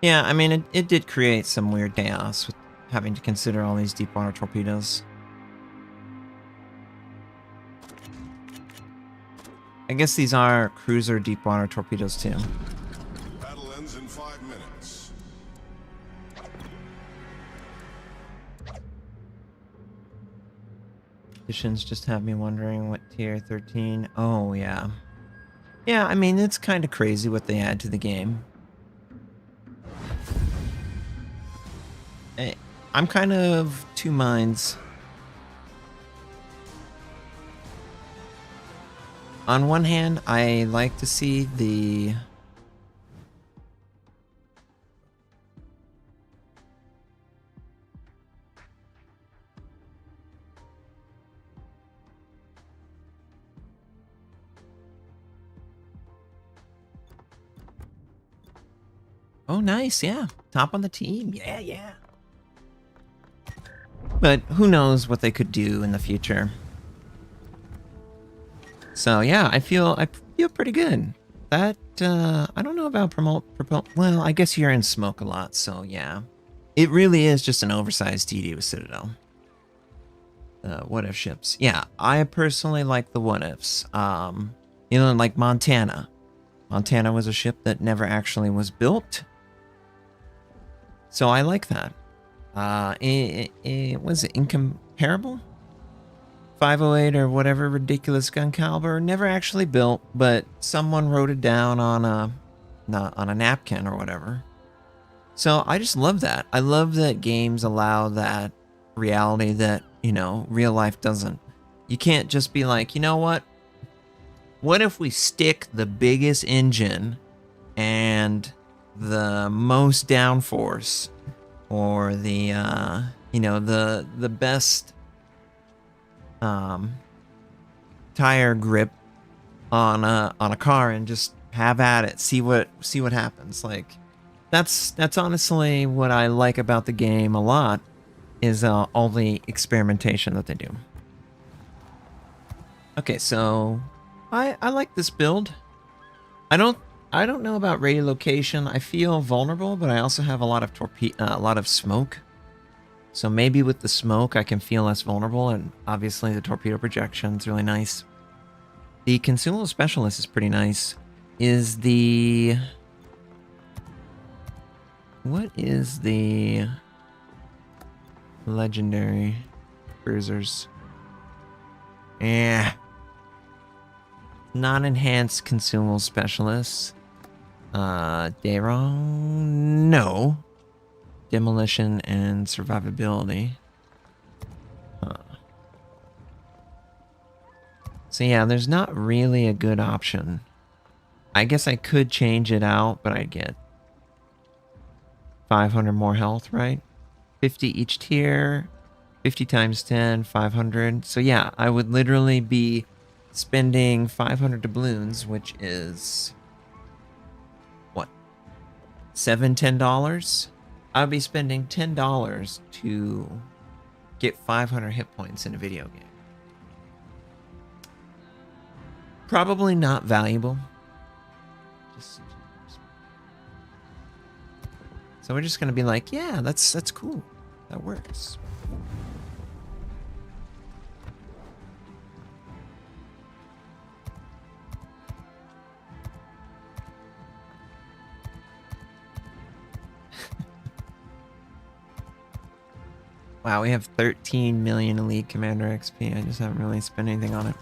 Yeah, I mean, it did create some weird chaos with having to consider all these deep water torpedoes. I guess these are cruiser deep water torpedoes too. Battle ends in 5 minutes. Additions just have me wondering what tier 13. Oh, yeah. Yeah, I mean, it's kind of crazy what they add to the game. I'm kind of two minds. On one hand, I like to see the Oh, nice, yeah. Top on the team. Yeah, yeah. But who knows what they could do in the future. So yeah, I feel pretty good. That I don't know about promote. Well, I guess you're in smoke a lot, so yeah. It really is just an oversized TD with Citadel. What if ships? Yeah, I personally like the what ifs. You know, like Montana. Montana was a ship that never actually was built. So I like that. Was it incomparable? 508 or whatever ridiculous gun caliber, never actually built, but someone wrote it down on a napkin or whatever. So I just love that. I love that games allow that reality that, you know, real life doesn't. You can't just be like, you know what? What if we stick the biggest engine and the most downforce, or the you know, the best tire grip on a car and just have at it, see what happens. Like that's honestly what I like about the game a lot, is all the experimentation that they do. Okay, so I like this build. I don't know about radio location. I feel vulnerable, but I also have a lot of smoke. So maybe with the smoke, I can feel less vulnerable, and obviously the torpedo projection is really nice. The consumable specialist is pretty nice. What is the legendary cruisers? Non-enhanced consumable specialists. Daron? No. Demolition and survivability. So yeah, there's not really a good option. I guess I could change it out, but I'd get 500 more health, right? 50 each tier. 50 times 10, 500. So yeah, I would literally be spending 500 doubloons, which is... what? $10. I would be spending $10 to get 500 hit points in a video game. Probably not valuable. So we're just gonna be like, yeah, that's cool. That works. Wow, we have 13 million Elite Commander XP. I just haven't really spent anything on it.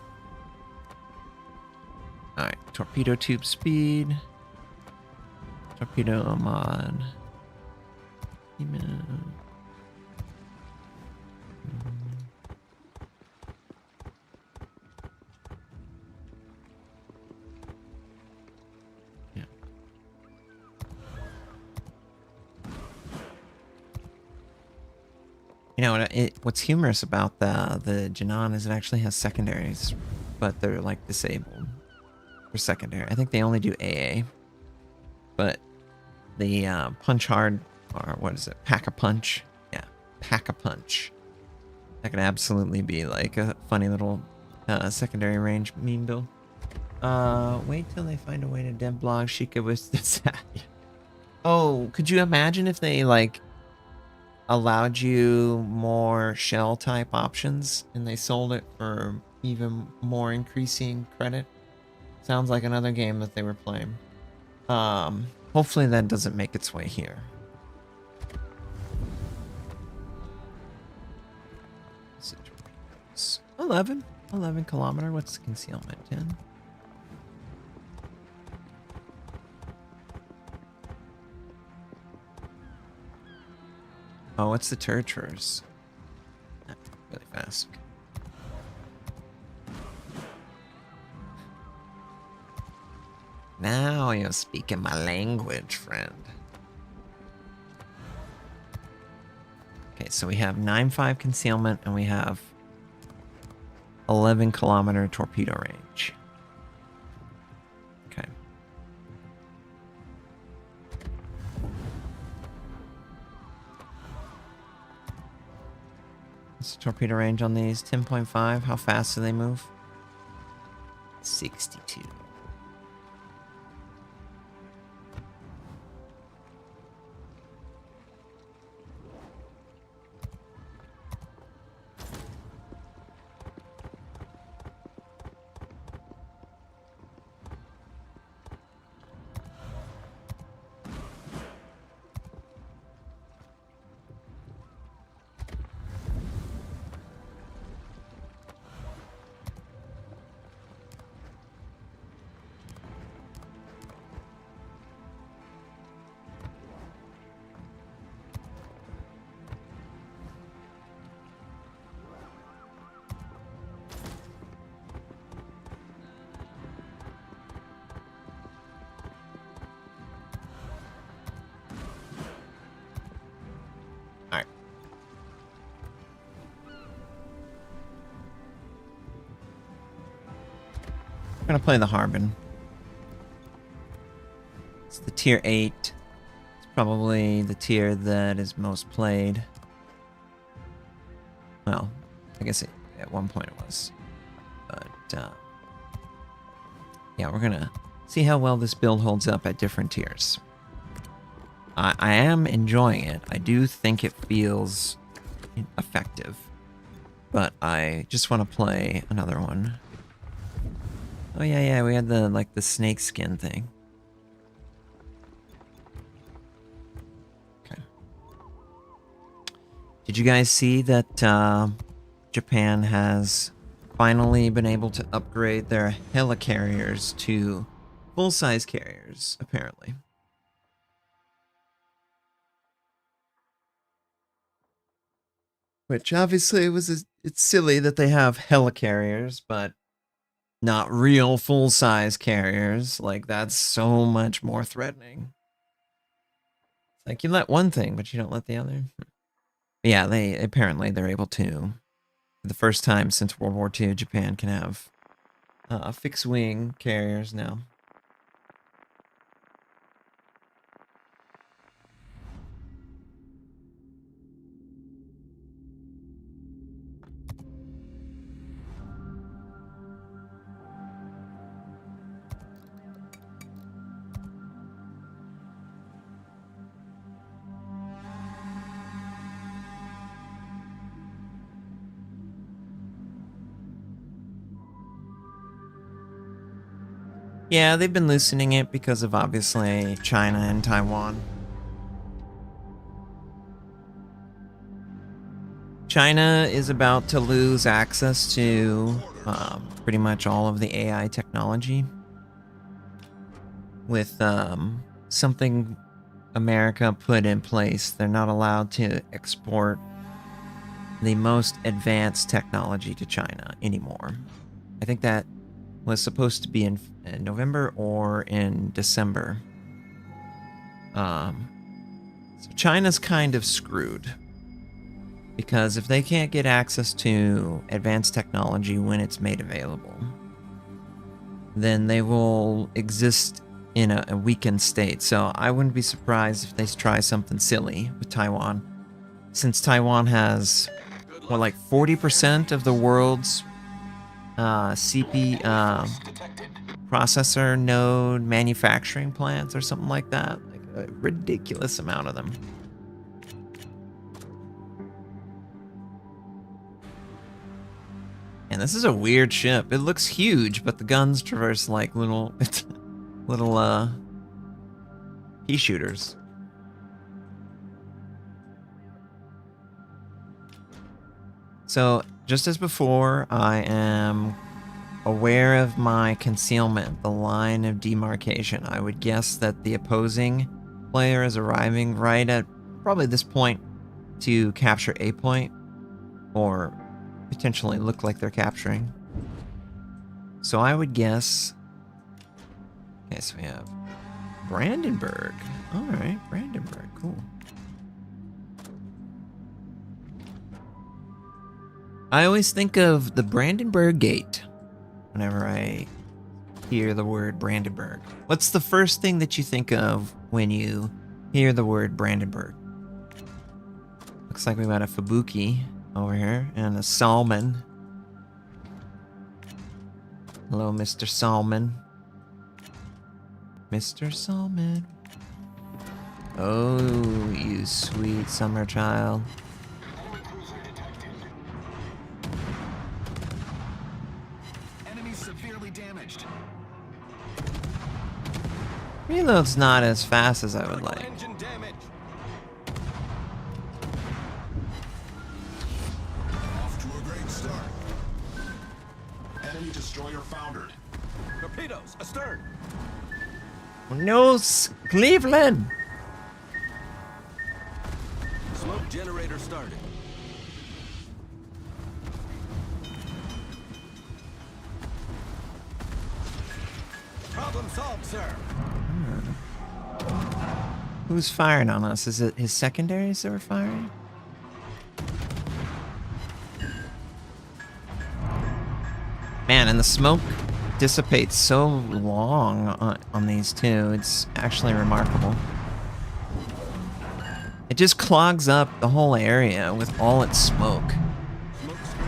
Alright, torpedo tube speed. Torpedo mod. Yeah. You know, what's humorous about the Janan is it actually has secondaries, but they're like disabled for secondary. I think they only do AA, but the punch hard, or what is it, Pack-a-Punch? Yeah, Pack-a-Punch. That could absolutely be like a funny little secondary range meme build. Wait till they find a way to deblog Sheikah with this. Oh, could you imagine if they like allowed you more shell type options and they sold it for even more increasing credit? Sounds like another game that they were playing. Hopefully that doesn't make its way here. 11 kilometer. What's the concealment? 10. Oh, what's the turtures? Really fast. Now you're speaking my language, friend. Okay, so we have 9.5 concealment and we have 11 kilometer torpedo range. Okay. What's the torpedo range on these? 10.5. How fast do they move? 62. I'm gonna play the Harbin. It's the tier 8. It's probably the tier that is most played. Well, I guess at one point it was. But, yeah, we're gonna see how well this build holds up at different tiers. I am enjoying it. I do think it feels effective. But I just want to play another one. Oh yeah, we had the snake skin thing. Okay. Did you guys see that Japan has finally been able to upgrade their helicarriers to full-size carriers, apparently? Which obviously it's silly that they have helicarriers, but not real full-size carriers. Like, that's so much more threatening. It's like you let one thing, but you don't let the other. Yeah, they're able to. For the first time since World War II, Japan can have fixed-wing carriers now. Yeah, they've been loosening it because of obviously China and Taiwan. China is about to lose access to pretty much all of the AI technology with something America put in place. They're not allowed to export the most advanced technology to China anymore. I think that was supposed to be in November or in December. So China's kind of screwed. Because if they can't get access to advanced technology when it's made available, then they will exist in a weakened state. So I wouldn't be surprised if they try something silly with Taiwan. Since Taiwan has, what, like 40% of the world's processor node manufacturing plants or something like that. Like a ridiculous amount of them. And this is a weird ship. It looks huge, but the guns traverse like little pea shooters. So, just as before, I am aware of my concealment, the line of demarcation. I would guess that the opposing player is arriving right at probably this point to capture a point, or potentially look like they're capturing. So I would guess... Okay, so we have Brandenburg. Alright, Brandenburg, cool. I always think of the Brandenburg Gate whenever I hear the word Brandenburg. What's the first thing that you think of when you hear the word Brandenburg? Looks like we've got a Fubuki over here and a Salmon. Hello, Mr. Salmon. Mr. Salmon. Oh, you sweet summer child. Enemy severely damaged. Reload's not as fast as I would like. Engine damage. Off to a great start. Enemy destroyer foundered. Torpedoes astern. No, Cleveland! Smoke generator started. Problem solved, sir. Who's firing on us? Is it his secondaries that were firing? Man, and the smoke dissipates so long on these two. It's actually remarkable. It just clogs up the whole area with all its smoke.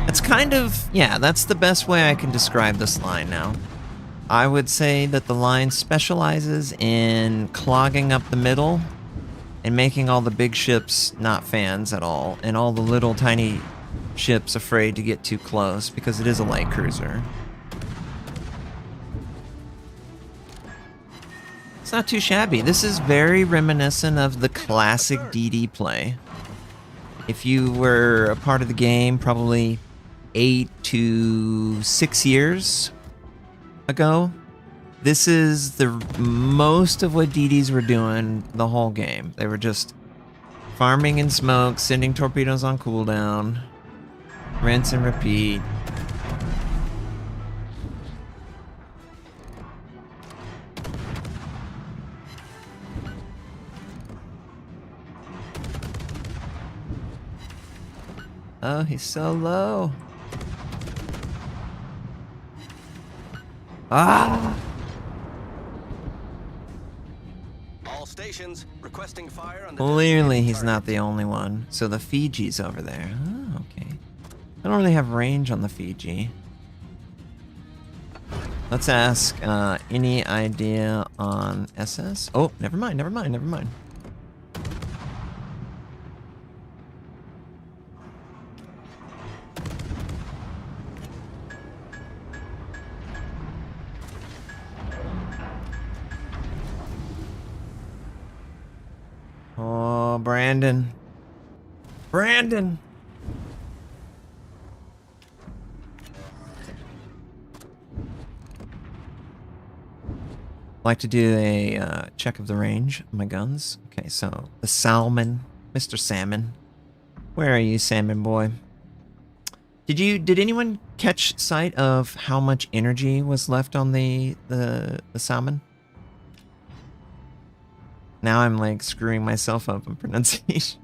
It's kind of, yeah, that's the best way I can describe this line now. I would say that the line specializes in clogging up the middle and making all the big ships not fans at all, and all the little tiny ships afraid to get too close because it is a light cruiser. It's not too shabby. This is very reminiscent of the classic DD play. If you were a part of the game probably 8 to 6 years ago, this is the most of what DDs were doing the whole game. They were just farming in smoke, sending torpedoes on cooldown, rinse and repeat. Oh, he's so low. Ah! All stations requesting fire on the Clearly he's not the only one. So the Fiji's over there. Oh, okay. I don't really have range on the Fiji. Let's ask, any idea on SS? Oh, never mind, never mind, never mind. Oh, Brandon. Brandon! Like to do a check of the range of my guns. Okay, so the Salmon, Mr. Salmon. Where are you, Salmon boy? Did anyone catch sight of how much energy was left on the Salmon? Now I'm like screwing myself up in pronunciation.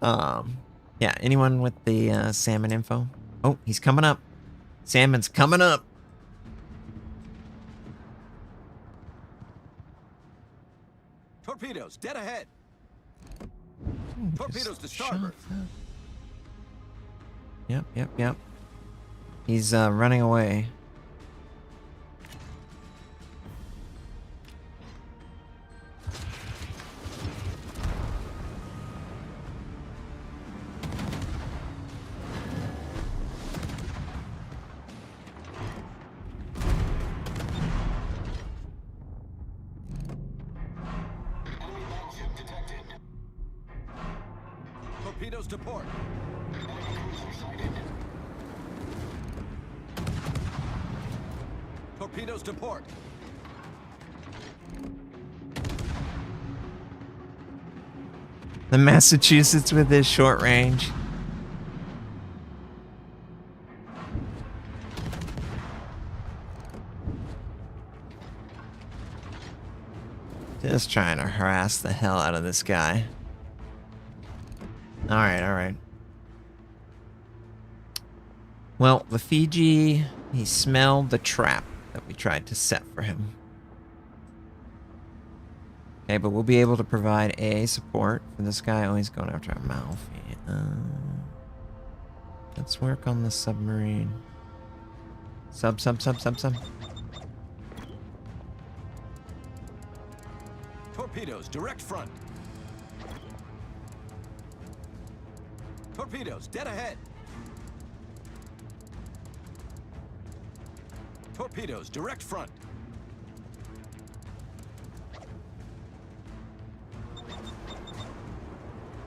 Yeah, anyone with the Salmon info? Oh, he's coming up. Salmon's coming up. Torpedoes, dead ahead. Torpedoes to Shot starboard. that. Yep. He's running away. Torpedoes to port. Torpedoes to port. The Massachusetts with his short range. Just trying to harass the hell out of this guy. Alright. Well, the Fiji, he smelled the trap that we tried to set for him. Okay, but we'll be able to provide a support for this guy. Oh, he's going after our mouth. Let's work on the submarine. Sub. Torpedoes, direct front. Torpedoes, dead ahead. Torpedoes, direct front.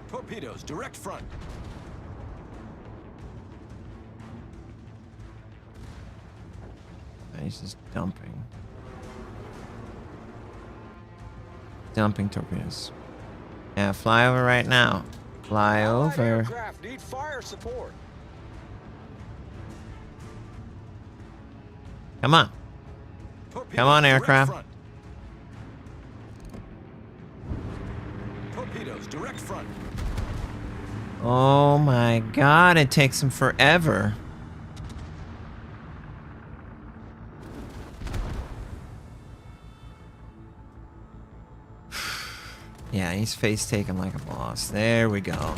Torpedoes, direct front. He's just dumping. Dumping torpedoes. Yeah, fly over right now. Fly Allied over. aircraft need fire support. Come on. Torpedoes, Come on, direct aircraft. front. Torpedoes, direct front. Oh my god, it takes him forever. Yeah, he's face taken like a boss. There we go.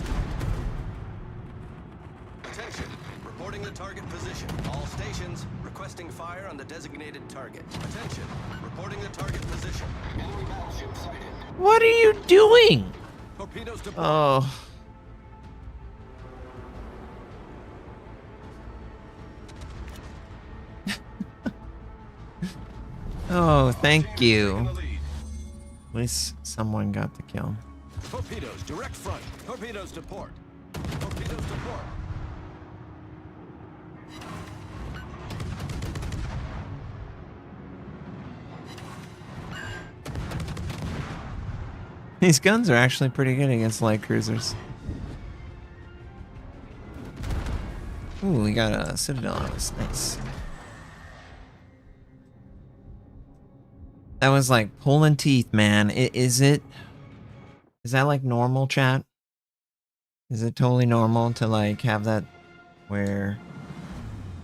Attention, reporting the target position. All stations requesting fire on the designated target. Attention, reporting the target position. Enemy battleship sighted. What are you doing? Torpedoes to Oh. Oh, thank you. At least someone got the kill. Torpedoes, direct front. Torpedoes to port. Torpedoes to port. These guns are actually pretty good against light cruisers. Ooh, we got a Citadel on us. Nice. That was like pulling teeth, man. Is that like normal, chat? Is it totally normal to like have that where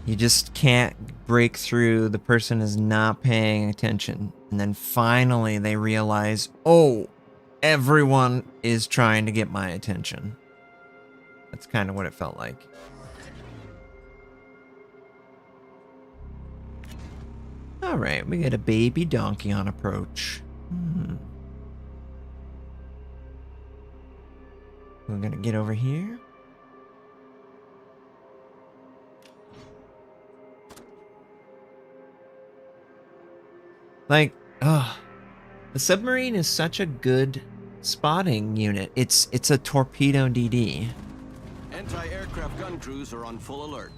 you just can't break through, the person is not paying attention, and then finally they realize, oh, everyone is trying to get my attention. That's kind of what it felt like. All right, we got a baby donkey on approach. We're gonna get over here. Like, the submarine is such a good spotting unit. It's a torpedo DD. Anti-aircraft gun crews are on full alert.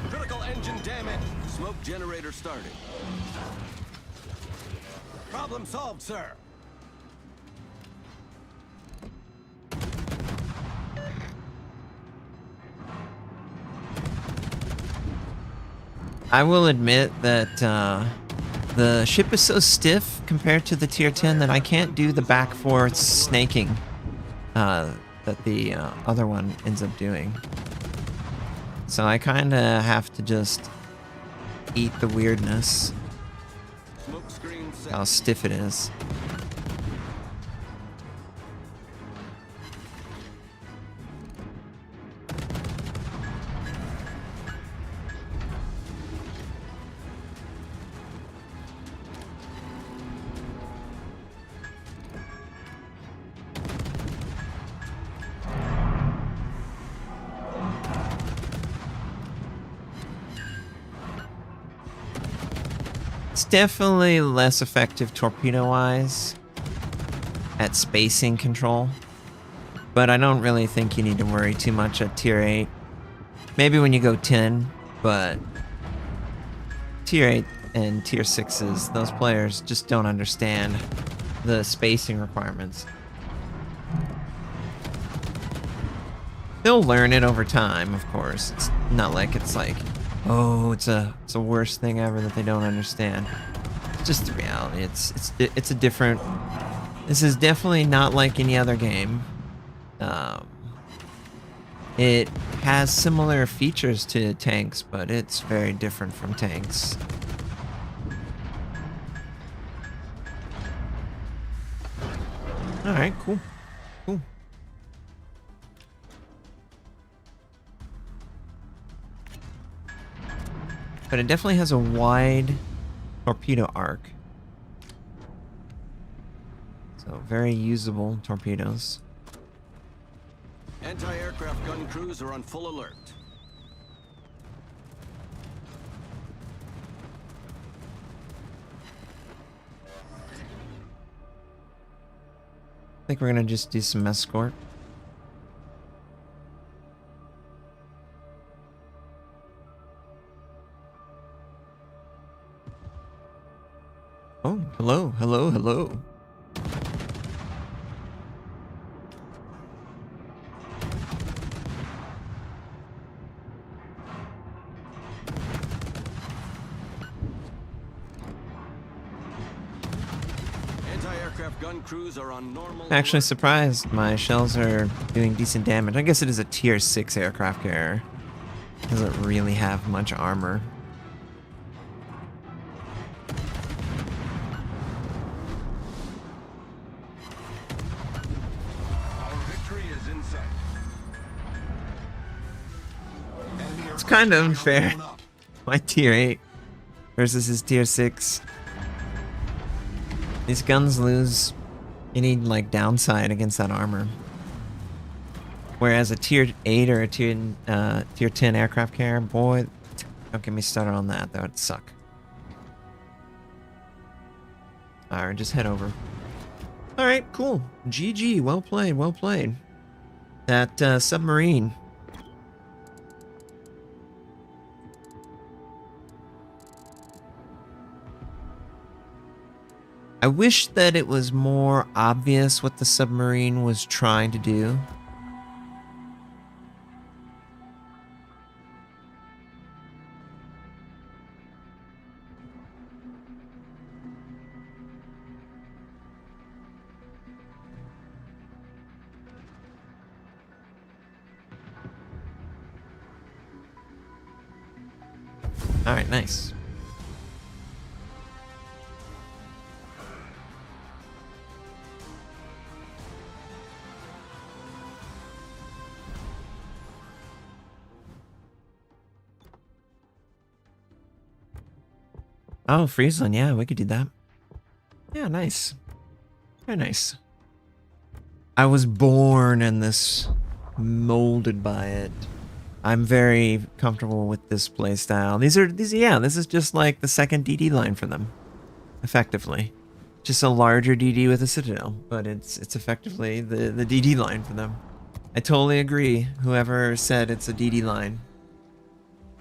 Critical engine damage. Smoke generator starting. Problem solved, sir. I will admit that the ship is so stiff compared to the tier 10 that I can't do the back forth snaking that the other one ends up doing. So I kind of have to just eat the weirdness, Smoke screen set. how stiff it is. It's definitely less effective torpedo-wise at spacing control, but I don't really think you need to worry too much at tier 8. Maybe when you go 10, but tier 8 and tier 6s, those players just don't understand the spacing requirements. They'll learn it over time, of course. It's not like it's like, oh, it's a worst thing ever that they don't understand. It's just the reality. It's a different. This is definitely not like any other game. It has similar features to tanks, but it's very different from tanks. All right, cool. Cool. But it definitely has a wide torpedo arc. So very usable torpedoes. Anti-aircraft gun crews are on full alert. I think we're gonna just do some escort. Oh, hello, hello, hello. Anti-aircraft gun crews are on normal. I'm actually surprised my shells are doing decent damage. I guess it is a tier 6 aircraft carrier. Doesn't really have much armor. Our victory is in sight. It's kind of unfair. My tier 8 versus his tier 6. These guns lose any like downside against that armor. Whereas a tier 8 or a tier 10 aircraft carrier, boy, don't get me started on that. That would suck. Alright, just head over. Alright, cool. GG, well played, well played. That submarine. I wish that it was more obvious what the submarine was trying to do. All right, nice. Oh, Friesland, yeah, we could do that. Yeah, nice. Very nice. I was born in this, molded by it. I'm very comfortable with this playstyle. This is just like the second DD line for them, effectively. Just a larger DD with a Citadel, but it's effectively the DD line for them. I totally agree. Whoever said it's a DD line,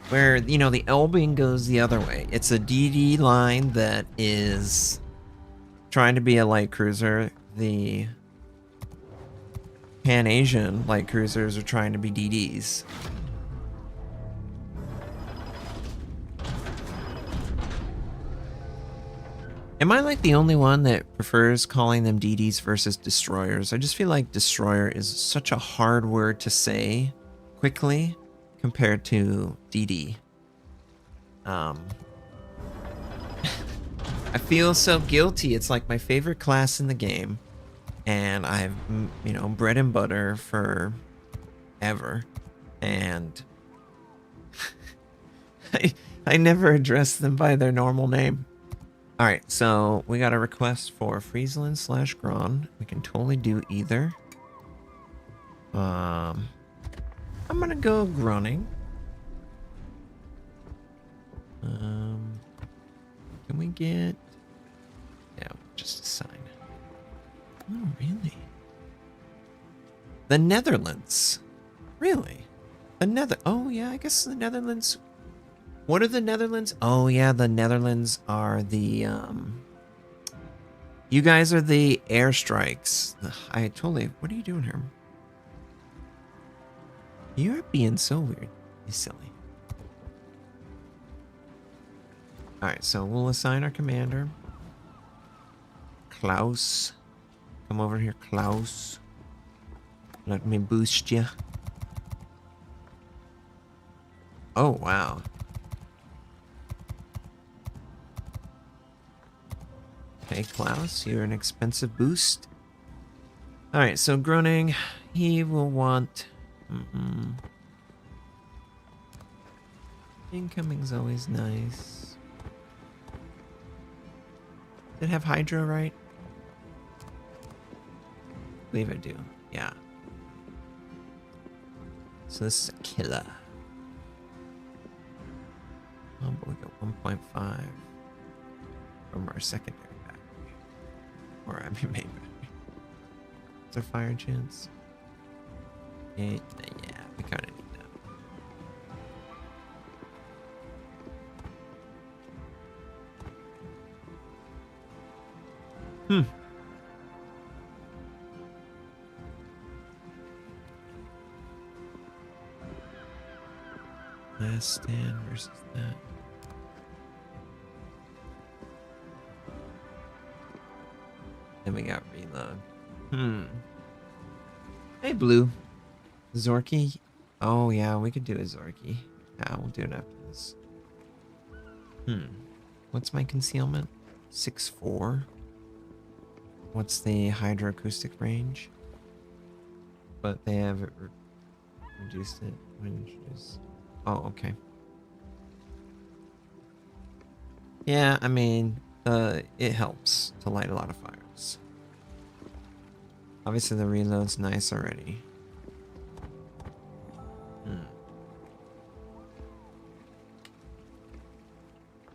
where the Elbing goes the other way. It's a DD line that is trying to be a light cruiser. The Pan-Asian light cruisers are trying to be DDs. Am I like the only one that prefers calling them DDs versus destroyers? I just feel like destroyer is such a hard word to say quickly compared to DD. I feel so guilty. It's like my favorite class in the game, and I've bread and butter for ever, and I never address them by their normal name. All right, so we got a request for Friesland/Gron. We can totally do either. I'm gonna go Groning. Can we get? Yeah, just assign. Oh, really? The Netherlands. Really? Oh, yeah, I guess the Netherlands. What are the Netherlands? Oh, yeah, the Netherlands are the, you guys are the airstrikes. What are you doing here? You're being so weird. You silly. Alright, so we'll assign our commander. Klaus. Come over here, Klaus. Let me boost you. Oh, wow. Okay, Klaus, you're an expensive boost. Alright, so Groning, he will want... Incoming's always nice. Did it have Hydra, right? I believe I do. Yeah. So this is a killer. Oh, but we got 1.5 from our secondary battery. Or I mean main battery. What's our fire chance? Yeah, we kind of need that. Last stand versus that. Then we got reload. Hey, Blue. Zorky? Oh, yeah, we could do a Zorky. Yeah, we'll do it after this. What's my concealment? 6'4". What's the hydroacoustic range? But they have it reduced it when introduced. Oh, okay. Yeah, I mean, it helps to light a lot of fires. Obviously, the reload's nice already.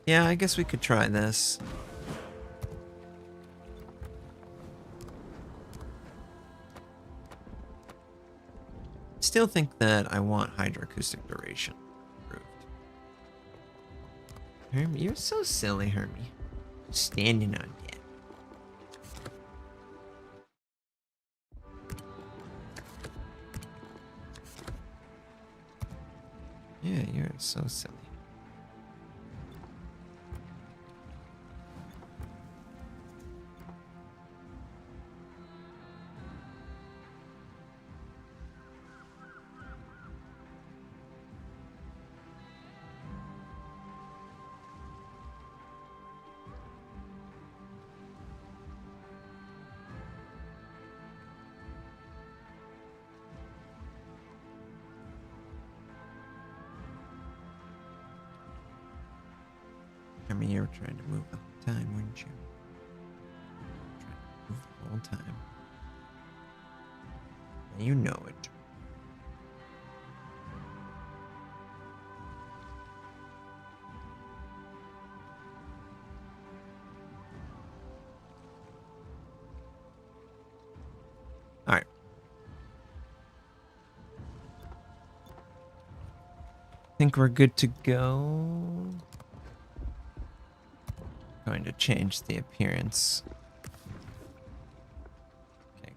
Yeah, I guess we could try this. Still think that I want hydroacoustic duration improved. Hermie, you're so silly, Hermie. Standing on deck. Yeah, you're so silly. I mean, you were trying to move the whole time, weren't you? Trying to move the all the time. And you know it. All right. Think we're good to go. Going to change the appearance. Okay.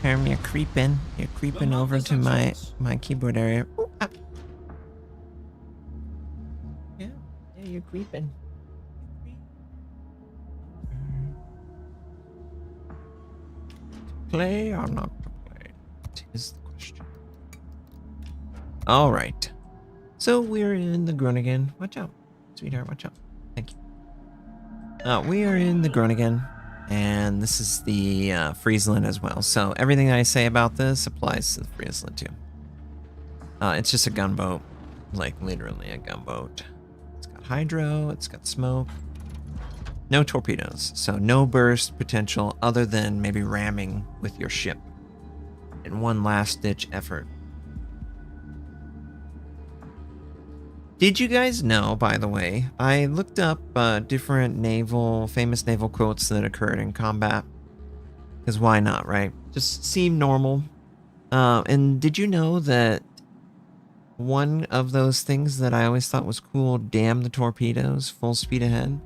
Herm, you're creeping. You're creeping over to my keyboard area. Ooh, ah. Yeah, you're creeping. To play or not to play? Is the question. All right. So we're in the Groningen. Watch out, sweetheart. Watch out. Thank you. We are in the Groningen. And this is the Friesland as well. So everything I say about this applies to the Friesland too. It's just a gunboat. Like literally a gunboat. It's got hydro, it's got smoke. No torpedoes. So no burst potential other than maybe ramming with your ship. In one last ditch effort. Did you guys know, by the way, I looked up different famous naval quotes that occurred in combat. Because why not, right? Just seem normal. And did you know that one of those things that I always thought was cool, damn the torpedoes, full speed ahead?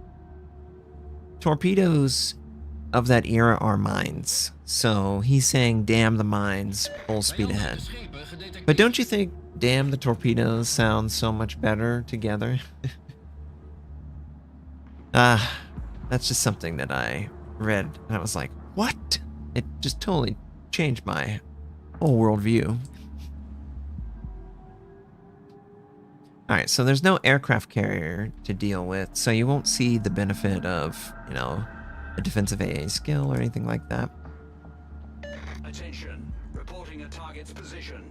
Torpedoes of that era are mines. So he's saying damn the mines, full speed ahead. But don't you think damn the torpedoes sounds so much better together? That's just something that I read and I was like, what? It just totally changed my whole worldview. Alright, so there's no aircraft carrier to deal with, so you won't see the benefit of, you know, a defensive AA skill or anything like that. Attention. Reporting a target's position.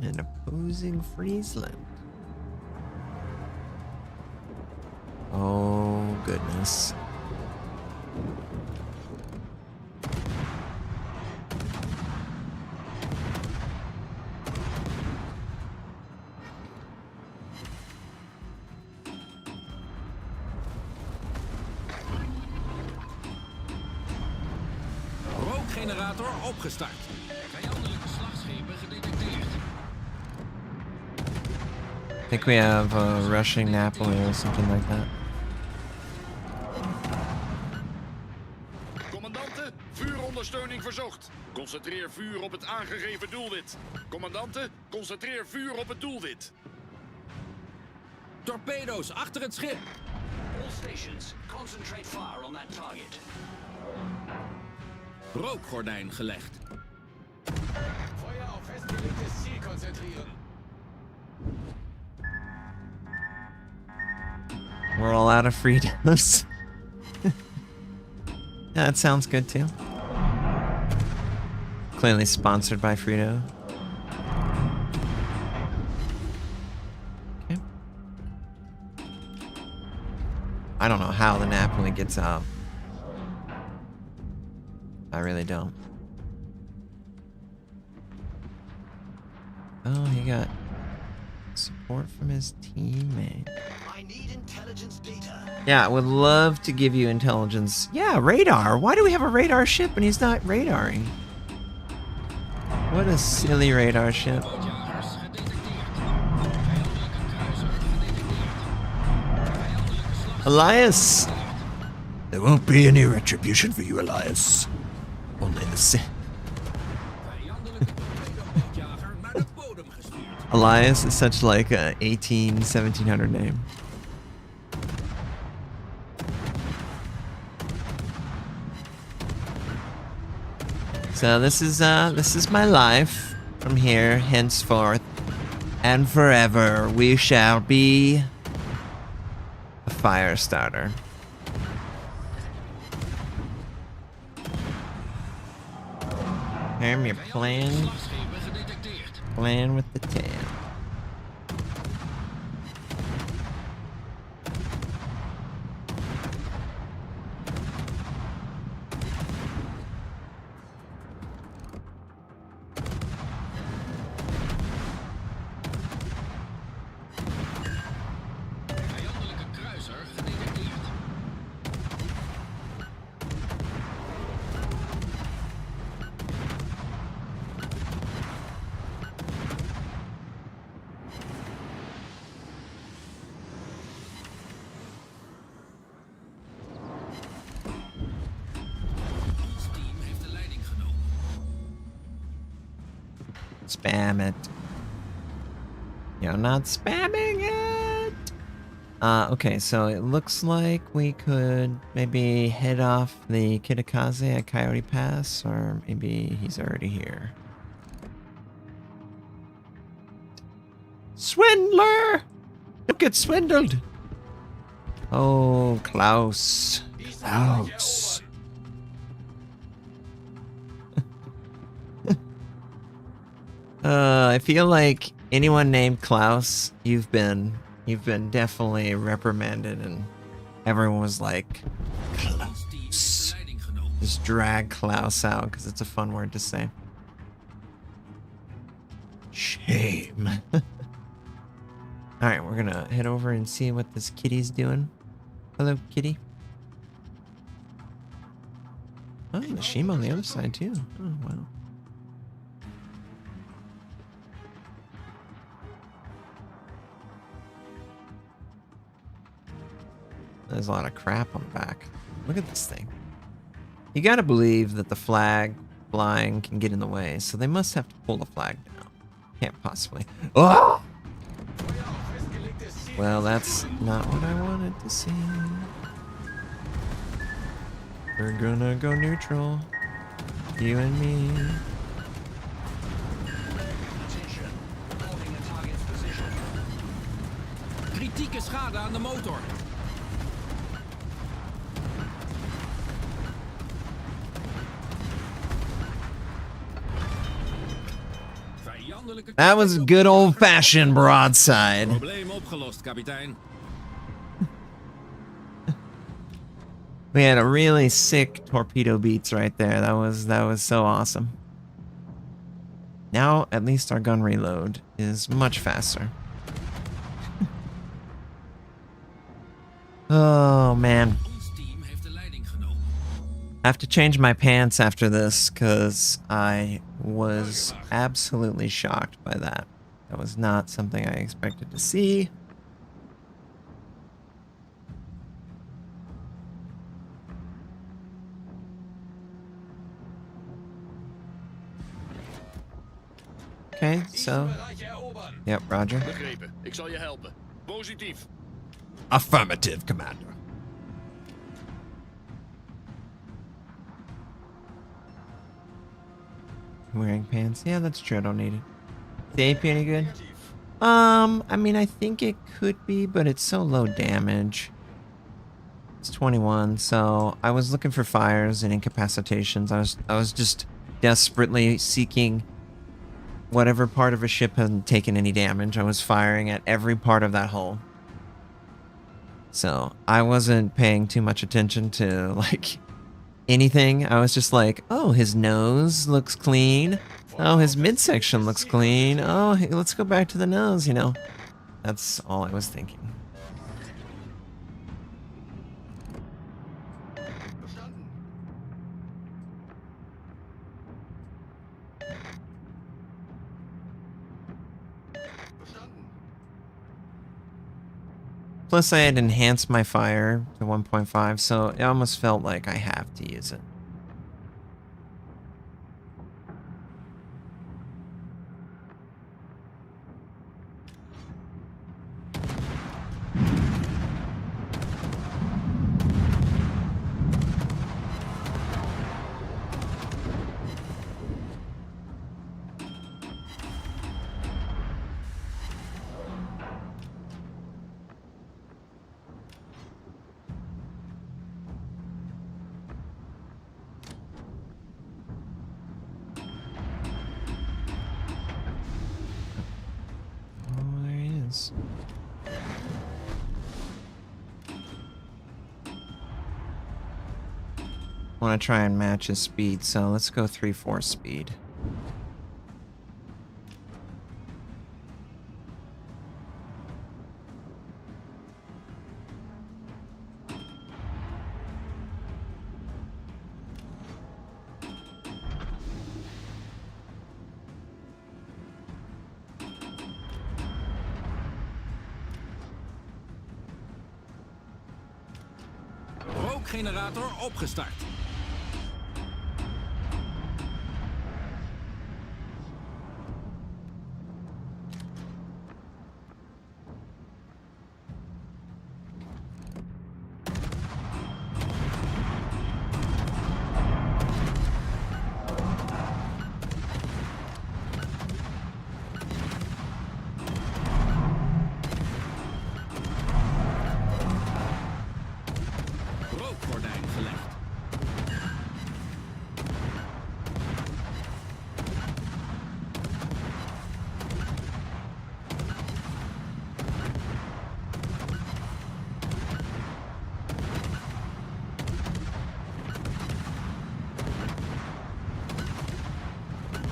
An opposing Friesland. Oh, goodness. Rookgenerator opgestart. Vijandelijke slagschepen gedetecteerd. I think we have a rushing Napoli or something like that. Commandante, vuurondersteuning verzocht. Concentreer vuur op het aangegeven doelwit. Commandante, concentreer vuur op het doelwit. Torpedo's achter het schip. All stations, concentrate fire on that target. Rookgordijn gelegd. Feuer auf festgelegtes Ziel konzentrieren. We're all out of Fritos. Yeah, that sounds good too. Clearly sponsored by Frito. Okay. I don't know how the Napoli gets out. I really don't. Oh, he got support from his teammate. I need intelligence data. Yeah, I would love to give you intelligence. Yeah, radar. Why do we have a radar ship and he's not radaring? What a silly radar ship. Elias! There won't be any retribution for you, Elias. Only the sin. Elias is such like a 1700 name. So this is my life from here henceforth and forever. We shall be a fire starter. Herm, you're playing with the tail. Spam it. You're not spamming it! Okay, so it looks like we could maybe head off the Kitakaze at Coyote Pass, or maybe he's already here. Swindler! Don't get swindled! Oh, Klaus. Klaus. I feel like anyone named Klaus, you've been definitely reprimanded, and everyone was like, Klaus. Just drag Klaus out because it's a fun word to say. Shame. Alright, we're gonna head over and see what this kitty's doing. Hello, kitty. Oh, the Shima on the other side too. Oh, wow. There's a lot of crap on the back. Look at this thing. You gotta believe that the flag flying can get in the way, so they must have to pull the flag down. Can't possibly. Oh! Well, that's not what I wanted to see. We're gonna go neutral. You and me. Kritieke schade aan de motor. That was a good old-fashioned broadside. Probleem opgelost, kapitein. We had a really sick torpedo beats right there. That was so awesome. Now, at least our gun reload is much faster. Oh, man. I have to change my pants after this because I was absolutely shocked by that. That was not something I expected to see. Okay, so... Yep, Roger. Begrepen. Ik zal je helpen. Positief. Affirmative, Commander. Wearing pants. Yeah, that's true. I don't need it. Is the AP any good? I mean, I think it could be, but it's so low damage. It's 21, so I was looking for fires and incapacitations. I was just desperately seeking whatever part of a ship hadn't taken any damage. I was firing at every part of that hull. So I wasn't paying too much attention to like anything. I was just like, oh, his nose looks clean. Oh, his midsection looks clean. Oh, let's go back to the nose, you know. That's all I was thinking. Plus, I had enhanced my fire to 1.5, so it almost felt like I have to use it. Want to try and match his speed, so let's go 3/4 speed. Rookgenerator opgestart. Rookgordijn gelegd.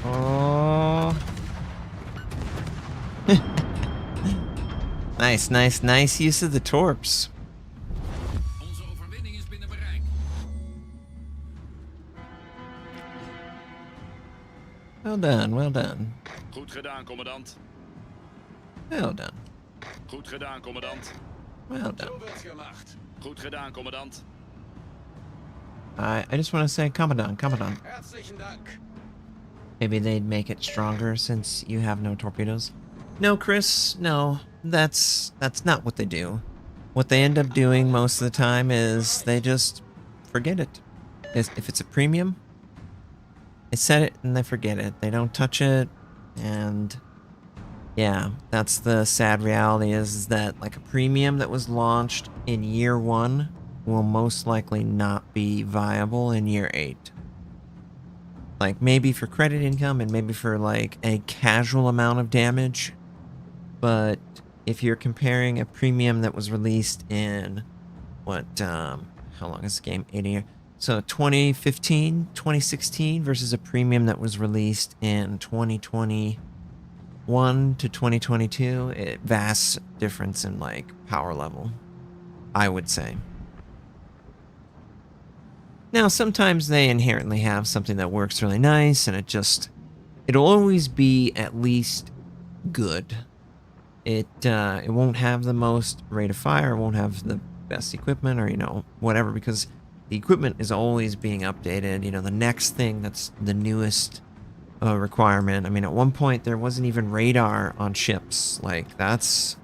Oh. Nice use of the torps. Onze overwinning is binnen bereik. Well done, well done. Goed gedaan, commandant. Well done. Goed gedaan, commandant. Well done. So wird's gemacht. Goed gedaan, commandant. I just want to say Commandant. Herzlichen Dank. Maybe they'd make it stronger since you have no torpedoes. No, Chris, no. That's not what they do. What they end up doing most of the time is they just forget it. If it's a premium, they set it and they forget it. They don't touch it, and yeah, that's the sad reality is that like a premium that was launched in year 1 will most likely not be viable in year 8. Like maybe for credit income and maybe for like a casual amount of damage. But if you're comparing a premium that was released in what, how long is the game? 8 years. So 2015, 2016 versus a premium that was released in 2021 to 2022, vast difference in like power level, I would say. Now, sometimes they inherently have something that works really nice, and it'll always be at least good. It won't have the most rate of fire, it won't have the best equipment, or, you know, whatever, because the equipment is always being updated. You know, the next thing that's the newest requirement. I mean, at one point, there wasn't even radar on ships. Like, that's...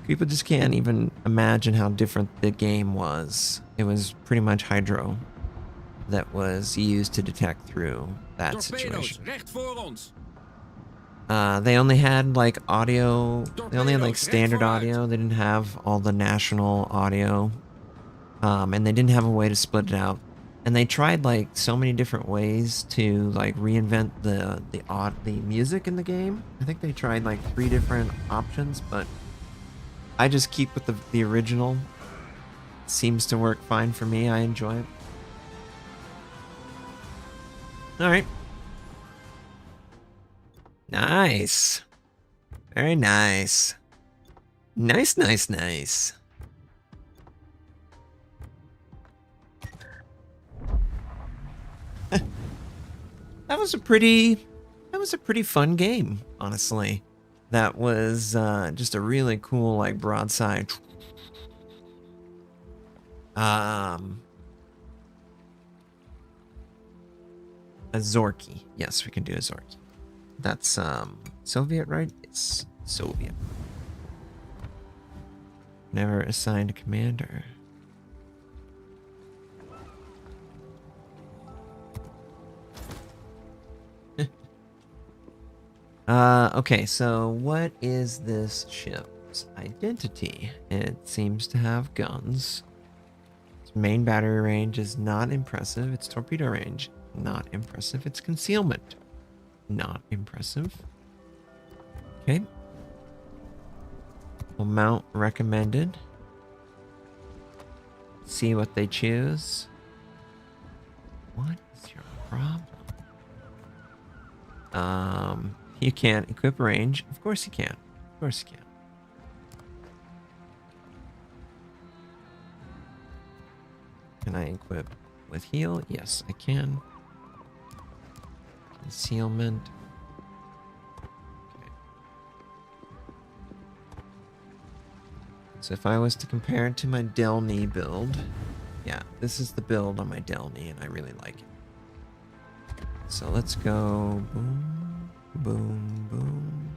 People just can't even imagine how different the game was. It was pretty much hydro that was used to detect through that Torpedo's situation. recht voor ons. They only had like audio. They only had like Torpedoes, standard recht vooruit. audio. They didn't have all the national audio, and they didn't have a way to split it out. And they tried like so many different ways to like reinvent the music in the game. I think they tried like 3 different options, but I just keep with the original. Seems to work fine for me. I enjoy it. All right. Nice. Very nice. Nice, nice, nice. That was a pretty fun game, honestly. That was just a really cool like broadside. A Zorky. Yes, we can do a Zorky. That's Soviet, right? It's Soviet. Never assigned a commander. Okay, so what is this ship's identity? It seems to have guns. Its main battery range is not impressive. Its torpedo range, not impressive. Its concealment, not impressive. Okay. Amount recommended. See what they choose. What is your problem? You can't equip range. Of course you can. Of course you can. Can I equip with heal? Yes, I can. Concealment. Okay. So if I was to compare it to my Delny build, yeah, this is the build on my Delny, and I really like it. So let's go boom, boom, boom.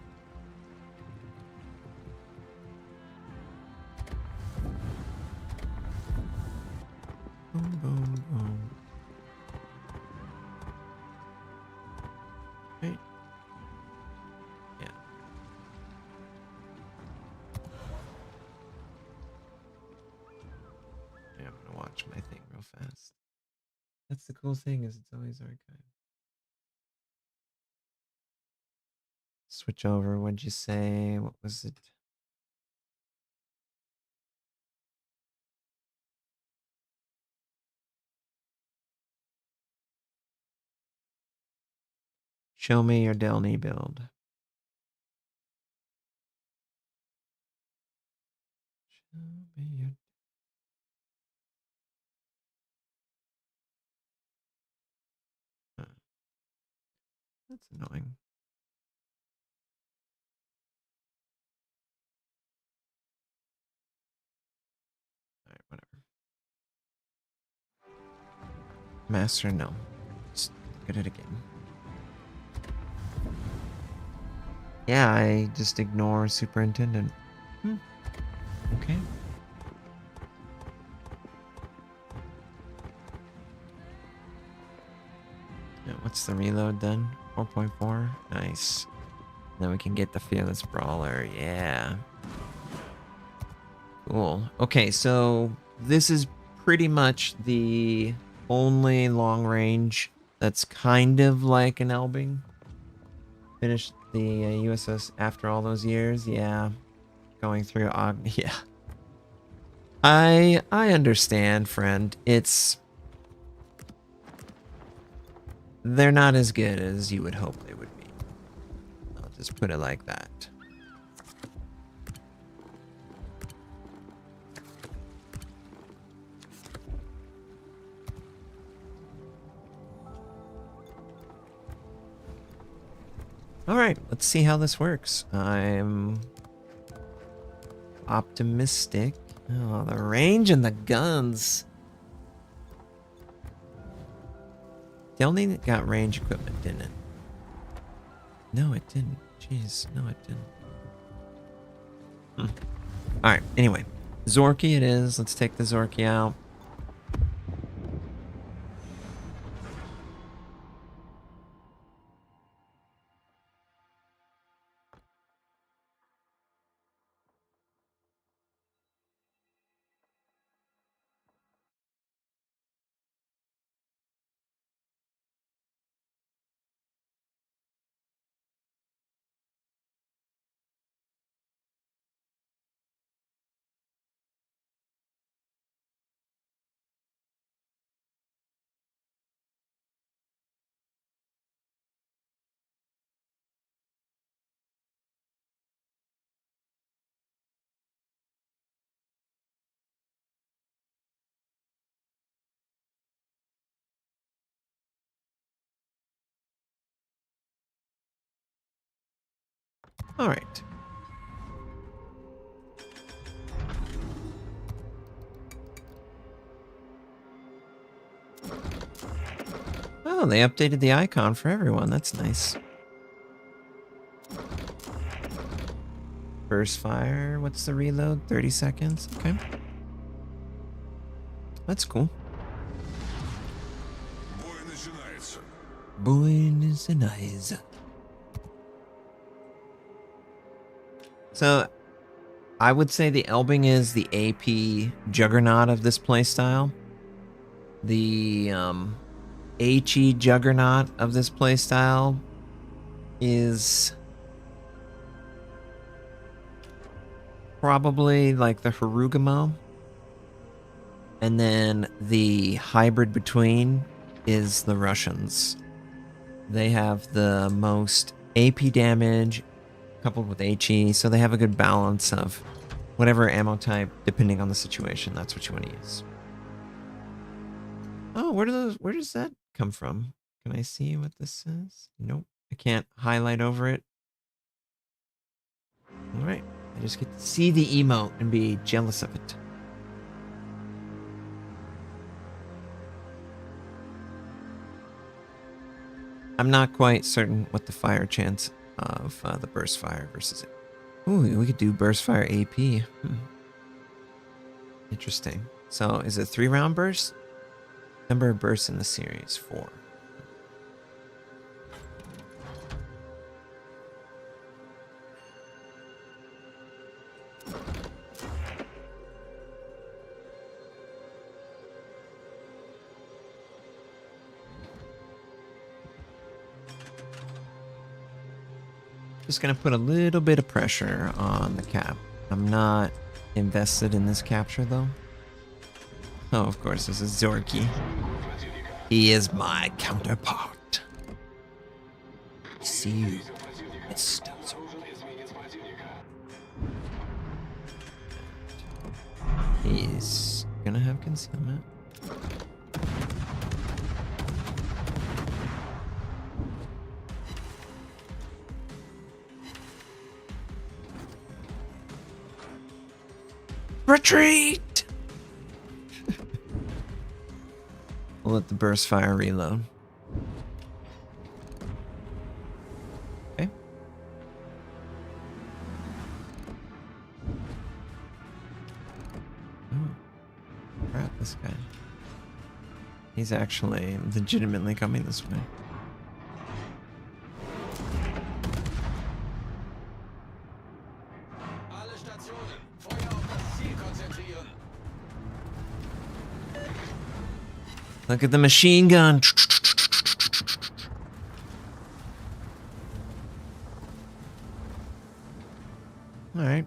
Boom, boom, boom. Right? Yeah. Yeah, I'm gonna watch my thing real fast. That's the cool thing, is it's always archived. Switch over. What'd you say? What was it? Show me your Delny build. Show me your... Huh. That's annoying. Alright, whatever. Master, no. Just look at it again. Yeah, I just ignore superintendent. Okay. Yeah, what's the reload then? 4.4. Nice. Then we can get the fearless brawler. Yeah. Cool. Okay, so this is pretty much the only long range that's kind of like an Elbing. Finished the USS after all those years. Yeah. Going through yeah. I understand, friend. They're not as good as you would hope they would be. I'll just put it like that. All right, let's see how this works. I'm optimistic. Oh, the range and the guns. They only got range equipment, didn't it? No, it didn't. Jeez, no, it didn't. All right, anyway. Zorky it is. Let's take the Zorky out. All right. Oh, they updated the icon for everyone. That's nice. Burst fire. What's the reload? 30 seconds. Okay. That's cool. Buenos Aires. So, I would say the Elbing is the AP juggernaut of this playstyle. The HE juggernaut of this playstyle is probably like the Harugamo. And then the hybrid between is the Russians. They have the most AP damage coupled with HE, so they have a good balance of whatever ammo type, depending on the situation. That's what you want to use. Oh, where does that come from? Can I see what this says? Nope. I can't highlight over it. All right. I just get to see the emote and be jealous of it. I'm not quite certain what the fire chance of the burst fire versus it. Ooh, we could do burst fire AP. Interesting. So is it 3-round burst? Number of bursts in the series, 4. Just gonna put a little bit of pressure on the cap. I'm not invested in this capture though. Oh, of course, this is Zorky. He is my counterpart. See you, Mr. Zorky. He's gonna have concealment. Retreat! We'll let the burst fire reload. Okay. Oh, crap, this guy. He's actually legitimately coming this way. Look at the machine gun. Alright.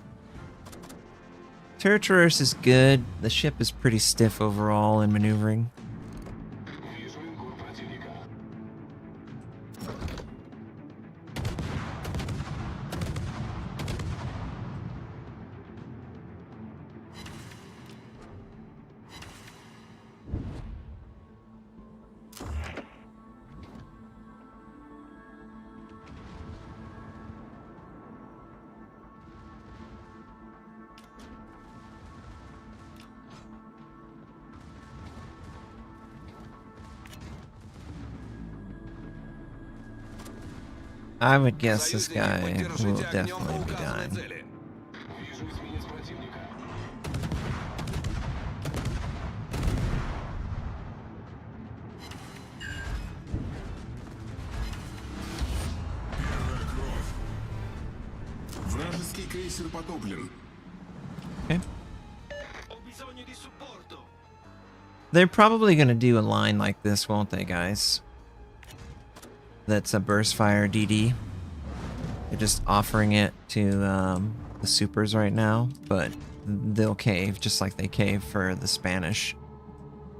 Turret traverse is good. The ship is pretty stiff overall in maneuvering. I would guess this guy will definitely be dying. Okay. They're probably going to do a line like this, won't they, guys? That's a burst fire DD. They're just offering it to the supers right now, but they'll cave just like they cave for the Spanish.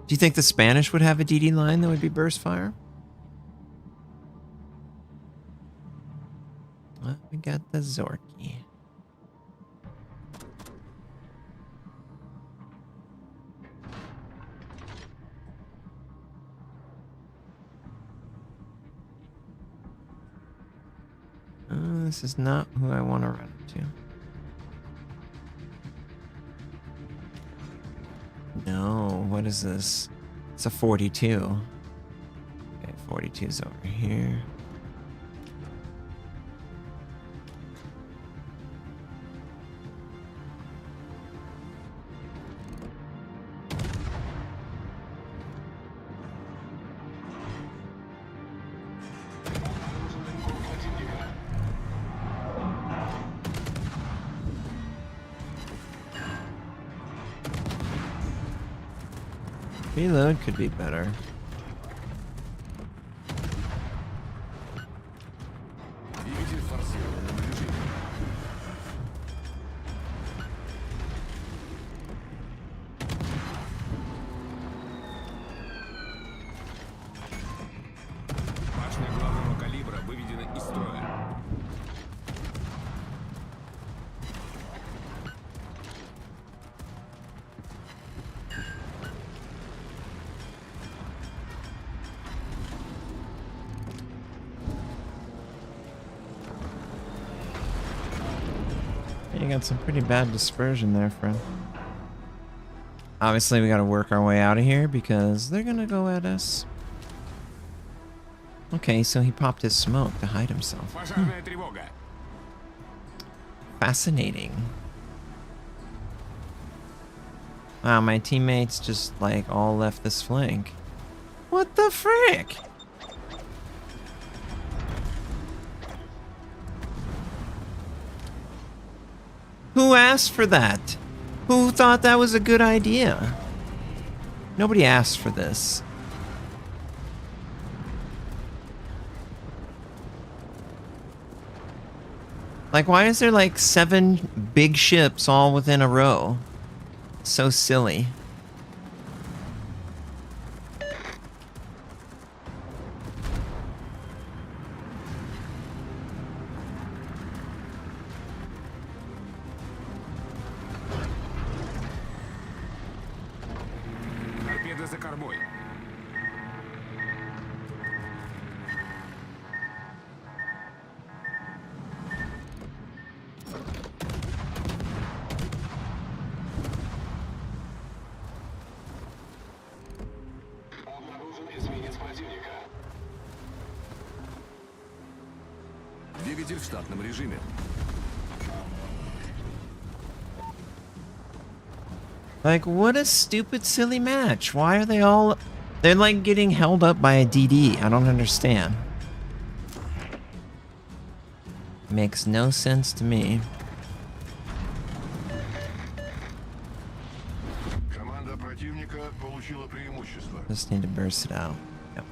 Do you think the Spanish would have a DD line that would be burst fire? Well, we got the Zorky. This is not who I want to run into. No, what is this? It's a 42. Okay, 42's over here. Reload could be better. Башня главного калибра выведена из строя. You got some pretty bad dispersion there, friend. Obviously, we gotta work our way out of here because they're gonna go at us. Okay, so he popped his smoke to hide himself. Пожарная тревога. Fascinating. Wow, my teammates just like all left this flank. What the frick? Who asked for that? Who thought that was a good idea? Nobody asked for this. Like, why is there like 7 big ships all within a row? So silly. Торпеда за кормой. Двигатель в штатном режиме. Like, what a stupid, silly match. Why are they all... They're like getting held up by a DD. I don't understand. Makes no sense to me. Команда противника получила преимущество. Just need to burst it out. Yep.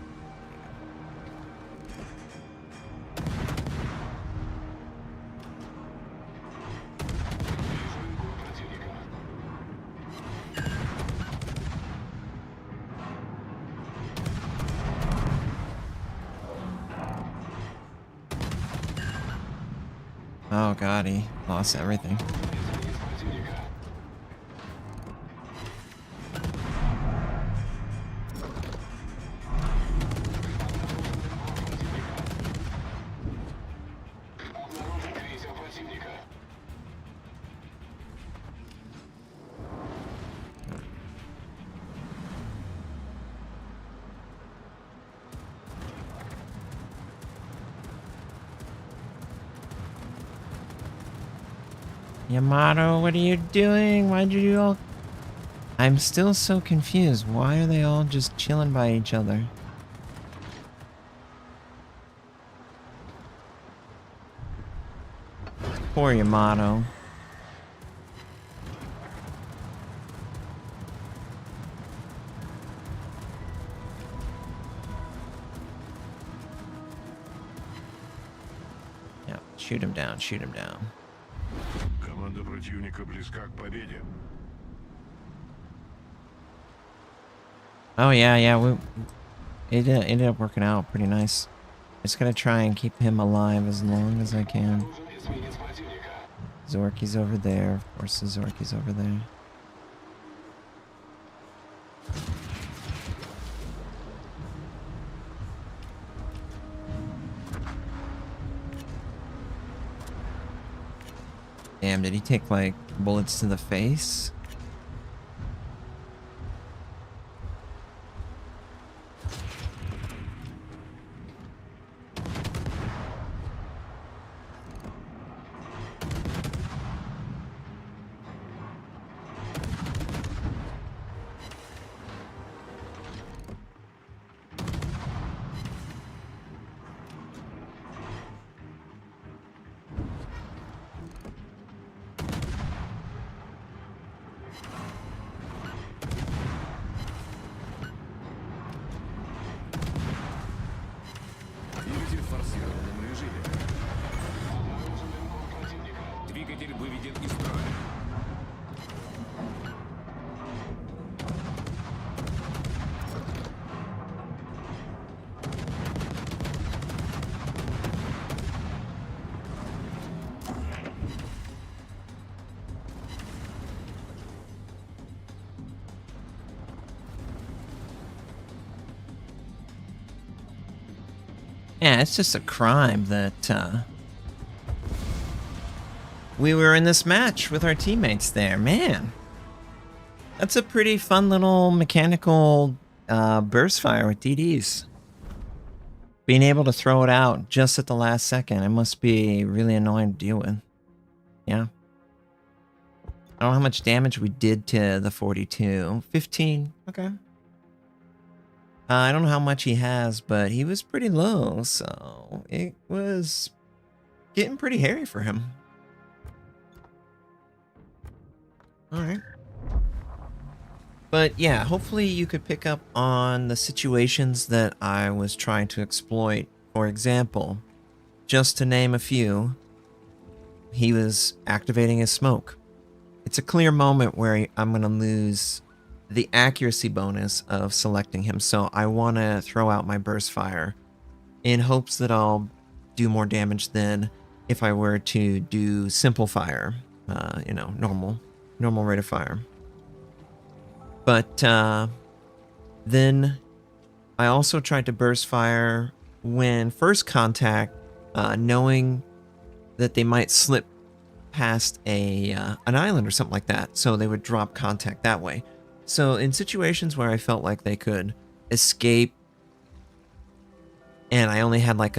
Oh god, he lost everything. Yamato, what are you doing? Why'd you do all... I'm still so confused. Why are they all just chilling by each other? Poor Yamato. Yep, shoot him down, shoot him down. Команда противника близка к победе. Oh yeah, it ended up working out pretty nice. Just gotta try and keep him alive as long as I can. Zorky's over there, of course the Zorky's over there. Damn, did he take, like, bullets to the face? Двигатель в форсированном режиме. Двигатель выведен из строя. Yeah, it's just a crime that we were in this match with our teammates there. Man, that's a pretty fun little mechanical burst fire with DDs. Being able to throw it out just at the last second, it must be really annoying to deal with. Yeah. I don't know how much damage we did to the 42. 15. Okay. I don't know how much he has, but he was pretty low, so it was getting pretty hairy for him. Alright. But yeah, hopefully you could pick up on the situations that I was trying to exploit. For example, just to name a few, he was activating his smoke. It's a clear moment where I'm going to lose the accuracy bonus of selecting him, so I want to throw out my burst fire in hopes that I'll do more damage than if I were to do simple fire, normal rate of fire. But then I also tried to burst fire when first contact, knowing that they might slip past an island or something like that, so they would drop contact that way. So in situations where I felt like they could escape and I only had like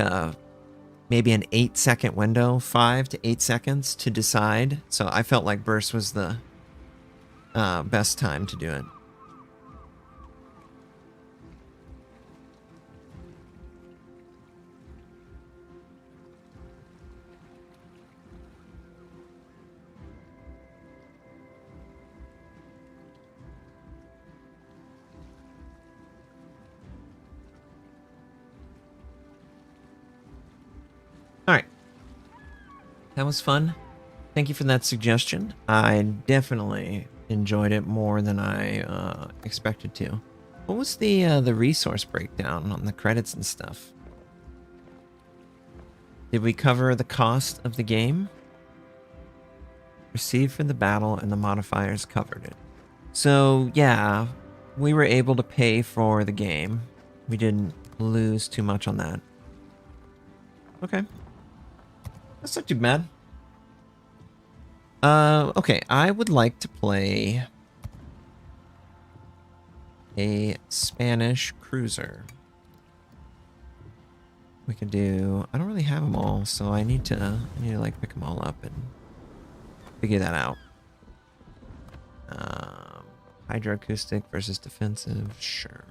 maybe an 8-second window, 5 to 8 seconds to decide. So I felt like burst was the best time to do it. Alright. That was fun. Thank you for that suggestion. I definitely enjoyed it more than I expected to. What was the resource breakdown on the credits and stuff? Did we cover the cost of the game? Received for the battle and the modifiers covered it. So yeah, we were able to pay for the game. We didn't lose too much on that. Okay. That's not too bad. Okay, I would like to play a Spanish cruiser. We could do... I don't really have them all, so I need to like pick them all up and figure that out. Hydroacoustic versus defensive, sure.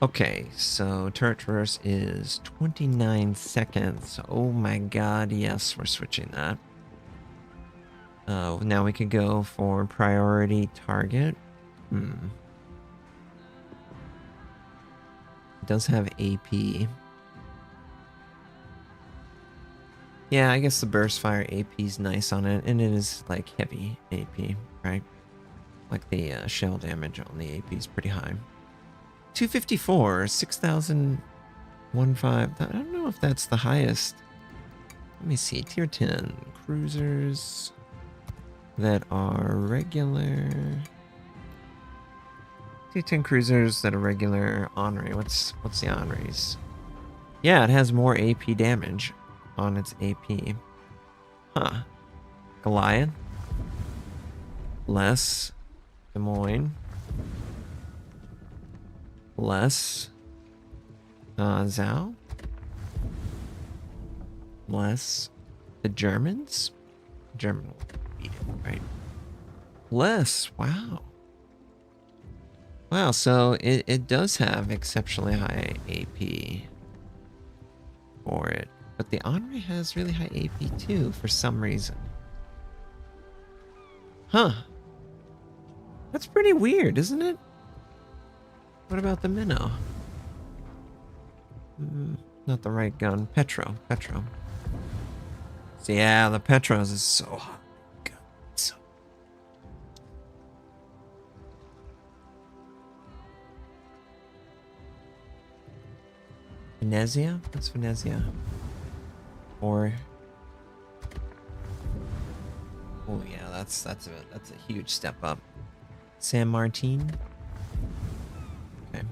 Okay, so turret traverse is 29 seconds. Oh my god, yes, we're switching that. Now we could go for priority target. It does have AP. Yeah, I guess the burst fire AP is nice on it, and it is like heavy AP, right? Like the shell damage on the AP is pretty high. 254, 6,015. I don't know if that's the highest. Let me see. Tier 10 cruisers that are regular. Tier 10 cruisers that are regular Henri. What's the Henri's? Yeah, it has more AP damage on its AP. Huh. Goliath. Less. Des Moines. Less. Zhao. Less. The Germans? German will beat it, right? Less. Wow. Wow, so it does have exceptionally high AP for it. But the Henri has really high AP too, for some reason. Huh. That's pretty weird, isn't it? What about the Minnow? Not the right gun. Petro. So yeah, the Petros is so hot. God, so. Venezia? What's Venezia? Or oh yeah, that's a huge step up. San Martin. Okay.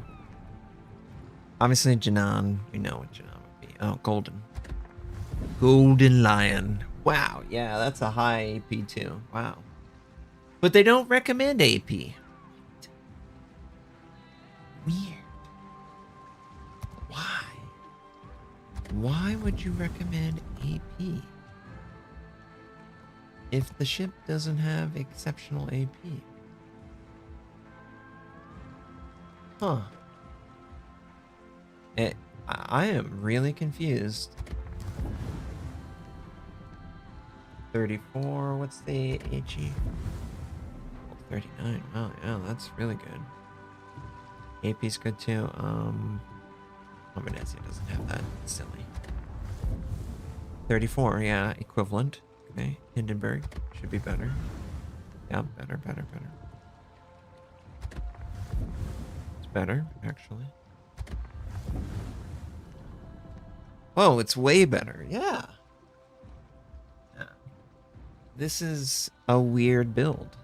Obviously Jinan. We know what Jinan would be. Oh, Golden Lion. Wow, yeah, that's a high AP too. Wow. But they don't recommend AP. Weird. Why? Why would you recommend AP? If the ship doesn't have exceptional AP? Huh. I am really confused. 34, what's the HE? 39, wow, yeah, that's really good. AP's good too. Venezia doesn't have that, silly. 34, yeah, equivalent. Okay, Hindenburg should be better. Yeah, better. It's better, actually. Whoa, it's way better, yeah. This is a weird build.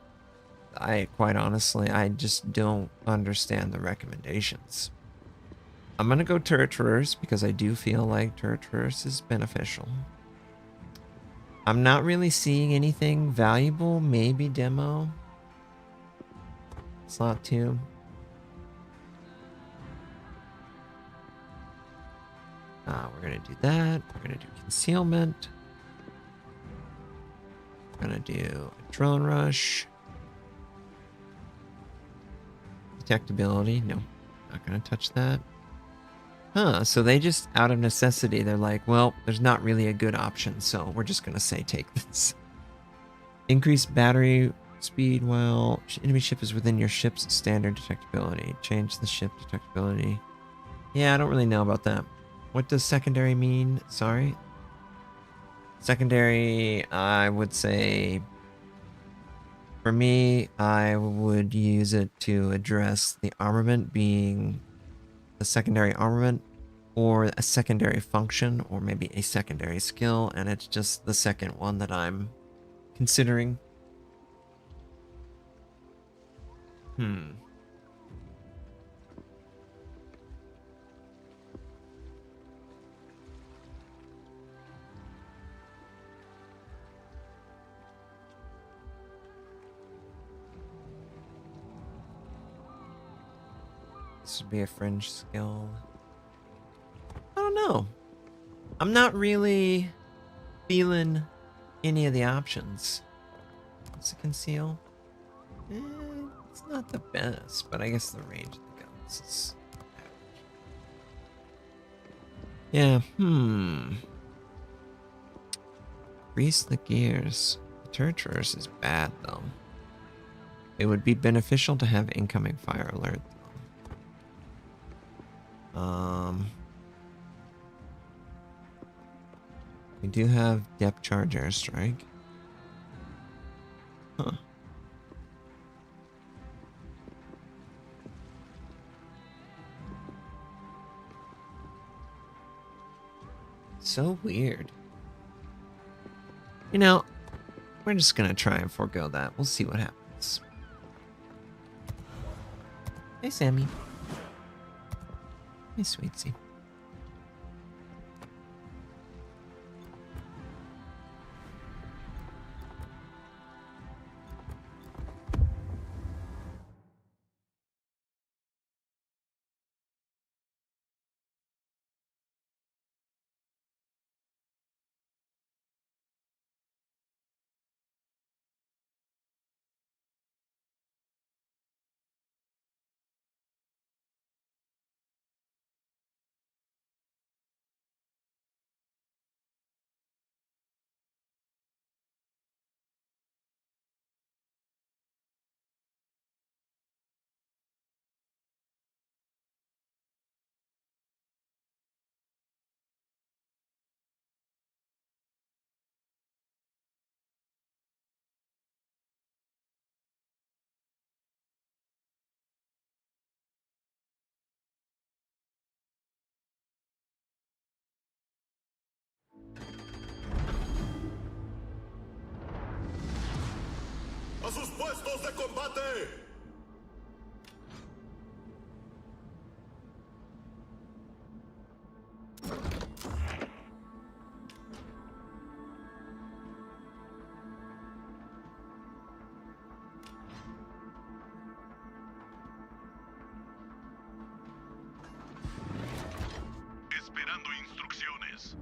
Quite honestly, I just don't understand the recommendations. I'm gonna go turret traverse because I do feel like turret traverse is beneficial. I'm not really seeing anything valuable. Maybe demo. Slot 2. We're gonna do that. We're gonna do concealment. We're gonna do a drone rush. Detectability. No, not gonna touch that. Huh, so they just, out of necessity, they're like, well, there's not really a good option, so we're just gonna say take this. Increase battery speed while enemy ship is within your ship's standard detectability. Change the ship detectability. Yeah, I don't really know about that. What does secondary mean? Sorry. Secondary, I would say, for me, I would use it to address the armament being a secondary armament or a secondary function or maybe a secondary skill, and it's just the second one that I'm considering. This would be a fringe skill. I don't know. I'm not really feeling any of the options. What's a conceal? It's not the best, but I guess the range of the guns is average. Yeah, Grease the gears. The turret traverse is bad, though. It would be beneficial to have incoming fire alert, though. We do have depth charge airstrike. Huh. So weird. You know, we're just gonna try and forego that. We'll see what happens. Hey, Sammy. Hey, sweetie. A sus puestos de combate. Esperando instrucciones.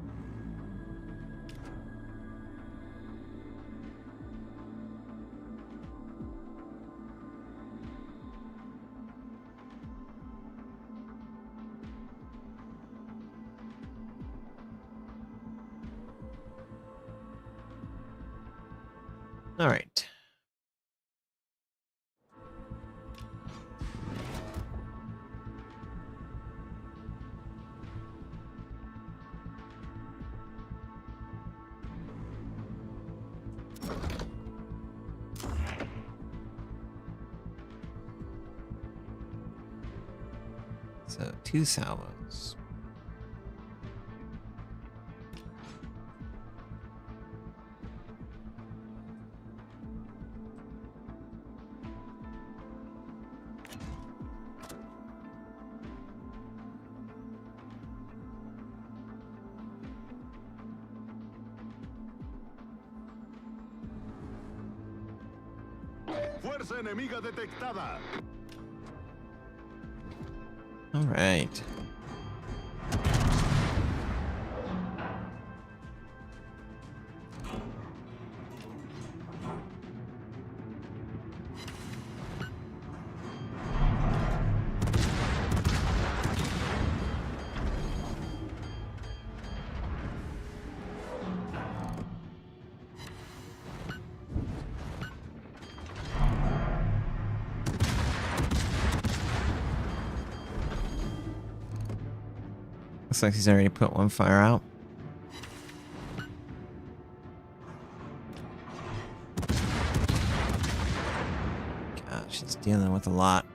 All right. So 2 salvos. Fuerza enemiga detectada. All right. Looks like he's already put 1 fire out. Gosh, he's dealing with a lot.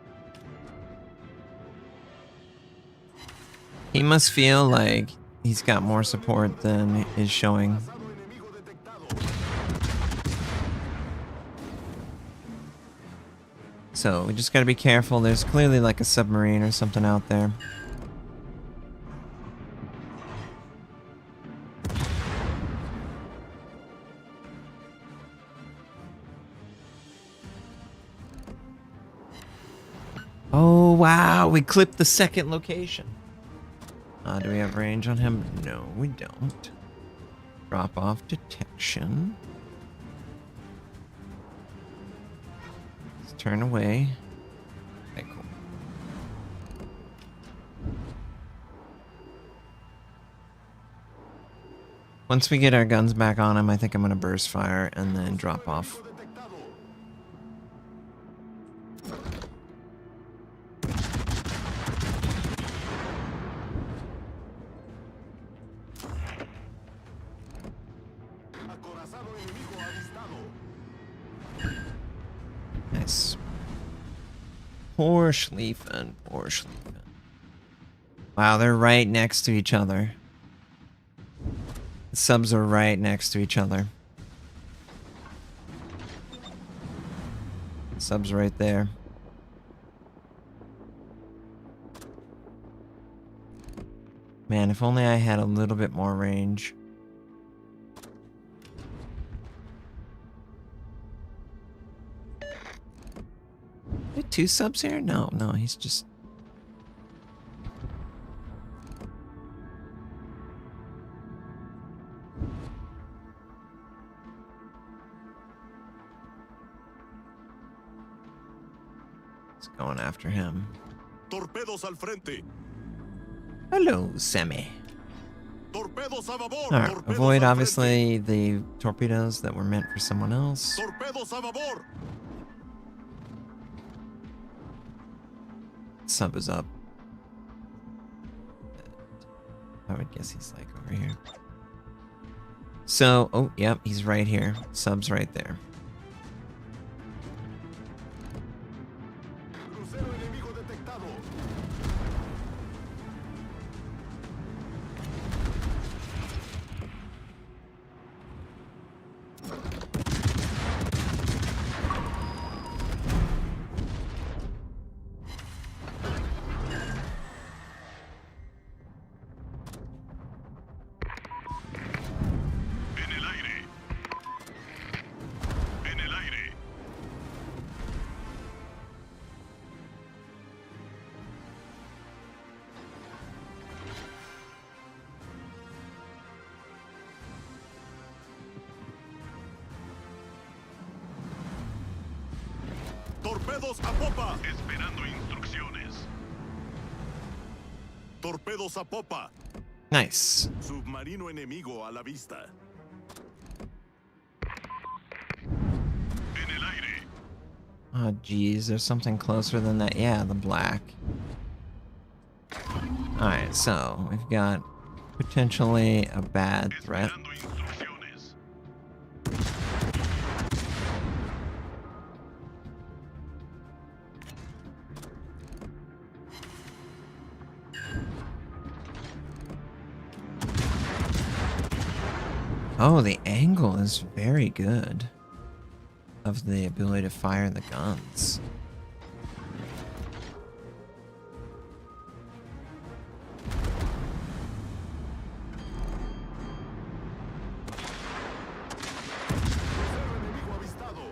He must feel like he's got more support than is showing. Enemigo detectado. So we just gotta be careful. There's clearly like a submarine or something out there. Oh, wow. We clipped the second location. Do we have range on him? No, we don't. Drop off detection. Let's turn away. Okay, cool. Once we get our guns back on him, I think I'm going to burst fire and then drop off. Acorazado enemigo avistado. Nice. Poor Schlieffen. Poor Schlieffen. Wow, they're right next to each other. The subs are right next to each other. Subs right there. Man, if only I had a little bit more range. Are 2 subs here? No, he's just... It's going after him. Torpedos al frente. Hello, Semi. Torpedos a babor. Alright, Torpedos avoid al obviously the torpedoes that were meant for someone else. frente. Torpedos a babor. Sub is up. I would guess he's like over here. So, oh, yep, he's right here. Sub's right there. Crucero enemigo detectado. Torpedos a popa. Esperando instrucciones. Torpedos a popa. Nice. Submarino enemigo a la vista. En el aire. Oh, geez, there's something closer than that. Yeah, the black. Alright, so we've got potentially a bad threat. Esperando instrucciones. Oh, the angle is very good of the ability to fire the guns. Crucero enemigo avistado.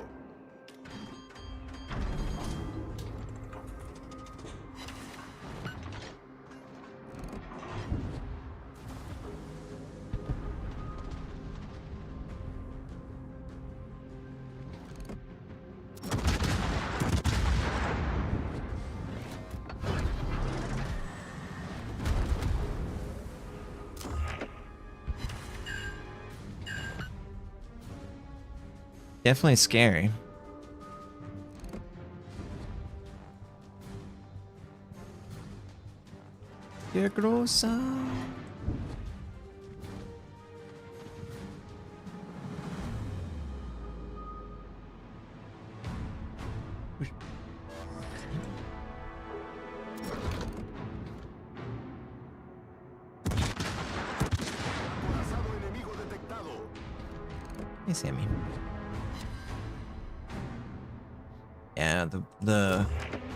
Definitely scary. Qué grosa. Acorazado enemigo detectado. Hey, Sammy. Yeah, the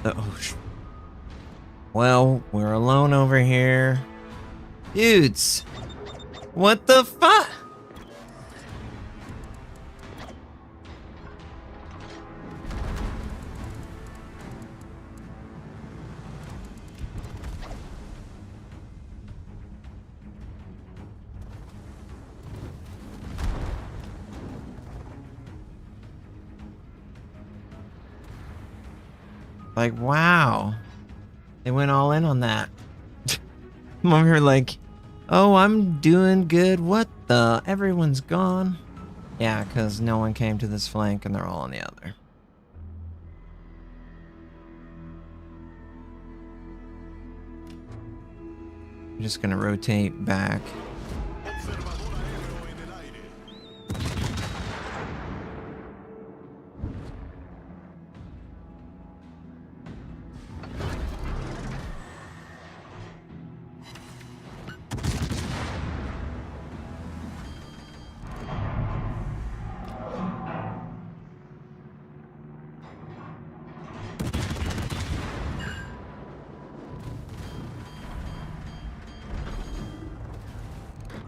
oh, well, we're alone over here. Dudes, what the fuck? Like, wow. They went all in on that. I'm over here like, oh, I'm doing good. What the? Everyone's gone. Yeah, because no one came to this flank and they're all on the other. I'm just going to rotate back. Observador aéreo en el aire.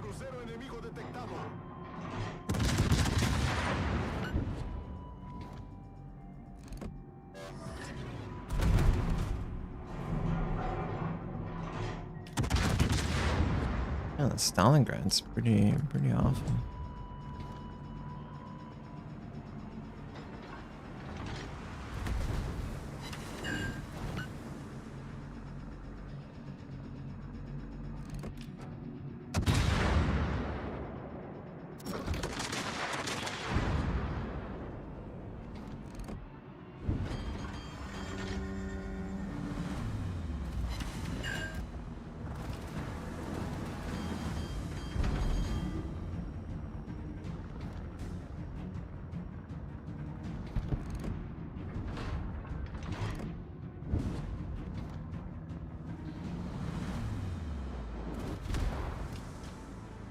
Crucero enemigo detectado. Yeah, the Stalingrad's pretty awful.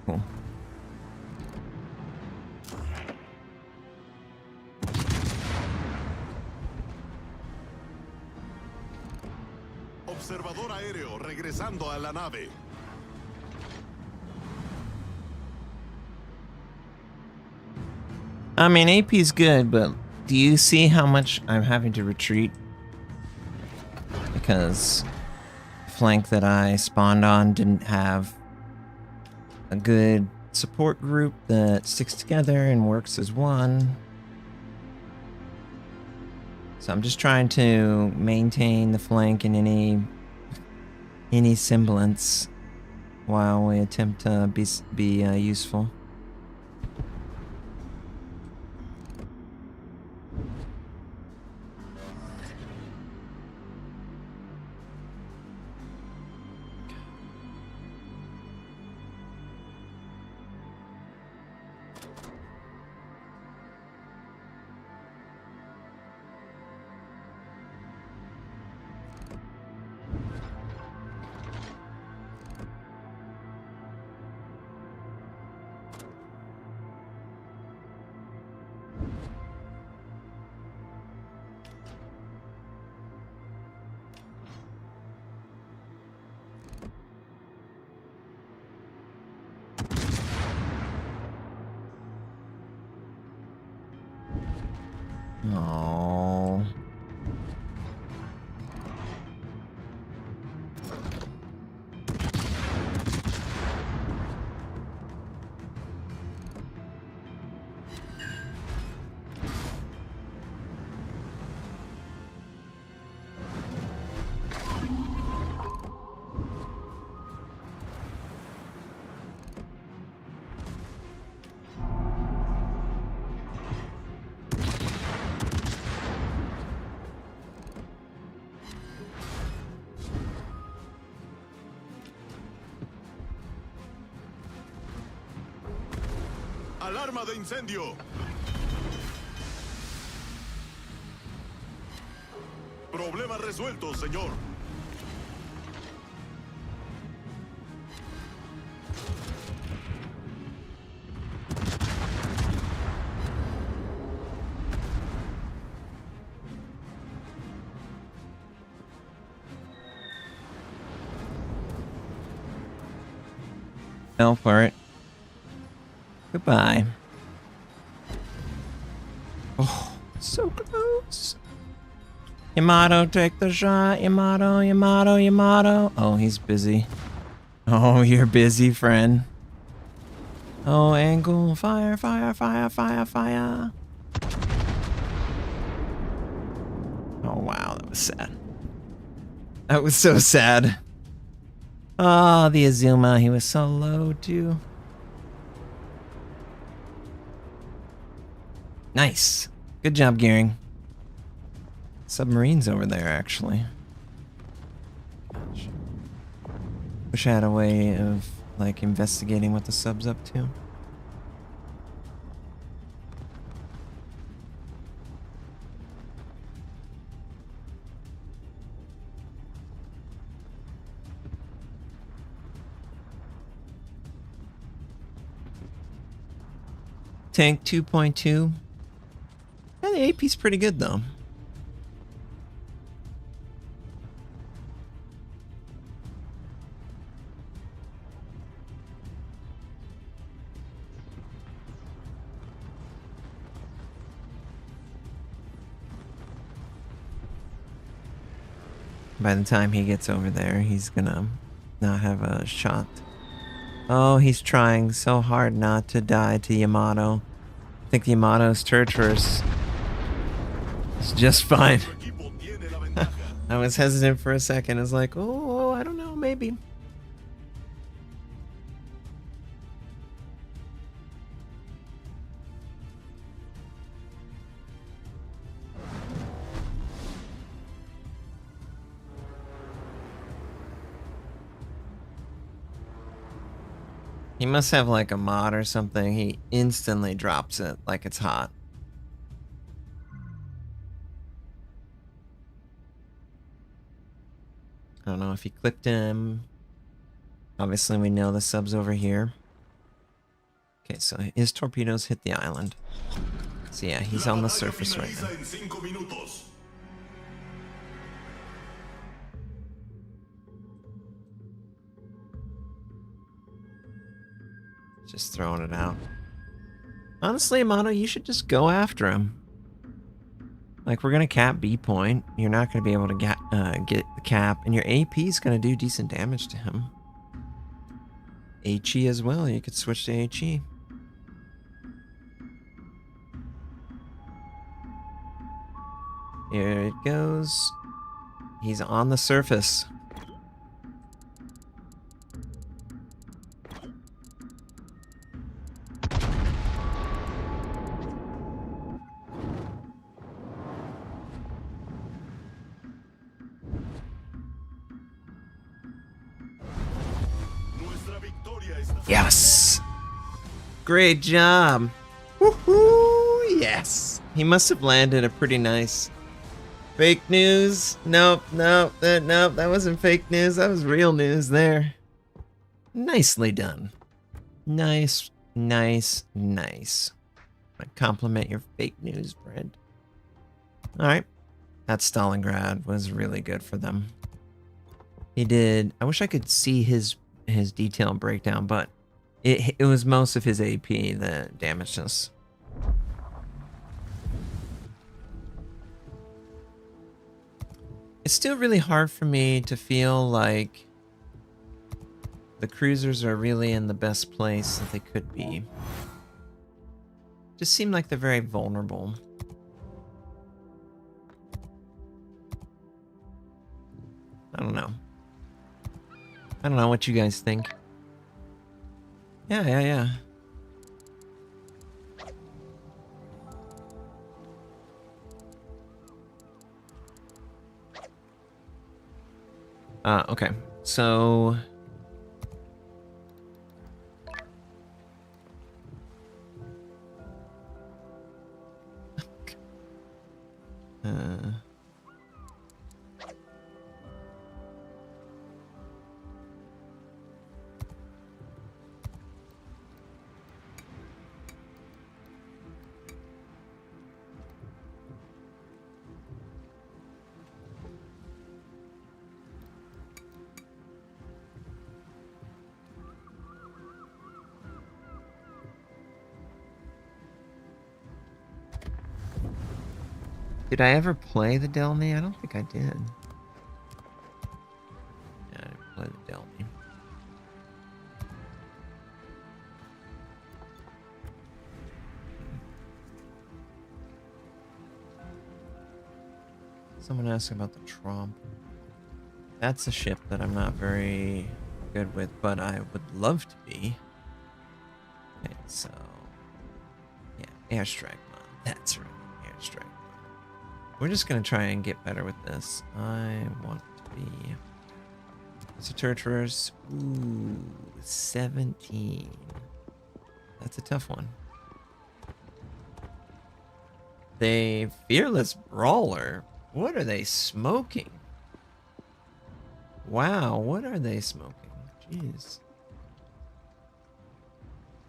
Cool. Observador aéreo regresando a la nave. I mean, AP's good, but do you see how much I'm having to retreat? Because the flank that I spawned on didn't have a good support group that sticks together and works as one. So I'm just trying to maintain the flank in any semblance while we attempt to be useful. Oh. Alarma de incendio. Problema resuelto, señor. Fell for it. Goodbye. Oh, so close. Yamato, take the shot. Yamato, Yamato, Yamato. Oh, he's busy. Oh, you're busy, friend. Oh, angle. Fire, fire, fire, fire, fire. Oh, wow. That was sad. That was so sad. Oh, the Azuma. He was so low, too. Nice. Good job, Gearing. Submarines over there, actually. Gosh. Wish I had a way of, like, investigating what the sub's up to. Tank 2.2. Yeah, the AP's pretty good, though. By the time he gets over there, he's gonna not have a shot. Oh, he's trying so hard not to die to Yamato. I think Yamato's Turturus is just fine. I was hesitant for a second. I was like, oh, I don't know, maybe. He must have like a mod or something. He instantly drops it like it's hot. I don't know if he clipped him. Obviously, we know the sub's over here. Okay, so his torpedoes hit the island. So yeah, he's on the surface right now. Just throwing it out. Honestly, Yamato, you should just go after him. Like, we're gonna cap B point. You're not gonna be able to get the cap, and your AP is gonna do decent damage to him. HE as well. You could switch to HE. Here it goes. He's on the surface. Yes. Great job. Woohoo! Yes. He must have landed a pretty nice. Fake news. Nope, nope, nope. That wasn't fake news. That was real news there. Nicely done. Nice, nice, nice. I compliment your fake news, Brent. All right. That Stalingrad was really good for them. He did. I wish I could see his detailed breakdown, but it was most of his AP that damaged us. It's still really hard for me to feel like the cruisers are really in the best place that they could be. Just seem like they're very vulnerable. I don't know. I don't know what you guys think. Yeah. Okay. So did I ever play the Delny? I don't think I did. Yeah, I didn't play the Delny. Someone asked about the Trump. That's a ship that I'm not very good with, but I would love to be. Okay, so yeah, airstrike mod. That's right, airstrike mod. We're just gonna try and get better with this. I want to be. So torturers, ooh, 17. That's a tough one. They fearless brawler. What are they smoking? Wow, what are they smoking? Jeez.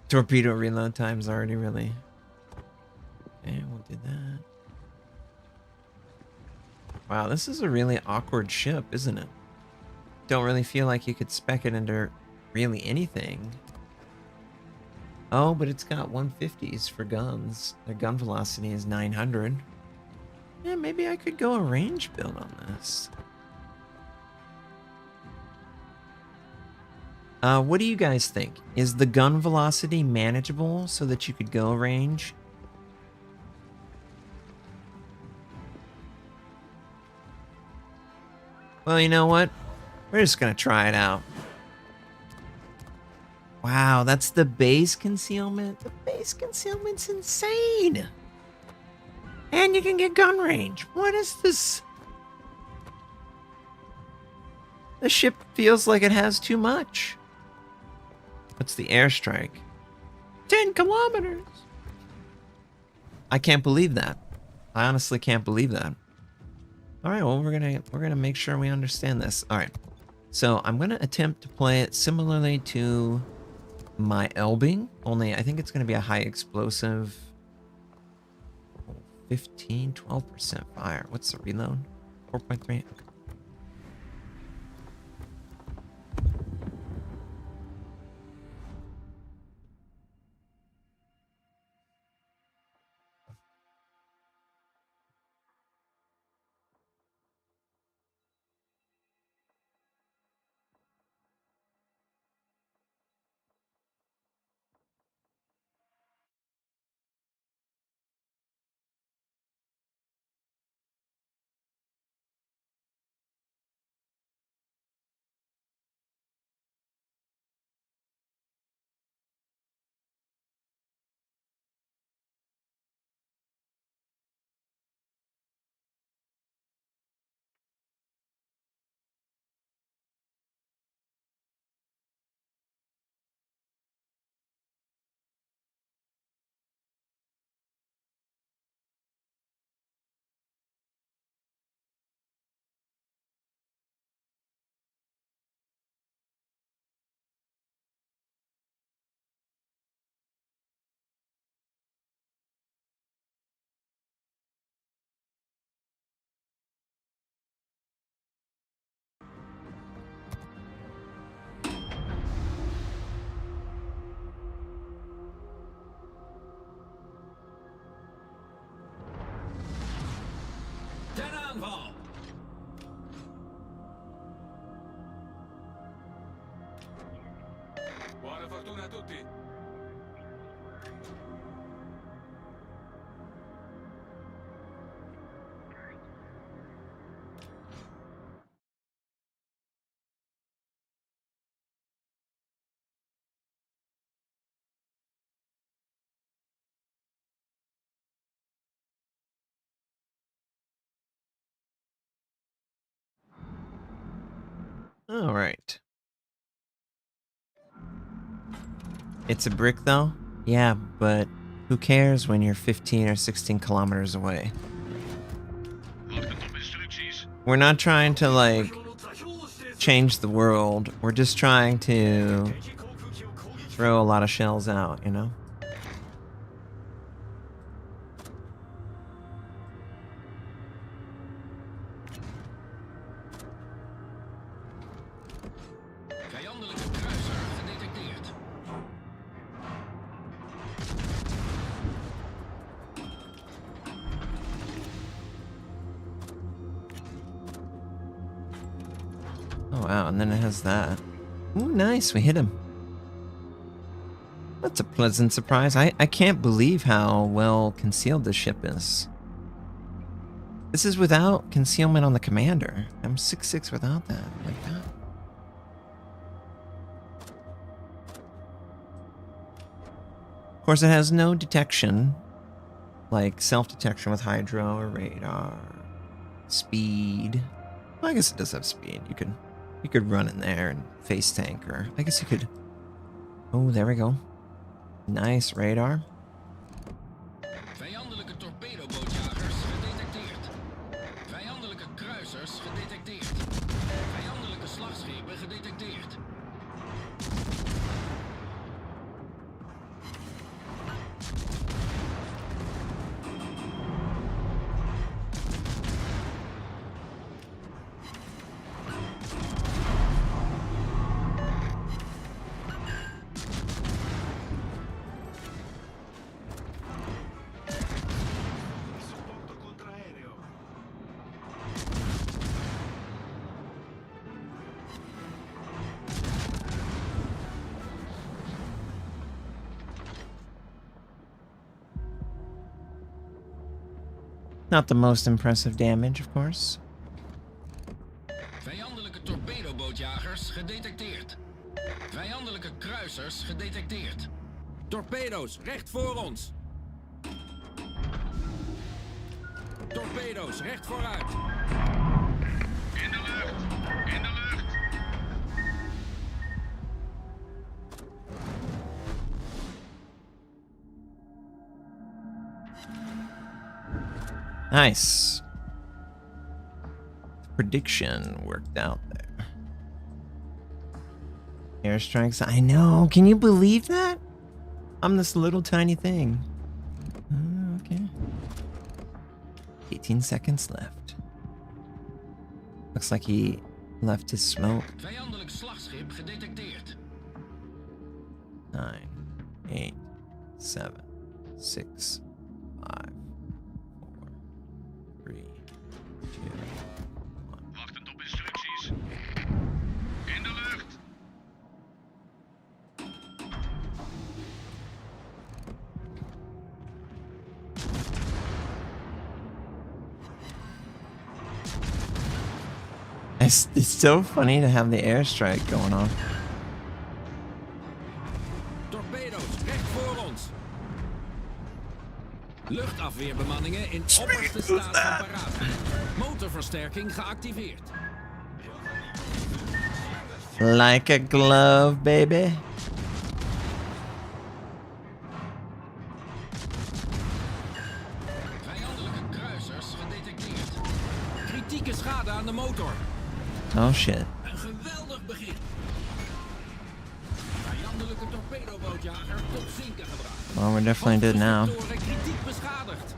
Torpedo reload time's already really. Okay, we'll do that. Wow, this is a really awkward ship, isn't it? Don't really feel like you could spec it into really anything. Oh, but it's got 150s for guns. Their gun velocity is 900. Yeah, maybe I could go a range build on this. What do you guys think? Is the gun velocity manageable so that you could go range? Well, you know what? We're just gonna try it out. Wow, that's the base concealment. The base concealment's insane. And you can get gun range. What is this? The ship feels like it has too much. What's the airstrike? 10 kilometers. I can't believe that. I honestly can't believe that. All right, well, we're gonna make sure we understand this. All right, so I'm gonna attempt to play it similarly to my Elbing, only I think it's gonna be a high explosive. 12% fire. What's the reload? 4.3. Okay. Buona fortuna a tutti. All right. It's a brick, though? Yeah, but who cares when you're 15 or 16 kilometers away? We're not trying to, like, change the world. We're just trying to throw a lot of shells out, you know? Vijandelijke kruiser gedetecteerd. Oh, wow, and then it has that. Ooh, nice, we hit him. That's a pleasant surprise. I can't believe how well concealed this ship is. This is without concealment on the commander. I'm 6'6" without that. Like that. Of course, it has no detection, like self-detection with hydro or radar. Speed. Well, I guess it does have speed. You could run in there and face tanker. I guess you could. Oh, there we go. Nice radar. Vijandelijke torpedobootjagers gedetecteerd. Vijandelijke kruisers gedetecteerd. Vijandelijke slagschepen gedetecteerd. Not the most impressive damage, of course. Vijandelijke torpedobootjagers gedetecteerd. Vijandelijke kruisers gedetecteerd. Torpedo's recht voor ons. Torpedo's recht vooruit. In de lucht! In de lucht! Nice. Prediction worked out there. Airstrikes. I know. Can you believe that? I'm this little tiny thing. Okay. 18 seconds left. Looks like he left his smoke. Vijandelijk slagschip gedetecteerd. 9, 8, 7, 6, 5, 4, 3, 2, 1. Wachtend op instructies. In de lucht! It's so funny to have the airstrike going on. Torpedo's recht voor ons. Luchtafweerbemanningen in opperste staat van paraatheid. Motorversterking geactiveerd. Like a glove, baby. Vijandelijke kruisers gedetecteerd. Kritieke schade aan de motor. Oh shit. Een geweldig begin. Vijandelijke torpedobootjager tot zinken gebracht. Well, we're definitely dead now. Motoren kritiek beschadigd.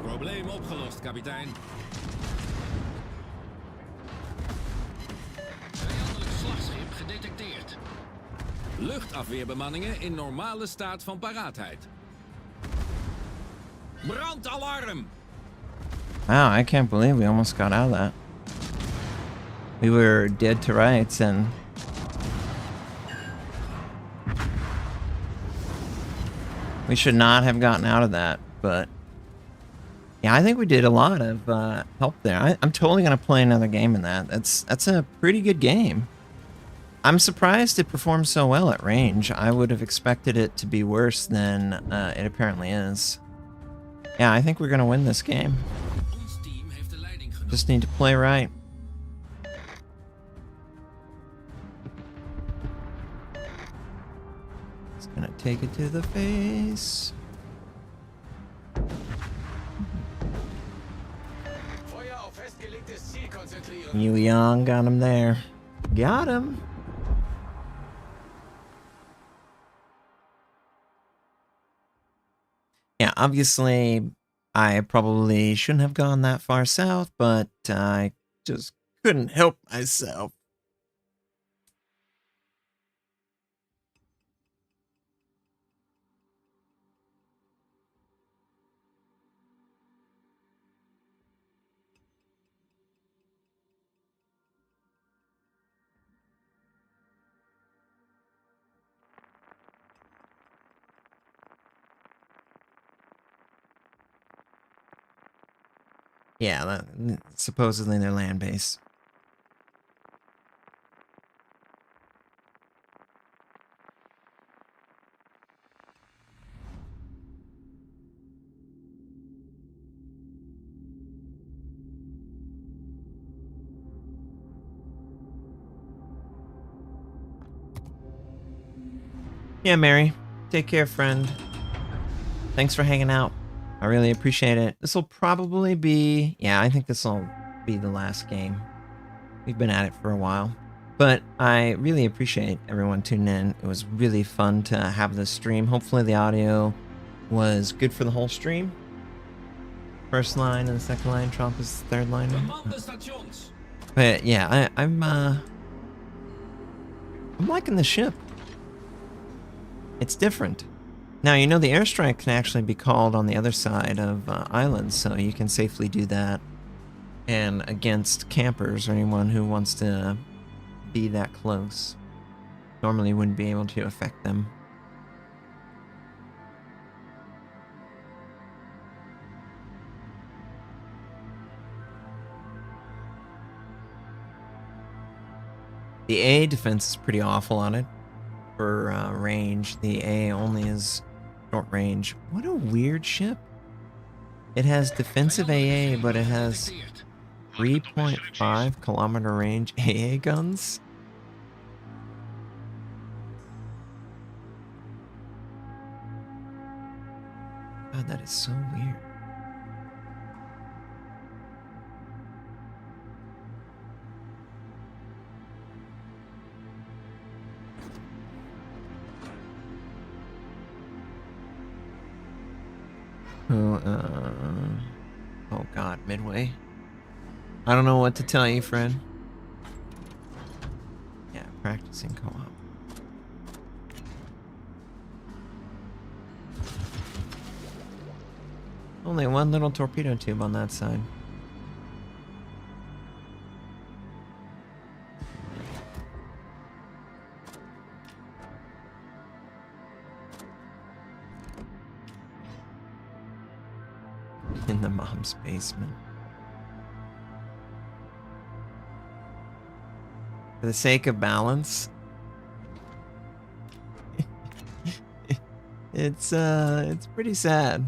Probleem opgelost, kapitein. Vijandelijk slagschip gedetecteerd. Luchtafweerbemanningen in normale staat van paraatheid. Brandalarm! Wow, I can't believe we almost got out of that. We were dead to rights, and we should not have gotten out of that, but yeah, I think we did a lot of help there. I'm totally gonna play another game in that. That's a pretty good game. I'm surprised it performs so well at range. I would have expected it to be worse than it apparently is. Yeah, I think we're gonna win this game. Ons team heeft de leiding genomen. Just need to play right. It's gonna take it to the face. Feuer auf festgelegtes Ziel konzentrieren. Yu Yang got him there. Got him. Yeah, obviously, I probably shouldn't have gone that far south, but I just couldn't help myself. Yeah, supposedly their land base. Yeah, Mary. Take care, friend. Thanks for hanging out. I really appreciate it. This will probably be... Yeah, I think this will be the last game. We've been at it for a while. But I really appreciate everyone tuning in. It was really fun to have this stream. Hopefully the audio was good for the whole stream. First line and the second line. Trump is the third line. Bemande stations. But yeah, I'm liking the ship. It's different. Now, you know, the airstrike can actually be called on the other side of islands, so you can safely do that. And against campers or anyone who wants to be that close. Normally wouldn't be able to affect them. The A defense is pretty awful on it. For range, the A only is short range. What a weird ship. It has defensive AA, but it has 3.5 kilometer range AA guns. God, that is so weird. Oh God, Midway. I don't know what to tell you, friend. Yeah, practicing co-op. Only one little torpedo tube on that side. In the mom's basement. For the sake of balance, it's pretty sad.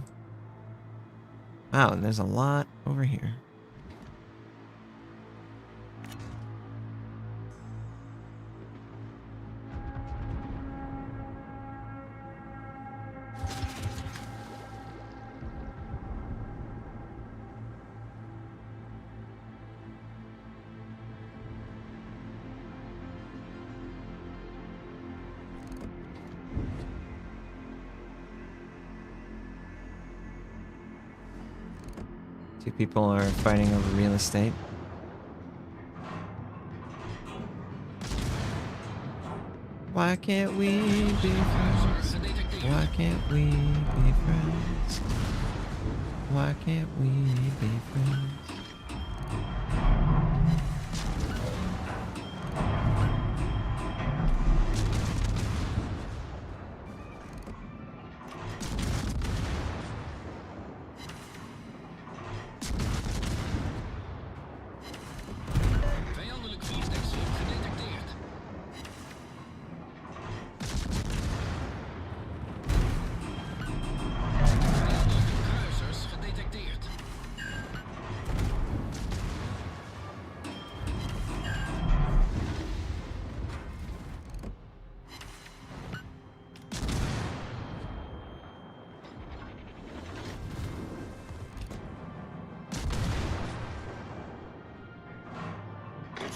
Wow, and there's a lot over here. Two people are fighting over real estate. Why can't we be friends? Why can't we be friends? Why can't we be friends?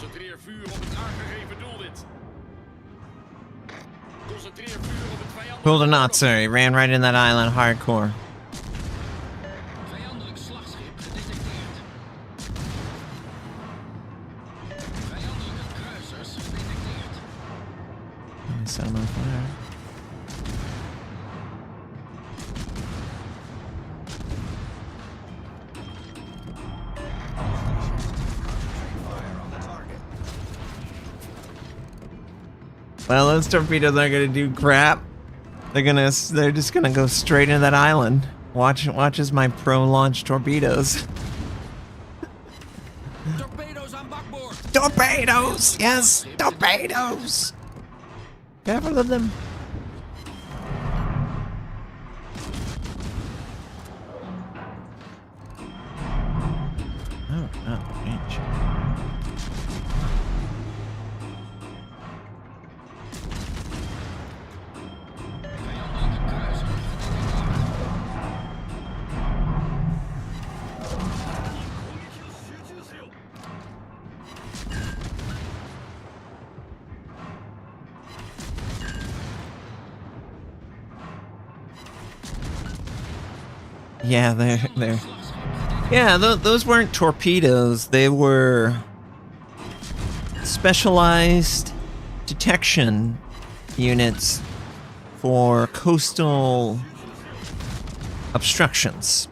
Concentreer vuur op het aangegeven doelwit. Concentreer vuur op het vijandelijke... Pulled a not, sir. He ran right in that island hardcore. Vijandelijk slagschip gedetecteerd. Vijandelijke kruisers gedetecteerd. Let me set him on fire. Well, those torpedoes aren't gonna do crap. They're just gonna go straight into that island. Watch as my pro-launch torpedoes. Torpedo's aan bakboord. Torpedoes! Yes, torpedoes! Careful of them. Oh, change. Yeah, they're. Yeah, those weren't torpedoes. They were specialized detection units for coastal obstructions.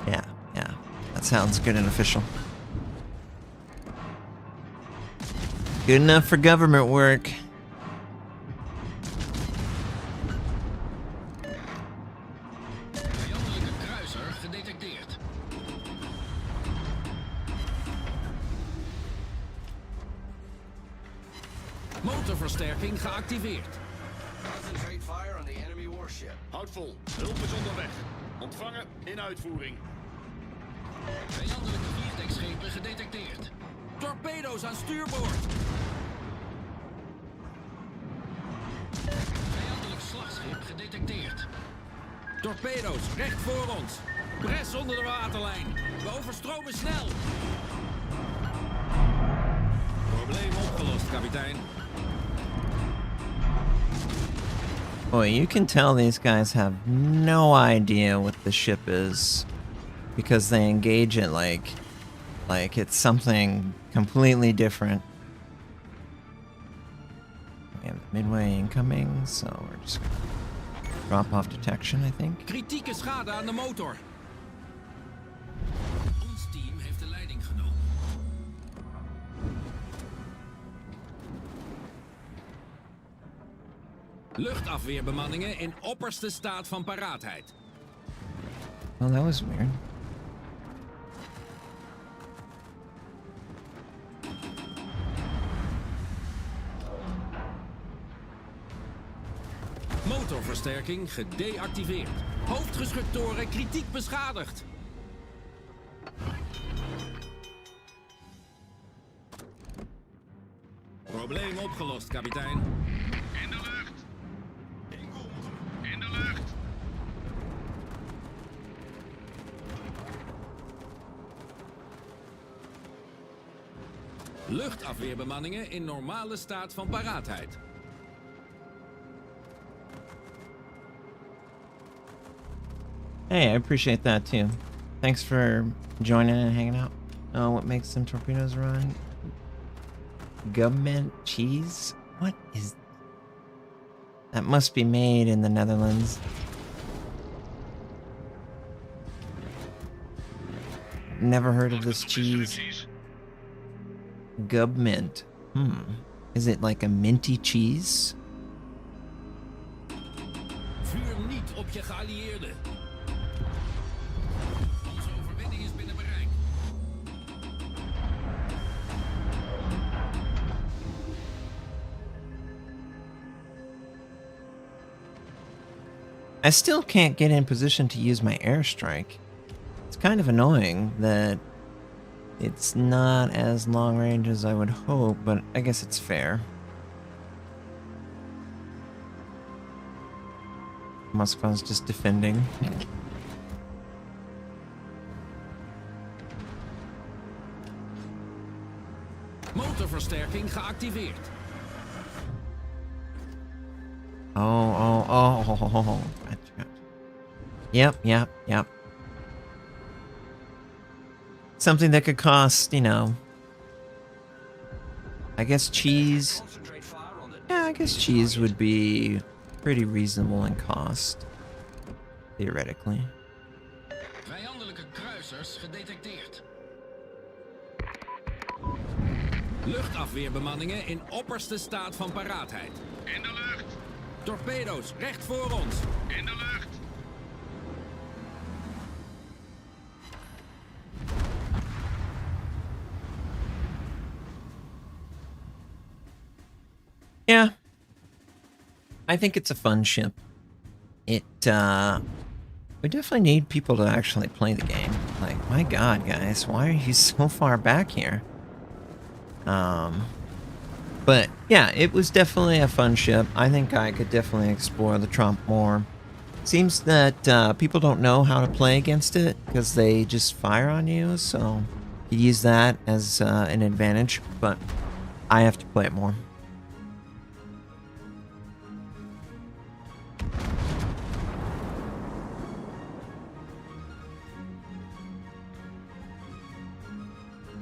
Yeah, that sounds good and official. Good enough for government work. Motorversterking geactiveerd. Concentrate fire on the enemy warship. Houd vol. Hulp is onderweg. Ontvangen in uitvoering. Vijandelijke vliegdekschepen gedetecteerd. Torpedo's aan stuurboord. Vijandelijk slagschip gedetecteerd. Torpedo's recht voor ons. Bres onder de waterlijn. We overstromen snel. Probleem opgelost, kapitein. Boy, you can tell these guys have no idea what the ship is because they engage it like it's something completely different. We have midway incoming, so we're just gonna drop off detection, I think. Kritieke schade aan de motor. Ons team heeft de leiding genomen. Luchtafweerbemanningen in opperste staat van paraatheid. Well, that was weird. Motorversterking gedeactiveerd. Hoofdgeschuttoren kritiek beschadigd. Probleem opgelost, kapitein. In de lucht. In de lucht. Luchtafweerbemanningen in normale staat van paraatheid. Hey, I appreciate that too. Thanks for joining and hanging out. Oh, what makes some torpedoes run? Government cheese? What is... That must be made in the Netherlands. Never heard of this cheese. Gubmint. Is it like a minty cheese? Vuur niet op je geallieerden. Onze overwinning is binnen bereik. I still can't get in position to use my airstrike. It's kind of annoying that it's not as long range as I would hope, but I guess it's fair. Moskva's just defending. Motorversterking geactiveerd. Oh. Gotcha. Yep. Something that could cost, you know, I guess cheese. Concentrate fire on the Yeah, I guess cheese would be pretty reasonable in cost, theoretically. Vijandelijke kruisers gedetecteerd. Luchtafweerbemanningen in opperste staat van paraatheid. In de lucht! Torpedo's recht voor ons. In de lucht! Yeah. I think it's a fun ship. We definitely need people to actually play the game. Like, my god, guys, why are you so far back here? But yeah, it was definitely a fun ship. I think I could definitely explore the Trump more. Seems that people don't know how to play against it because they just fire on you, so you use that as an advantage, but I have to play it more.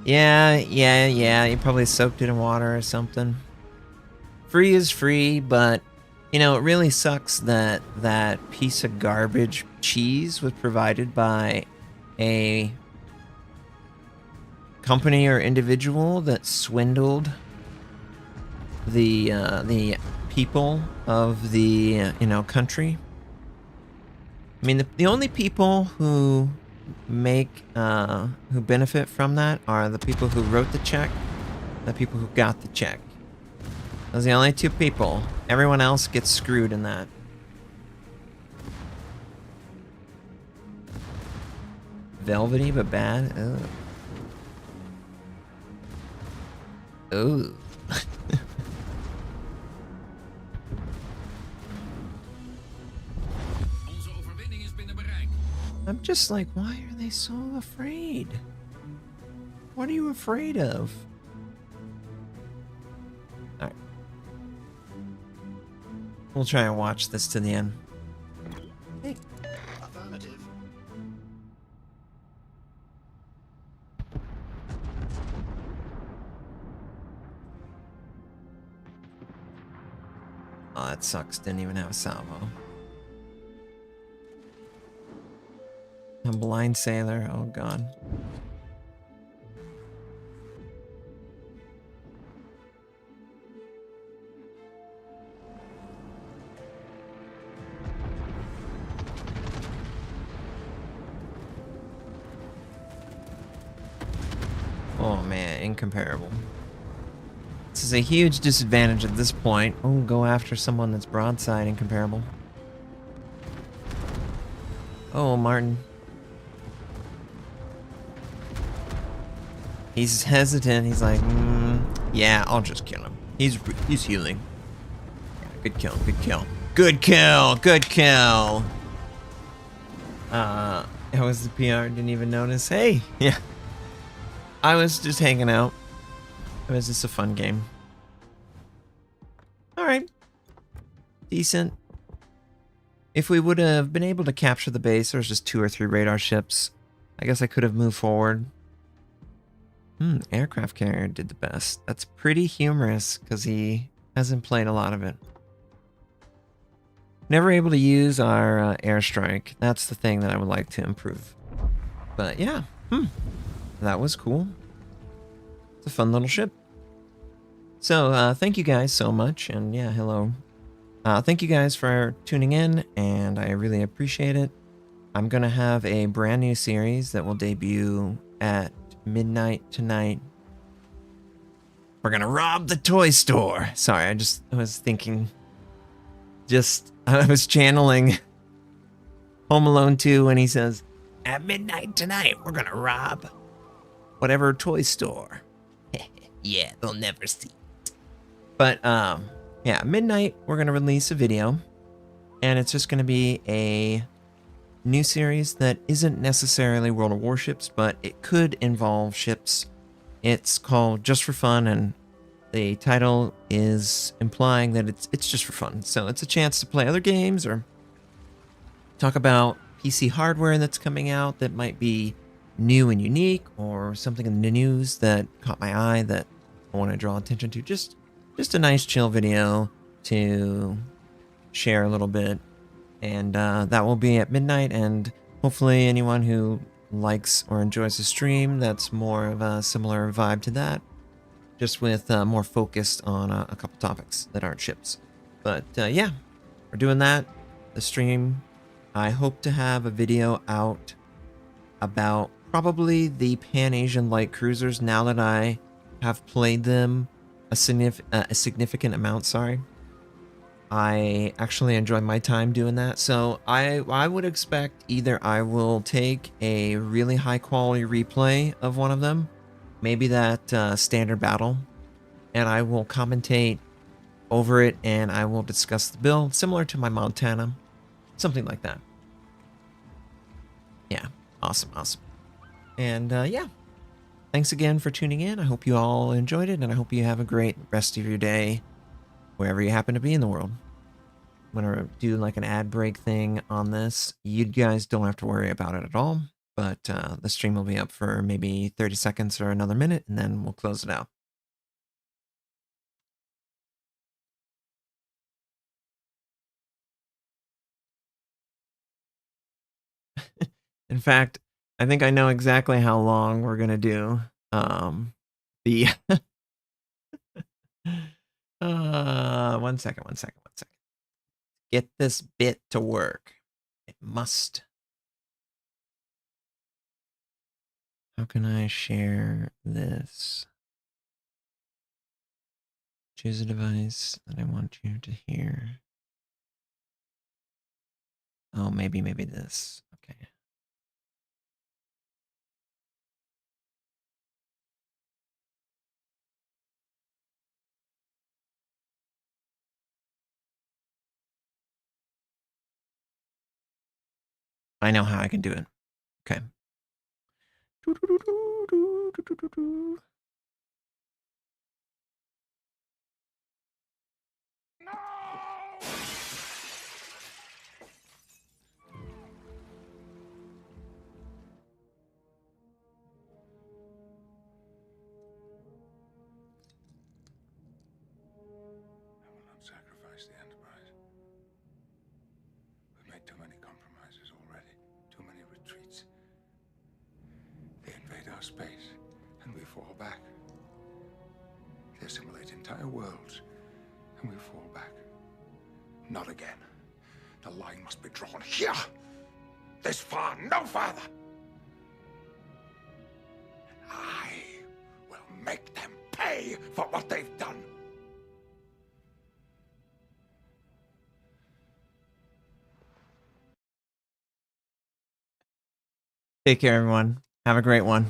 Yeah, you probably soaked it in water or something. Free is free, but, you know, it really sucks that that piece of garbage cheese was provided by a company or individual that swindled the people of the, you know, country. I mean, the only people who who benefit from that are the people who wrote the check, the people who got the check. Those are the only two people. Everyone else gets screwed in that. Velvety but bad. Ooh. Onze overwinning is binnen bereik. I'm just like, why are they so afraid? What are you afraid of? Alright. We'll try and watch this to the end. Hey. Affirmative. Oh, that sucks. Didn't even have a salvo. A blind sailor. Oh, God. Oh, man. Incomparable. This is a huge disadvantage at this point. Oh, go after someone that's broadside incomparable. Oh, Martin. He's hesitant. He's like, yeah, I'll just kill him. He's healing. Yeah, good kill. Good kill. Good kill. Good kill. How was the PR? Didn't even notice. Hey, yeah. I was just hanging out. It was just a fun game. All right. Decent. If we would have been able to capture the base, there's just 2 or 3 radar ships. I guess I could have moved forward. Aircraft carrier did the best. That's pretty humorous because he hasn't played a lot of it. Never able to use our airstrike. That's the thing that I would like to improve. But yeah, that was cool. It's a fun little ship. So thank you guys so much, and yeah, hello. Thank you guys for tuning in, and I really appreciate it. I'm gonna have a brand new series that will debut at midnight tonight. We're gonna rob the toy store. Sorry, I was thinking, I was channeling Home Alone 2 when he says, at midnight tonight, we're gonna rob whatever toy store. Yeah, they'll never see it. But, yeah, midnight, we're gonna release a video, and it's just gonna be a new series that isn't necessarily World of Warships, but it could involve ships It's called Just for Fun, and the title is implying that it's just for fun. So it's a chance to play other games or talk about PC hardware that's coming out that might be new and unique, or something in the news that caught my eye that I want to draw attention to. Just a nice chill video to share a little bit. And that will be at midnight, and hopefully anyone who likes or enjoys the stream that's more of a similar vibe to that, just with more focused on a couple topics that aren't ships. But yeah, we're doing that. The stream, I hope to have a video out about probably the Pan-Asian light cruisers now that I have played them a significant amount, sorry. I actually enjoy my time doing that. So I would expect either I will take a really high quality replay of one of them, maybe that standard battle, and I will commentate over it, and I will discuss the build, similar to my Montana, something like that. Yeah, awesome. And yeah, thanks again for tuning in. I hope you all enjoyed it, and I hope you have a great rest of your day, wherever you happen to be in the world. I'm gonna do like an ad break thing on this. You guys don't have to worry about it at all, but the stream will be up for maybe 30 seconds or another minute, and then we'll close it out. In fact, I think I know exactly how long we're gonna do. The 1 second. Get this bit to work. It must. How can I share this? Choose a device that I want you to hear. Oh, maybe this. Okay. I know how I can do it. Okay. Sacrifice the Enterprise. We've made too many compromises already, too many retreats. They invade our space, and we fall back. They assimilate entire worlds, and we fall back. Not again. The line must be drawn here. This far, no farther. I will make them pay for what they've done. Take care, everyone. Have a great one.